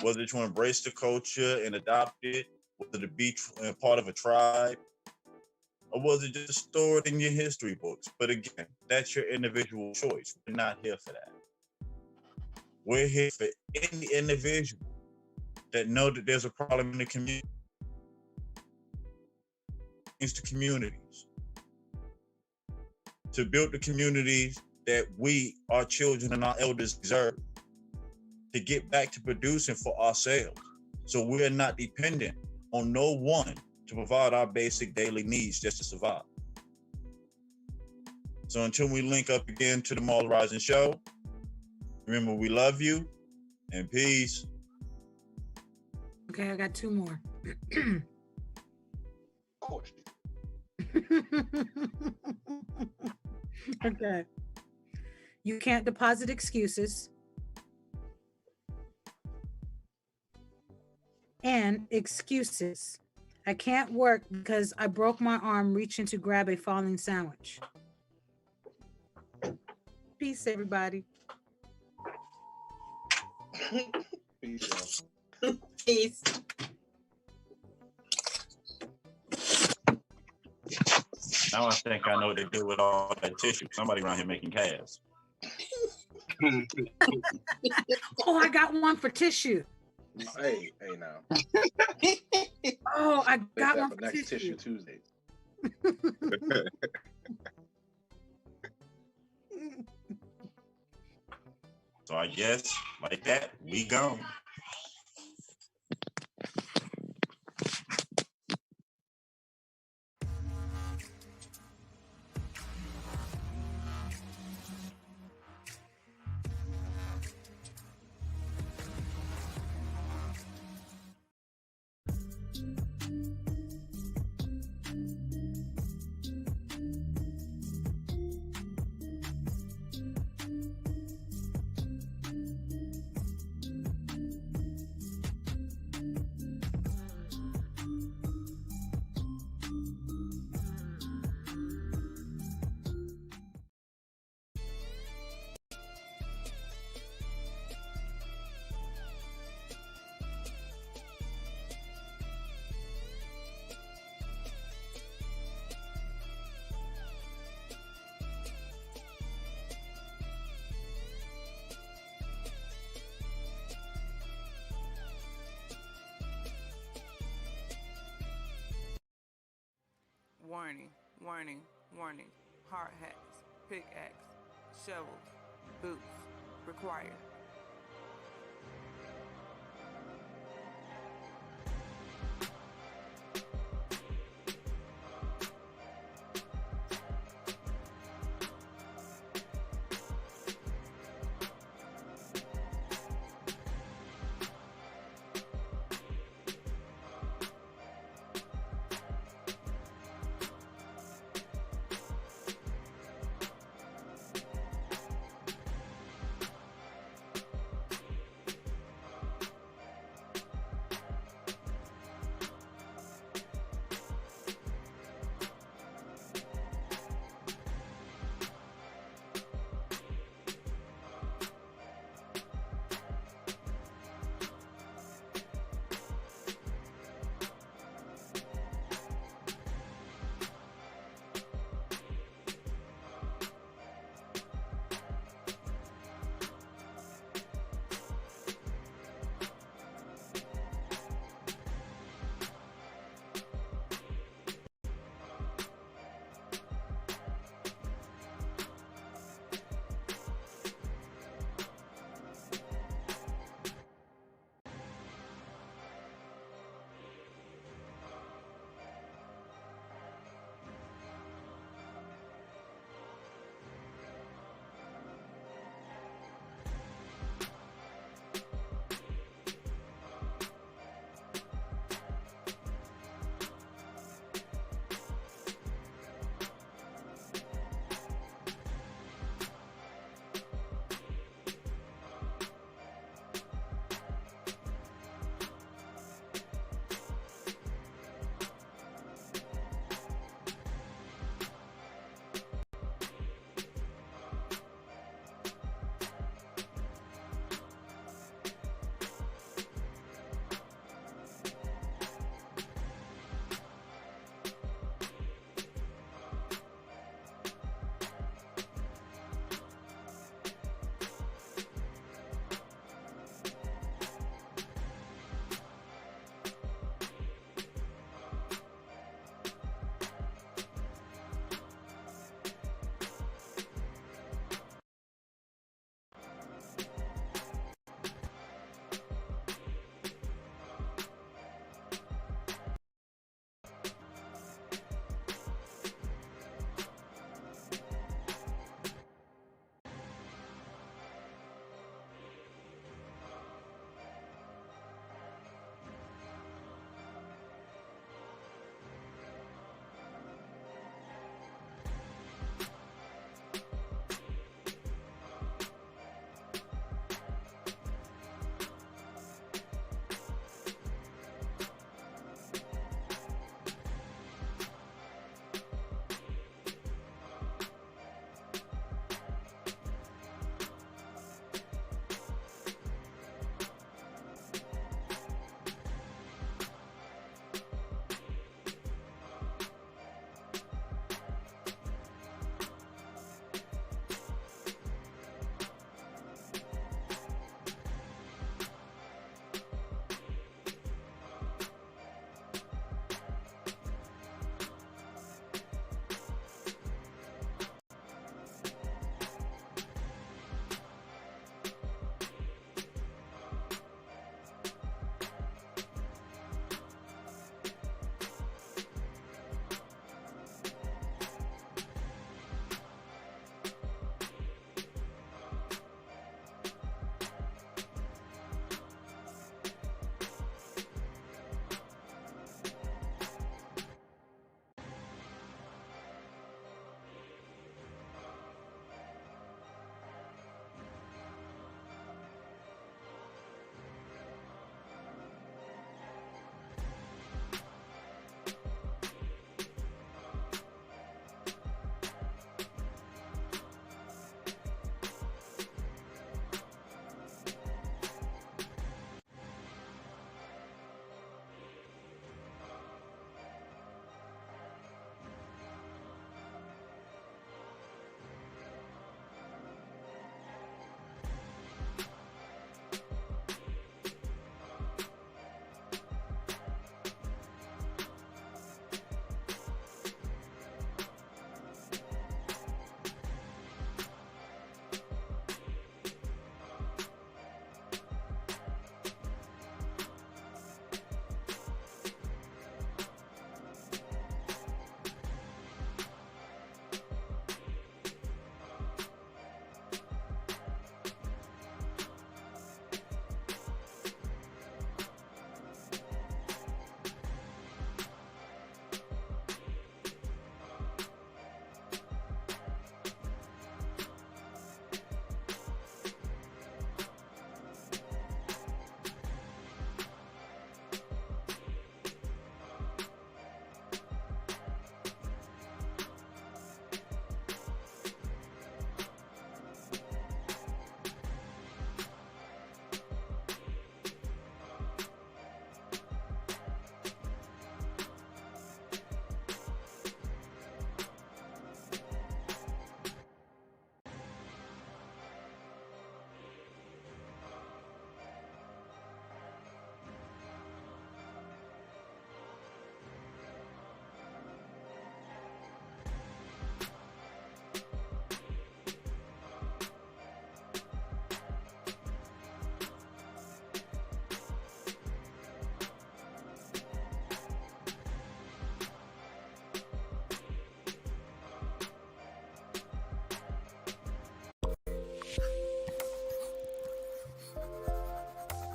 whether to embrace the culture and adopt it, whether to be part of a tribe, or was it just stored in your history books? But again, that's your individual choice. We're not here for that. We're here for any individual that know that there's a problem in the community. It's the communities. To build the communities that we, our children, and our elders deserve. To get back to producing for ourselves. So we're not dependent on no one to provide our basic daily needs just to survive. So until we link up again to the Marla Rising Show, remember we love you and peace. Okay, I got two more. Of course. Okay. You can't deposit excuses. And excuses. I can't work because I broke my arm reaching to grab a falling sandwich. Peace, everybody. Peace, Peace. Now I think I know what they do with all that tissue. Somebody around here making calves. Oh, I got one for tissue. Hey now. Oh, I Save got that one for for next tissue. Tissue Tuesday. So I guess like that, we gone. Warning, warning, warning. Hard hats, pickaxe, shovels, boots required.